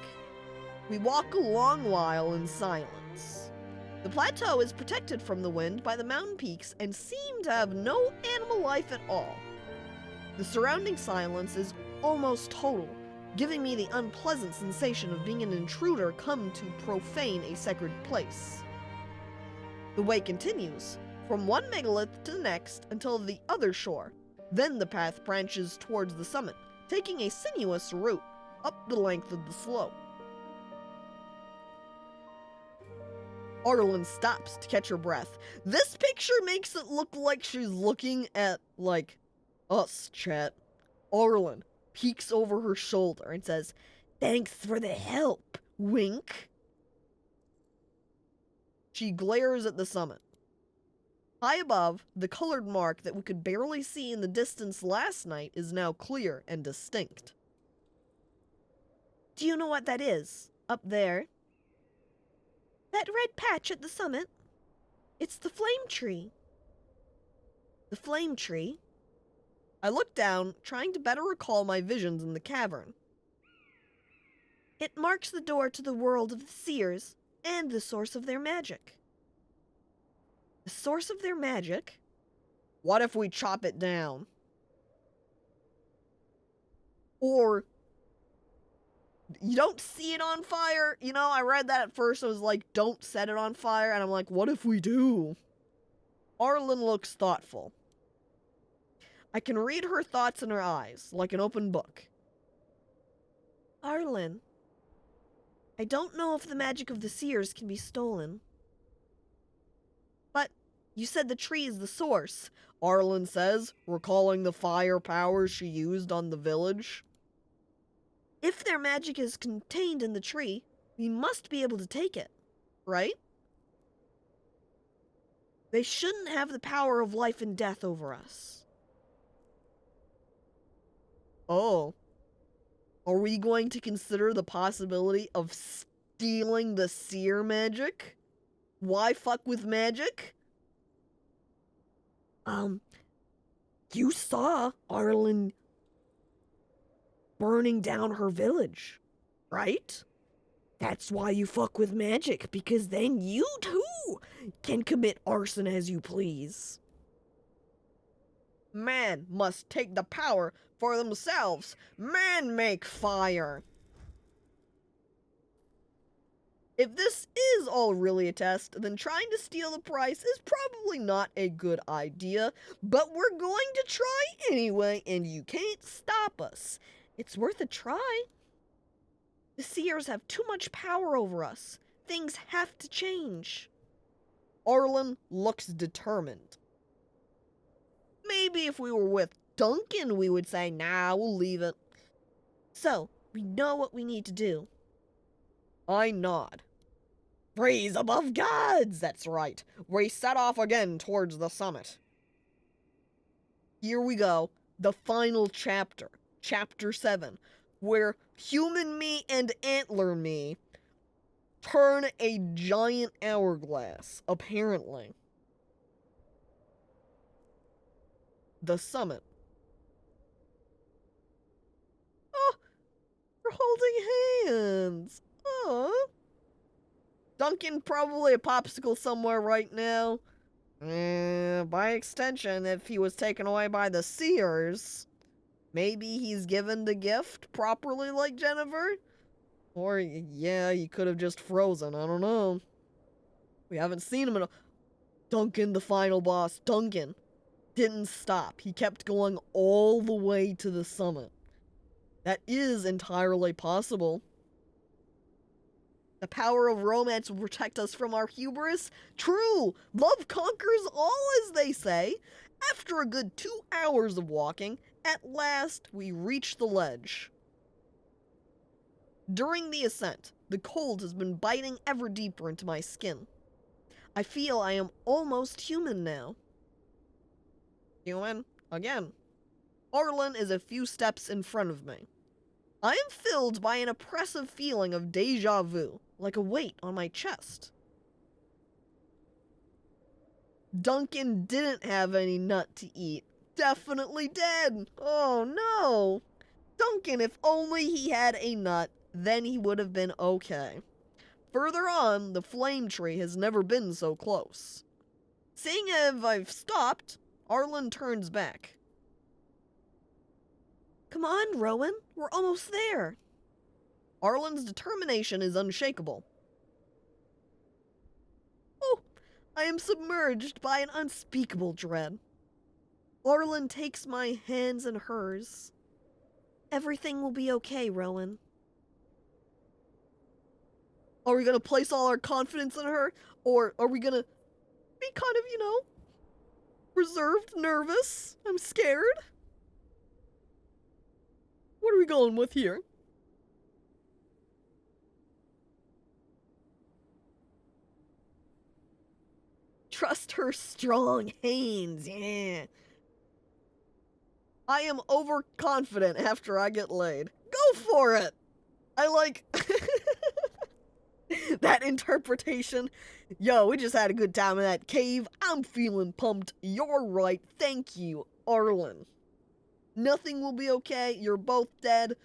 We walk a long while in silence. The plateau is protected from the wind by the mountain peaks and seem to have no animal life at all. The surrounding silence is almost total, giving me the unpleasant sensation of being an intruder come to profane a sacred place. The way continues, from one megalith to the next until the other shore. Then the path branches towards the summit, taking a sinuous route up the length of the slope. Arlen stops to catch her breath. This picture makes it look like she's looking at, like, us, chat. Arlen peeks over her shoulder and says, "Thanks for the help, wink." She glares at the summit. High above, the colored mark that we could barely see in the distance last night is now clear and distinct. Do you know what that is, up there? That red patch at the summit? It's the flame tree. The flame tree? I look down, trying to better recall my visions in the cavern. It marks the door to the world of the Seers and the source of their magic. The source of their magic? What if we chop it down? Or you don't see it on fire? You know, I read that at first. It was like, don't set it on fire. And I'm like, what if we do? Arlen looks thoughtful. I can read her thoughts in her eyes, like an open book. Arlen, I don't know if the magic of the Seers can be stolen. But you said the tree is the source, Arlen says, recalling the fire powers she used on the village. If their magic is contained in the tree, we must be able to take it, right? They shouldn't have the power of life and death over us. Oh. Are we going to consider the possibility of stealing the seer magic? Why fuck with magic? You saw Arlen burning down her village, right? That's why you fuck with magic, because then you too can commit arson as you please. Man must take the power for themselves. Man make fire. If this is all really a test, then trying to steal the prize is probably not a good idea, but we're going to try anyway, and you can't stop us. It's worth a try. The Seers have too much power over us. Things have to change. Arlen looks determined. Maybe if we were with Duncan, we would say, nah, we'll leave it. So, we know what we need to do. I nod. Praise above gods! That's right. We set off again towards the summit. Here we go. The final chapter. Chapter 7. Where human me and antler me turn a giant hourglass, apparently. The summit. Oh, we're holding hands. Oh. Duncan probably a popsicle somewhere right now. By extension, if he was taken away by the Seers, maybe he's given the gift properly like Jennifer? Or, yeah, he could have just frozen. I don't know. We haven't seen him in a... Duncan, the final boss. Duncan didn't stop. He kept going all the way to the summit. That is entirely possible. The power of romance will protect us from our hubris. True, love conquers all, as they say. After a good 2 hours of walking, at last we reach the ledge. During the ascent, the cold has been biting ever deeper into my skin. I feel I am almost human now. Human? Again. Arlen is a few steps in front of me. I am filled by an oppressive feeling of deja vu, like a weight on my chest. Duncan didn't have any nut to eat. Definitely dead. Oh no. Duncan, if only he had a nut, then he would have been okay. Further on, the flame tree has never been so close. Seeing as I've stopped, Arlen turns back. Come on, Rowan. We're almost there. Arlen's determination is unshakable. Oh, I am submerged by an unspeakable dread. Arlen takes my hands in hers. Everything will be okay, Rowan. Are we gonna place all our confidence in her? Or are we gonna be kind of, reserved, nervous? I'm scared. What are we going with here? Trust her strong hands, yeah. I am overconfident after I get laid. Go for it! I like that interpretation. Yo, we just had a good time in that cave. I'm feeling pumped. You're right. Thank you, Arlen. Nothing will be okay. You're both dead.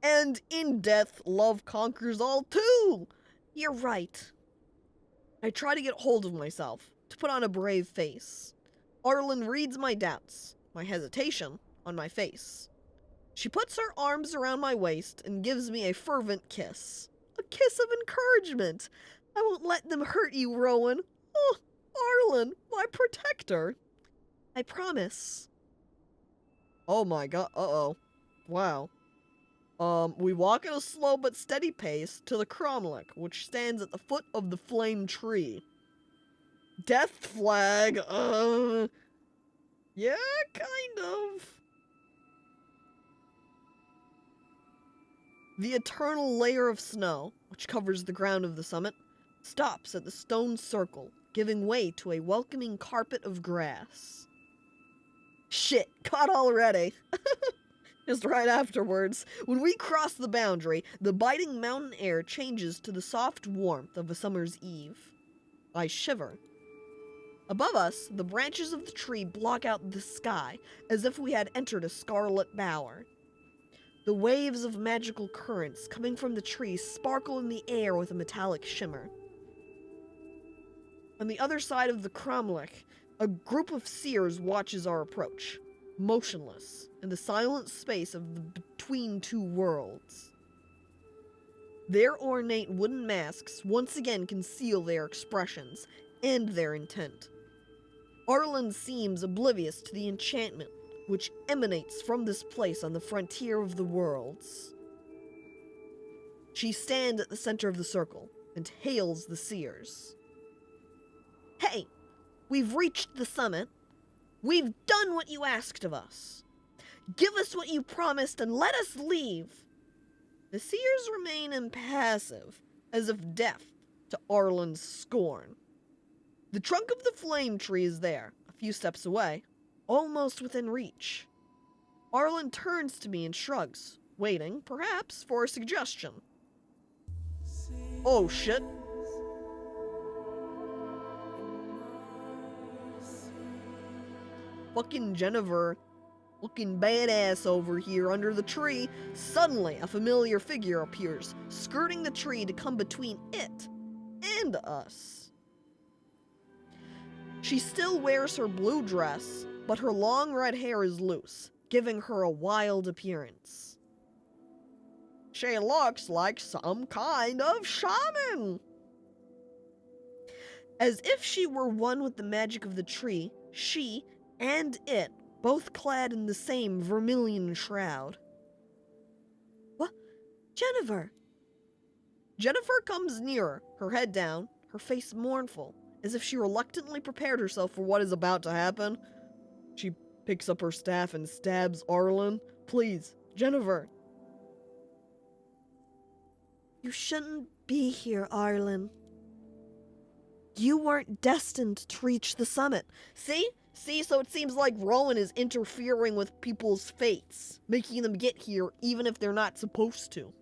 And in death, love conquers all too. You're right. I try to get hold of myself, to put on a brave face. Arlen reads my doubts, my hesitation, on my face. She puts her arms around my waist and gives me a fervent kiss. A kiss of encouragement. I won't let them hurt you, Rowan. Oh, Arlen, my protector. I promise. Oh my god, uh-oh. Wow. We walk at a slow but steady pace to the cromlech, which stands at the foot of the flame tree. Death flag, yeah, kind of. The eternal layer of snow, which covers the ground of the summit, stops at the stone circle, giving way to a welcoming carpet of grass. Shit, caught already. Just right afterwards, when we cross the boundary, the biting mountain air changes to the soft warmth of a summer's eve. I shiver. Above us, the branches of the tree block out the sky, as if we had entered a scarlet bower. The waves of magical currents coming from the tree sparkle in the air with a metallic shimmer. On the other side of the cromlech, a group of seers watches our approach, motionless in the silent space of the between two worlds. Their ornate wooden masks once again conceal their expressions and their intent. Arlen seems oblivious to the enchantment which emanates from this place on the frontier of the worlds. She stands at the center of the circle and hails the seers. Hey, we've reached the summit. We've done what you asked of us. Give us what you promised and let us leave. The seers remain impassive, as if deaf to Arlen's scorn. The trunk of the flame tree is there, a few steps away, almost within reach. Arlen turns to me and shrugs, waiting, perhaps, for a suggestion. Oh shit. Fucking Jennifer, looking badass over here under the tree. Suddenly, a familiar figure appears, skirting the tree to come between it and us. She still wears her blue dress, but her long red hair is loose, giving her a wild appearance. She looks like some kind of shaman. As if she were one with the magic of the tree, she and it, both clad in the same vermilion shroud. What? Jennifer! Jennifer comes nearer, her head down, her face mournful, as if she reluctantly prepared herself for what is about to happen. She picks up her staff and stabs Arlen. Please, Jennifer. You shouldn't be here, Arlen. You weren't destined to reach the summit. See, so it seems like Rowan is interfering with people's fates, making them get here even if they're not supposed to.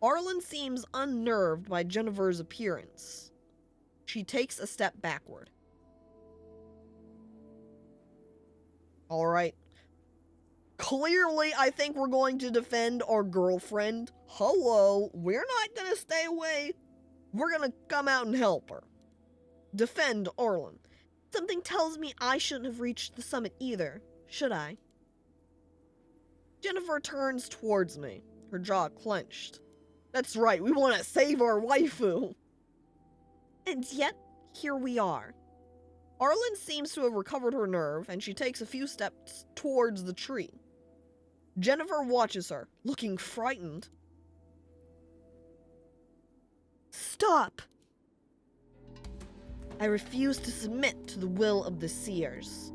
Arlen seems unnerved by Jennifer's appearance. She takes a step backward. Alright. Clearly, I think we're going to defend our girlfriend. Hello, we're not gonna stay away. We're gonna come out and help her. Defend Arlen. Something tells me I shouldn't have reached the summit either, should I? Jennifer turns towards me, her jaw clenched. That's right, we want to save our waifu. And yet, here we are. Arlen seems to have recovered her nerve, and she takes a few steps towards the tree. Jennifer watches her, looking frightened. Stop! I refuse to submit to the will of the Seers.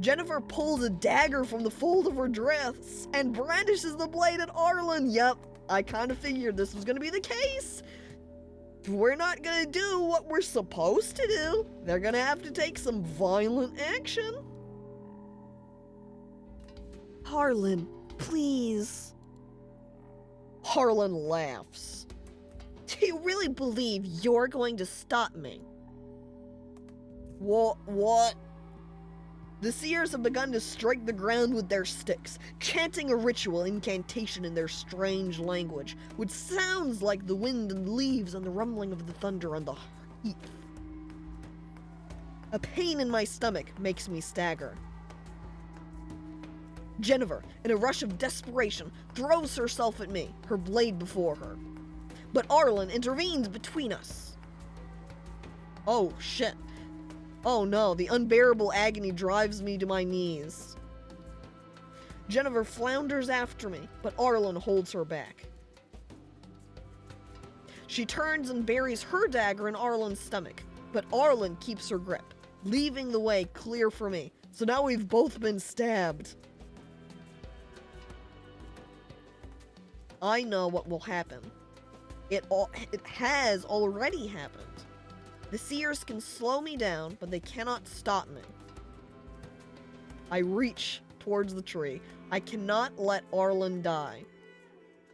Jennifer pulls a dagger from the fold of her dress and brandishes the blade at Arlen. Yep, I kind of figured this was going to be the case. If we're not going to do what we're supposed to do, they're going to have to take some violent action. Arlen, please. Arlen laughs. Do you really believe you're going to stop me? What? The Seers have begun to strike the ground with their sticks, chanting a ritual incantation in their strange language, which sounds like the wind and leaves and the rumbling of the thunder on the heath. A pain in my stomach makes me stagger. Jennifer, in a rush of desperation, throws herself at me, her blade before her. But Arlen intervenes between us. Oh, shit. Oh no, the unbearable agony drives me to my knees. Jennifer flounders after me, but Arlen holds her back. She turns and buries her dagger in Arlen's stomach, but Arlen keeps her grip, leaving the way clear for me. So now we've both been stabbed. I know what will happen. It has already happened. The Seers can slow me down, but they cannot stop me. I reach towards the tree. I cannot let Arlen die.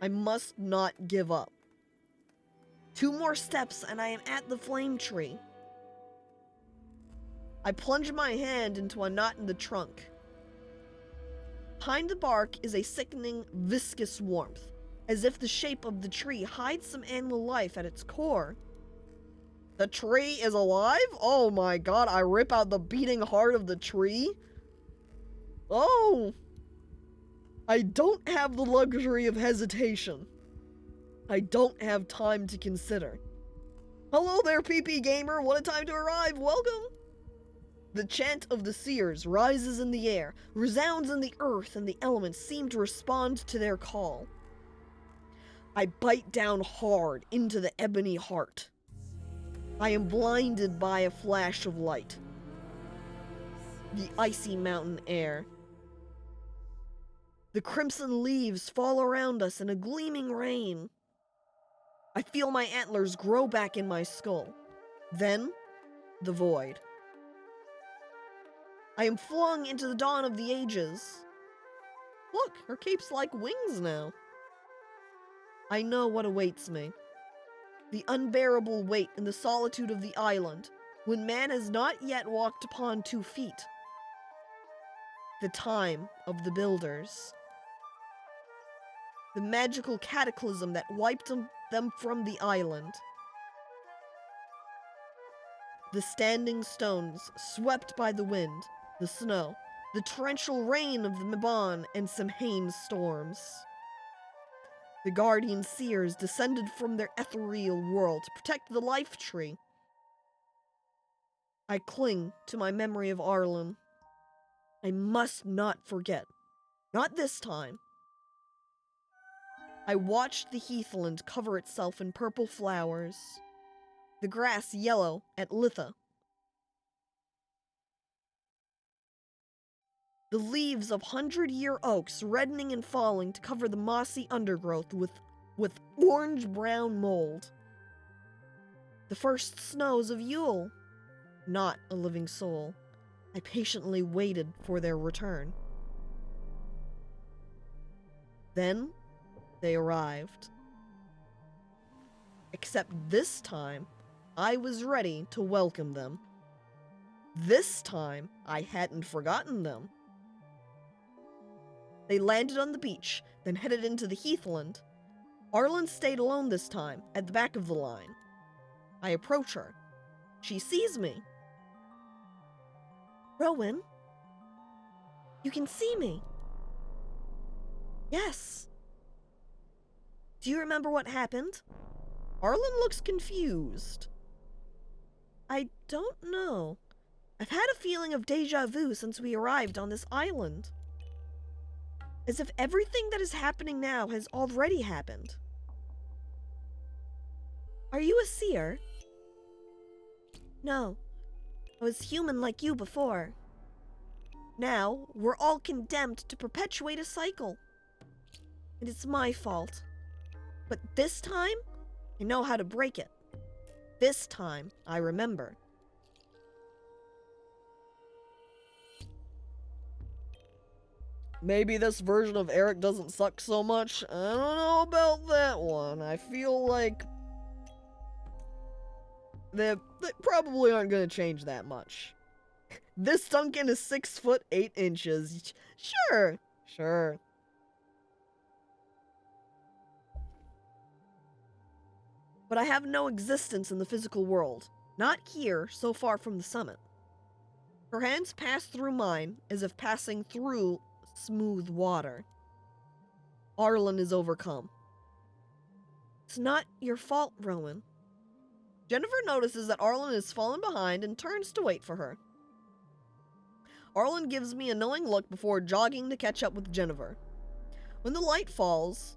I must not give up. 2 more steps and I am at the flame tree. I plunge my hand into a knot in the trunk. Behind the bark is a sickening, viscous warmth, as if the shape of the tree hides some animal life at its core. The tree is alive? Oh my god, I rip out the beating heart of the tree? Oh! I don't have the luxury of hesitation. I don't have time to consider. Hello there, PP Gamer, what a time to arrive, welcome! The chant of the Seers rises in the air, resounds in the earth, and the elements seem to respond to their call. I bite down hard into the ebony heart. I am blinded by a flash of light. The icy mountain air. The crimson leaves fall around us in a gleaming rain. I feel my antlers grow back in my skull. Then, the void. I am flung into the dawn of the ages. Look, her cape's like wings now. I know what awaits me. The unbearable weight and the solitude of the island, when man has not yet walked upon 2 feet. The time of the builders. The magical cataclysm that wiped them from the island. The standing stones swept by the wind, the snow, the torrential rain of the Mabon and Samhain storms. The guardian Seers descended from their ethereal world to protect the life tree. I cling to my memory of Arlen. I must not forget. Not this time. I watched the heathland cover itself in purple flowers. The grass yellow at Litha. The leaves of 100-year oaks reddening and falling to cover the mossy undergrowth with orange-brown mold. The first snows of Yule. Not a living soul. I patiently waited for their return. Then, they arrived. Except this time, I was ready to welcome them. This time, I hadn't forgotten them. They landed on the beach, then headed into the heathland. Arlen stayed alone this time, at the back of the line. I approach her. She sees me. Rowan? You can see me. Yes. Do you remember what happened? Arlen looks confused. I don't know. I've had a feeling of déjà vu since we arrived on this island. As if everything that is happening now has already happened. Are you a seer? No. I was human like you before. Now, we're all condemned to perpetuate a cycle. And it's my fault. But this time, I know how to break it. This time, I remember. Maybe this version of Eric doesn't suck so much. I don't know about that one. I feel like they probably aren't going to change that much. This sunken is 6 foot 8 inches. Sure, sure. But I have no existence in the physical world. Not here, so far from the summit. Her hands pass through mine, as if passing through smooth water. Arlen is overcome. It's not your fault, Rowan. Jennifer notices that Arlen has fallen behind and turns to wait for her. Arlen gives me a knowing look before jogging to catch up with Jennifer. When the light fails,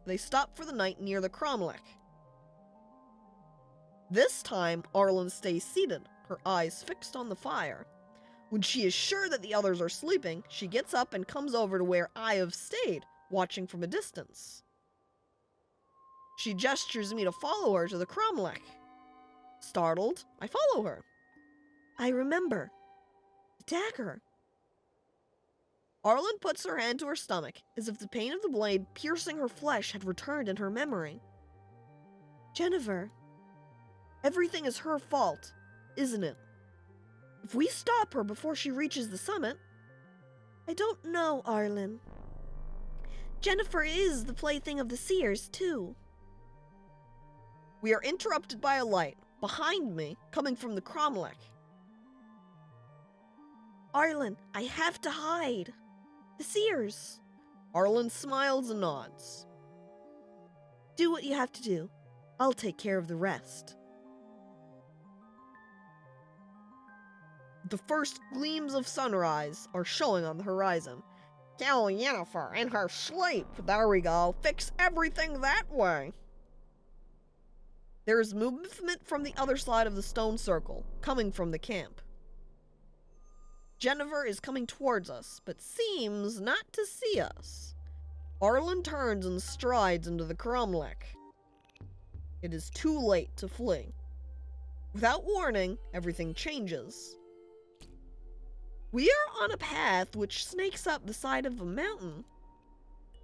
they stop for the night near the cromlech. This time, Arlen stays seated, her eyes fixed on the fire. When she is sure that the others are sleeping, she gets up and comes over to where I have stayed, watching from a distance. She gestures me to follow her to the cromlech. Startled, I follow her. I remember. The dagger. Arlen puts her hand to her stomach, as if the pain of the blade piercing her flesh had returned in her memory. Jennifer, everything is her fault, isn't it? If we stop her before she reaches the summit... I don't know, Arlen. Jennifer is the plaything of the Seers, too. We are interrupted by a light, behind me, coming from the cromlech. Arlen, I have to hide. The Seers. Arlen smiles and nods. Do what you have to do. I'll take care of the rest. The first gleams of sunrise are showing on the horizon. Tell Jennifer in her sleep. There we go. Fix everything that way. There is movement from the other side of the stone circle, coming from the camp. Jennifer is coming towards us, but seems not to see us. Arlen turns and strides into the cromlech. It is too late to flee. Without warning, everything changes. We are on a path which snakes up the side of a mountain.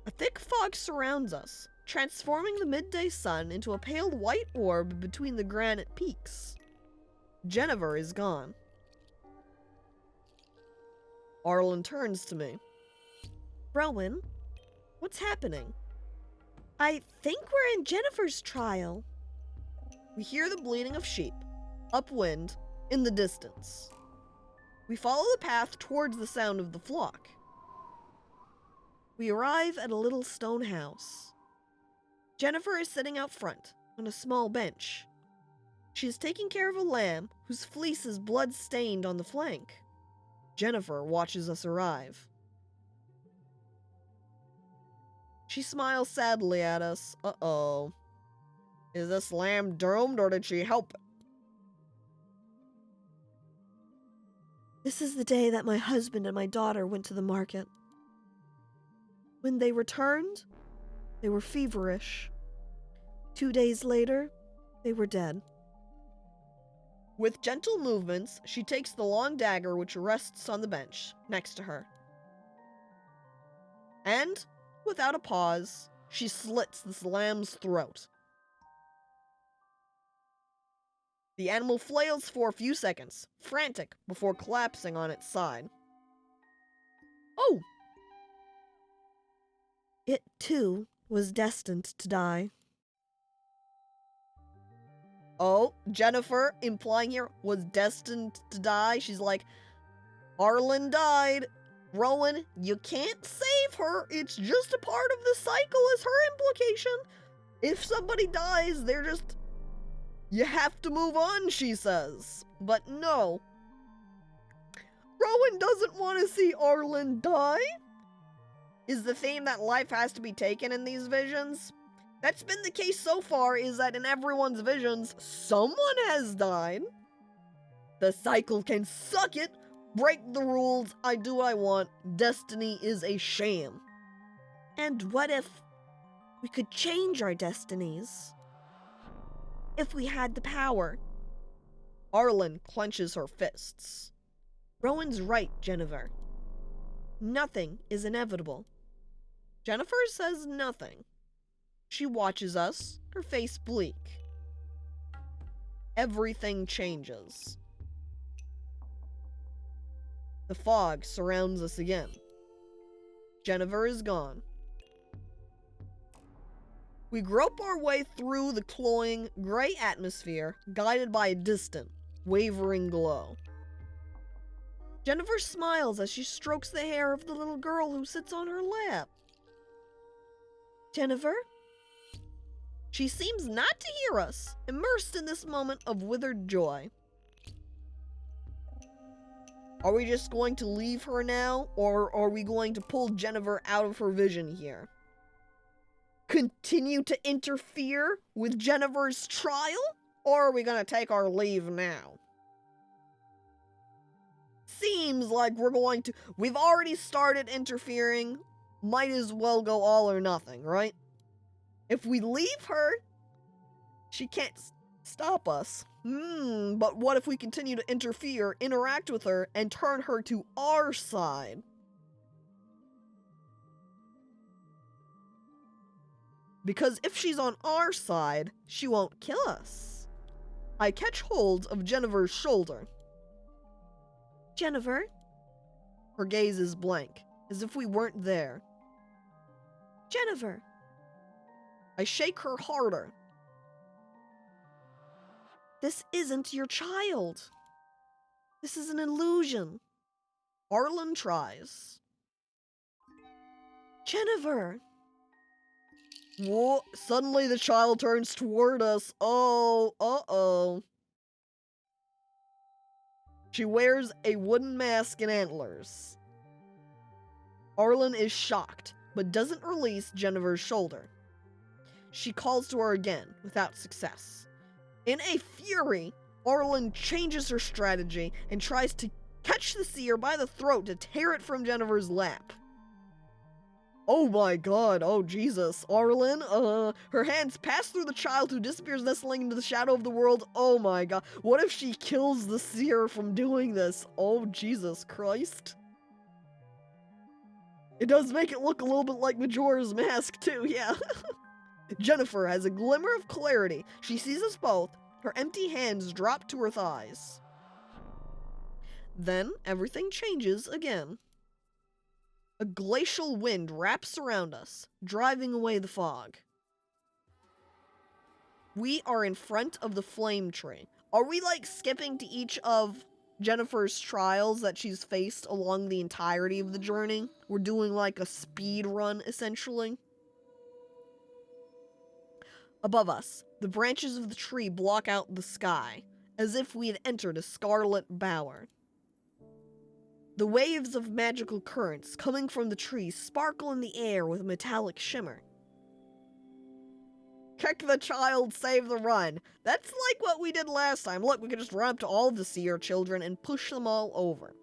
A thick fog surrounds us, transforming the midday sun into a pale white orb between the granite peaks. Jennifer is gone. Arlen turns to me. Rowan, what's happening? I think we're in Jennifer's trial. We hear the bleating of sheep, upwind, in the distance. We follow the path towards the sound of the flock. We arrive at a little stone house. Jennifer is sitting out front, on a small bench. She is taking care of a lamb whose fleece is blood-stained on the flank. Jennifer watches us arrive. She smiles sadly at us. Uh-oh. Is this lamb doomed, or did she help it? This is the day that my husband and my daughter went to the market. When they returned, they were feverish. 2 days later, they were dead. With gentle movements, she takes the long dagger which rests on the bench next to her. And, without a pause, she slits this lamb's throat. The animal flails for a few seconds, frantic, before collapsing on its side. Oh! It, too, was destined to die. Oh, Jennifer, implying here, was destined to die. She's like, Arlen died. Rowan, you can't save her. It's just a part of the cycle, is her implication. If somebody dies, they're just... You have to move on, she says. But no. Rowan doesn't want to see Arlen die. Is the theme that life has to be taken in these visions? That's been the case so far, is that in everyone's visions, someone has died. The cycle can suck it, break the rules, I do what I want, destiny is a sham. And what if we could change our destinies? If we had the power. Arlen clenches her fists. Rowan's right, Jennifer. Nothing is inevitable. Jennifer says nothing. She watches us, her face bleak. Everything changes. The fog surrounds us again. Jennifer is gone. We grope our way through the cloying, gray atmosphere, guided by a distant, wavering glow. Jennifer smiles as she strokes the hair of the little girl who sits on her lap. Jennifer? She seems not to hear us, immersed in this moment of withered joy. Are we just going to leave her now, or are we going to pull Jennifer out of her vision here? Continue to interfere with Jennifer's trial, or are we going to take our leave now? Seems like we're going to... We've already started interfering. Might as well go all or nothing, right? If we leave her, she can't stop us. But what if we continue to interfere, interact with her, and turn her to our side? Because if she's on our side, she won't kill us. I catch hold of Jennifer's shoulder. Jennifer? Her gaze is blank, as if we weren't there. Jennifer! I shake her harder. This isn't your child. This is an illusion. Arlen tries. Jennifer! Whoa, suddenly the child turns toward us. Oh, uh-oh. She wears a wooden mask and antlers. Arlen is shocked, but doesn't release Jennifer's shoulder. She calls to her again, without success. In a fury, Arlen changes her strategy and tries to catch the seer by the throat to tear it from Jennifer's lap. Oh my god, oh Jesus, Arlen, her hands pass through the child who disappears nestling into the shadow of the world. Oh my god, what if she kills the seer from doing this? Oh Jesus Christ. It does make it look a little bit like Majora's Mask too, yeah. Jennifer has a glimmer of clarity. She sees us both. Her empty hands drop to her thighs. Then everything changes again. A glacial wind wraps around us, driving away the fog. We are in front of the flame tree. Are we like skipping to each of Jennifer's trials that she's faced along the entirety of the journey? We're doing like a speed run, essentially. Above us, the branches of the tree block out the sky, as if we had entered a scarlet bower. The waves of magical currents coming from the trees sparkle in the air with a metallic shimmer. Kick the child, save the run. That's like what we did last time. Look, we could just run up to all of the seer children and push them all over.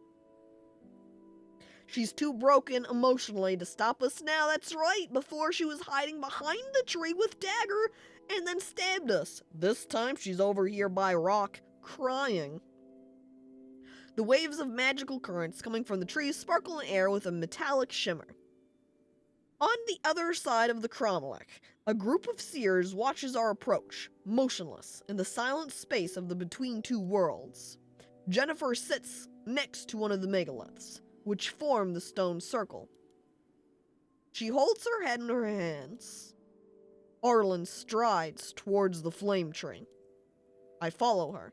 She's too broken emotionally to stop us now. That's right. Before she was hiding behind the tree with dagger and then stabbed us. This time she's over here by rock, crying. The waves of magical currents coming from the trees sparkle in air with a metallic shimmer. On the other side of the cromlech, a group of seers watches our approach, motionless in the silent space of the between two worlds. Jennifer sits next to one of the megaliths, which form the stone circle. She holds her head in her hands. Arlen strides towards the flame tree. I follow her.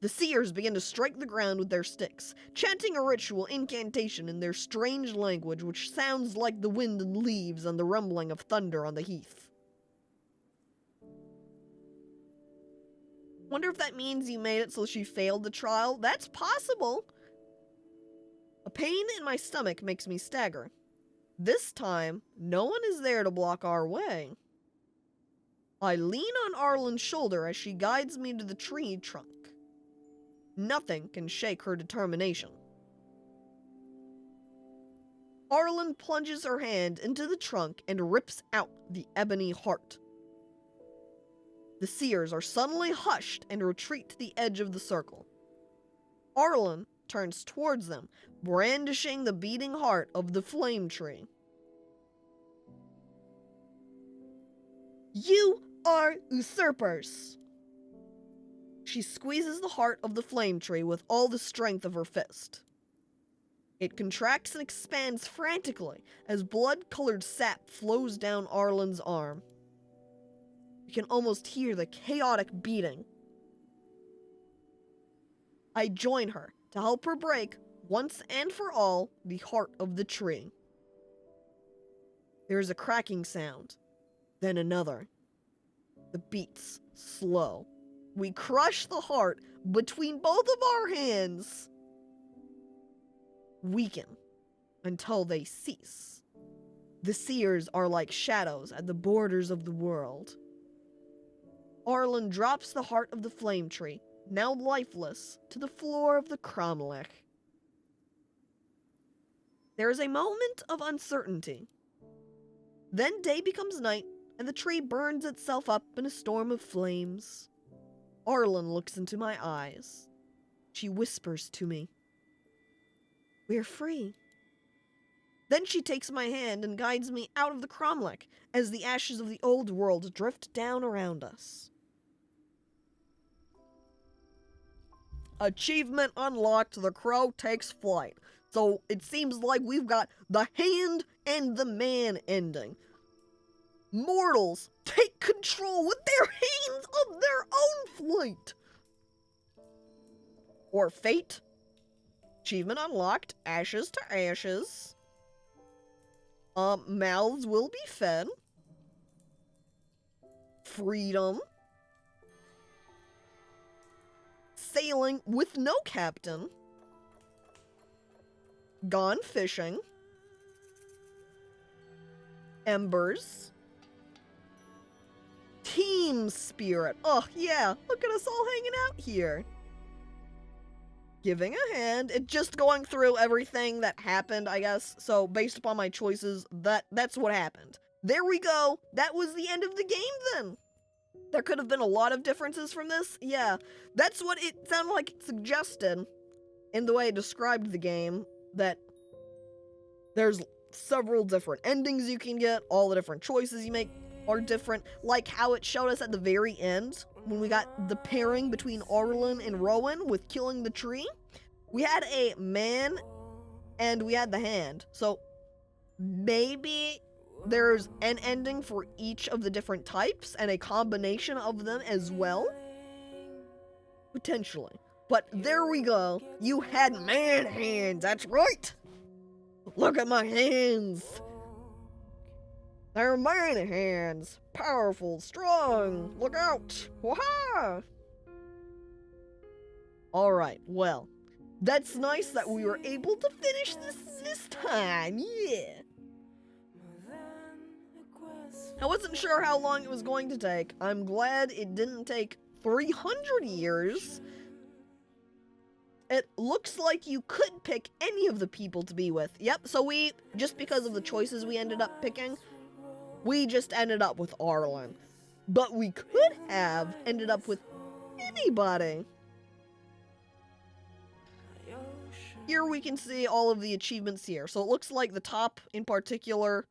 The seers begin to strike the ground with their sticks, chanting a ritual incantation in their strange language which sounds like the wind and leaves and the rumbling of thunder on the heath. Wonder if that means you made it so she failed the trial? That's possible! A pain in my stomach makes me stagger. This time, no one is there to block our way. I lean on Arlen's shoulder as she guides me to the tree trunk. Nothing can shake her determination. Arlen plunges her hand into the trunk and rips out the ebony heart. The seers are suddenly hushed and retreat to the edge of the circle. Arlen turns towards them, brandishing the beating heart of the flame tree. You are usurpers. She squeezes the heart of the flame tree with all the strength of her fist. It contracts and expands frantically as blood-colored sap flows down Arlen's arm. You can almost hear the chaotic beating. I join her to help her break, once and for all, the heart of the tree. There is a cracking sound, then another. The beats slow. We crush the heart between both of our hands. Weaken until they cease. The Seers are like shadows at the borders of the world. Arlen drops the heart of the flame tree, now lifeless, to the floor of the cromlech. There is a moment of uncertainty. Then day becomes night, and the tree burns itself up in a storm of flames. Arlen looks into my eyes. She whispers to me, "We're free." Then she takes my hand and guides me out of the cromlech as the ashes of the old world drift down around us. Achievement unlocked, the crow takes flight. So it seems like we've got the hand and the man ending. Mortals take control with their hands of their own flight. Or fate. Achievement unlocked, ashes to ashes. Mouths will be fed. Freedom. Sailing with no captain. Gone fishing. Embers. Team spirit. Oh, yeah. Look at us all hanging out here. Giving a hand. It just going through everything that happened, I guess. So, based upon my choices, that's what happened. There we go. That was the end of the game, then. There could have been a lot of differences from this. Yeah. That's what it sounded like it suggested in the way it described the game. That there's several different endings you can get. All the different choices you make are different. Like how it showed us at the very end, when we got the pairing between Arlen and Rowan with killing the tree. We had a man and we had the hand. So maybe there's an ending for each of the different types and a combination of them as well. Potentially. But there we go. You had man hands. That's right. Look at my hands. They're man hands. Powerful, strong. Look out. Waha! Alright, well. That's nice that we were able to finish this time. Yeah. I wasn't sure how long it was going to take. I'm glad it didn't take 300 years. It looks like you could pick any of the people to be with. Yep, so we, just because of the choices we ended up picking, we just ended up with Arlen. But we could have ended up with anybody. Here we can see all of the achievements here. So it looks like the top in particular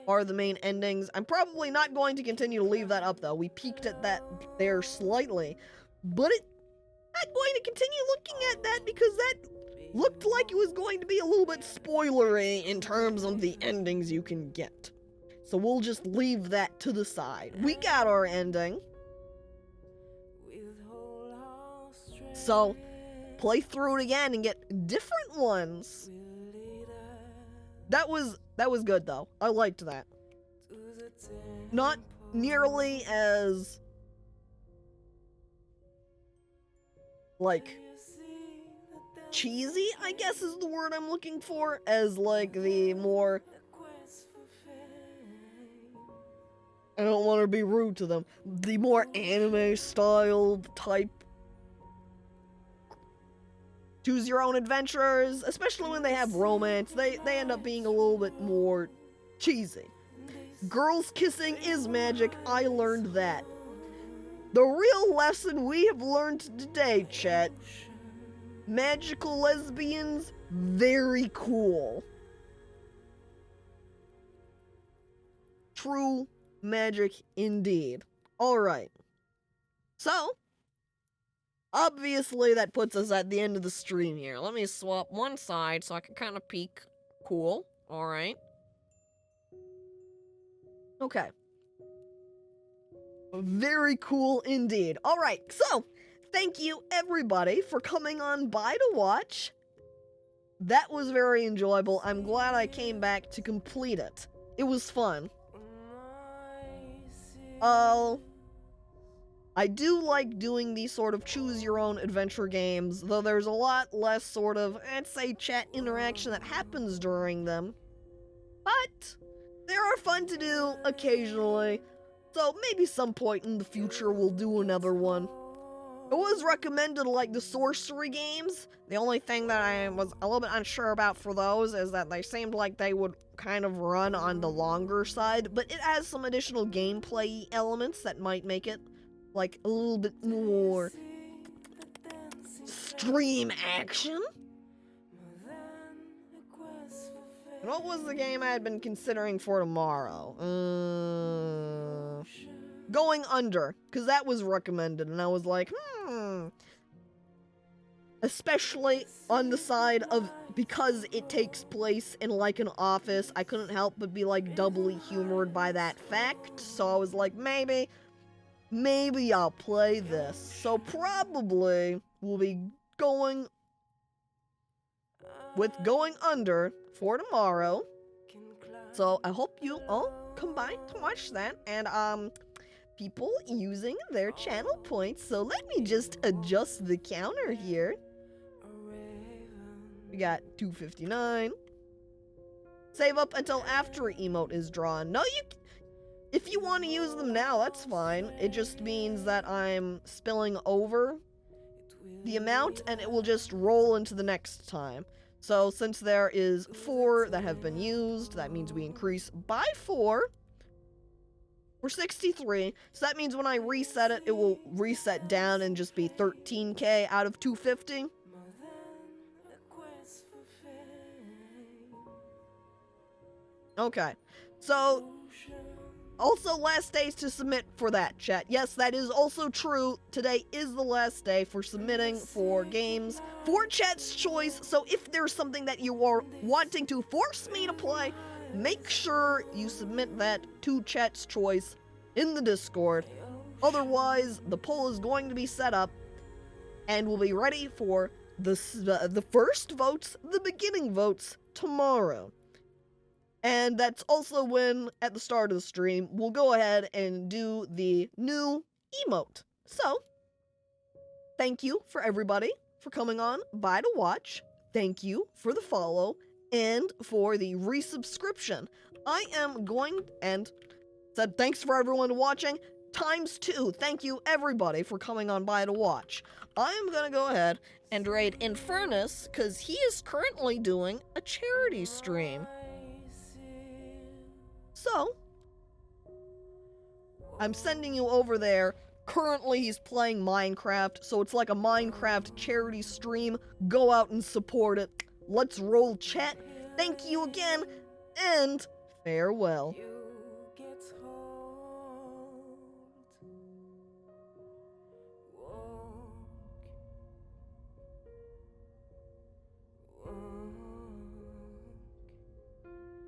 are the main endings. I'm probably not going to continue to leave that up though. We peeked at that there slightly. But I'm going to continue looking at that because that looked like it was going to be a little bit spoilery in terms of the endings you can get. So we'll just leave that to the side. We got our ending. So play through it again and get different ones. That was good though. I liked that. Not nearly as like cheesy, I guess is the word I'm looking for, as like the more, I don't want to be rude to them, the more anime style type choose your own adventures, especially when they have romance, they end up being a little bit more cheesy. Girls kissing is magic, I learned that. The real lesson we have learned today, chat. Magical lesbians, very cool. True magic indeed. Alright. So, Obviously, that puts us at the end of the stream here. Let me swap one side so I can kind of peek. Cool. Alright. Okay. Very cool indeed. Alright, so, thank you everybody for coming on by to watch. That was very enjoyable. I'm glad I came back to complete it. It was fun. I do like doing these sort of choose-your-own adventure games, though there's a lot less sort of, let's say, chat interaction that happens during them. But they are fun to do occasionally, so maybe some point in the future we'll do another one. It was recommended like the sorcery games. The only thing that I was a little bit unsure about for those is that they seemed like they would kind of run on the longer side, but it has some additional gameplay elements that might make it like a little bit more stream action. And what was the game I had been considering for tomorrow? Going Under, because that was recommended, and I was like, especially on the side of, because it takes place in like an office, I couldn't help but be like doubly humored by that fact, so I was like, maybe I'll play this. So probably we'll be going with Going Under for tomorrow. So I hope you all come by to watch that. And people using their channel points. So let me just adjust the counter here. We got 259. Save up until after emote is drawn. No, if you want to use them now, that's fine. It just means that I'm spilling over the amount, and it will just roll into the next time. So since there is 4 that have been used, that means we increase by 4. We're 63, so that means when I reset it, it will reset down and just be 13k out of 250. Okay, so also last days to submit for that, chat. Yes, that is also true. Today is the last day for submitting for games for chat's choice. So if there's something that you are wanting to force me to play, make sure you submit that to chat's choice in the Discord. Otherwise, the poll is going to be set up and we'll be ready for the first votes, the beginning votes, tomorrow. And that's also when, at the start of the stream, we'll go ahead and do the new emote. So, thank you for everybody for coming on by to watch. Thank you for the follow and for the resubscription. I am going and said thanks for everyone watching ×2. Thank you everybody for coming on by to watch. I am going to go ahead and raid Infernus because he is currently doing a charity stream. So, I'm sending you over there. Currently, he's playing Minecraft, so it's like a Minecraft charity stream. Go out and support it. Let's roll, chat. Thank you again, and farewell.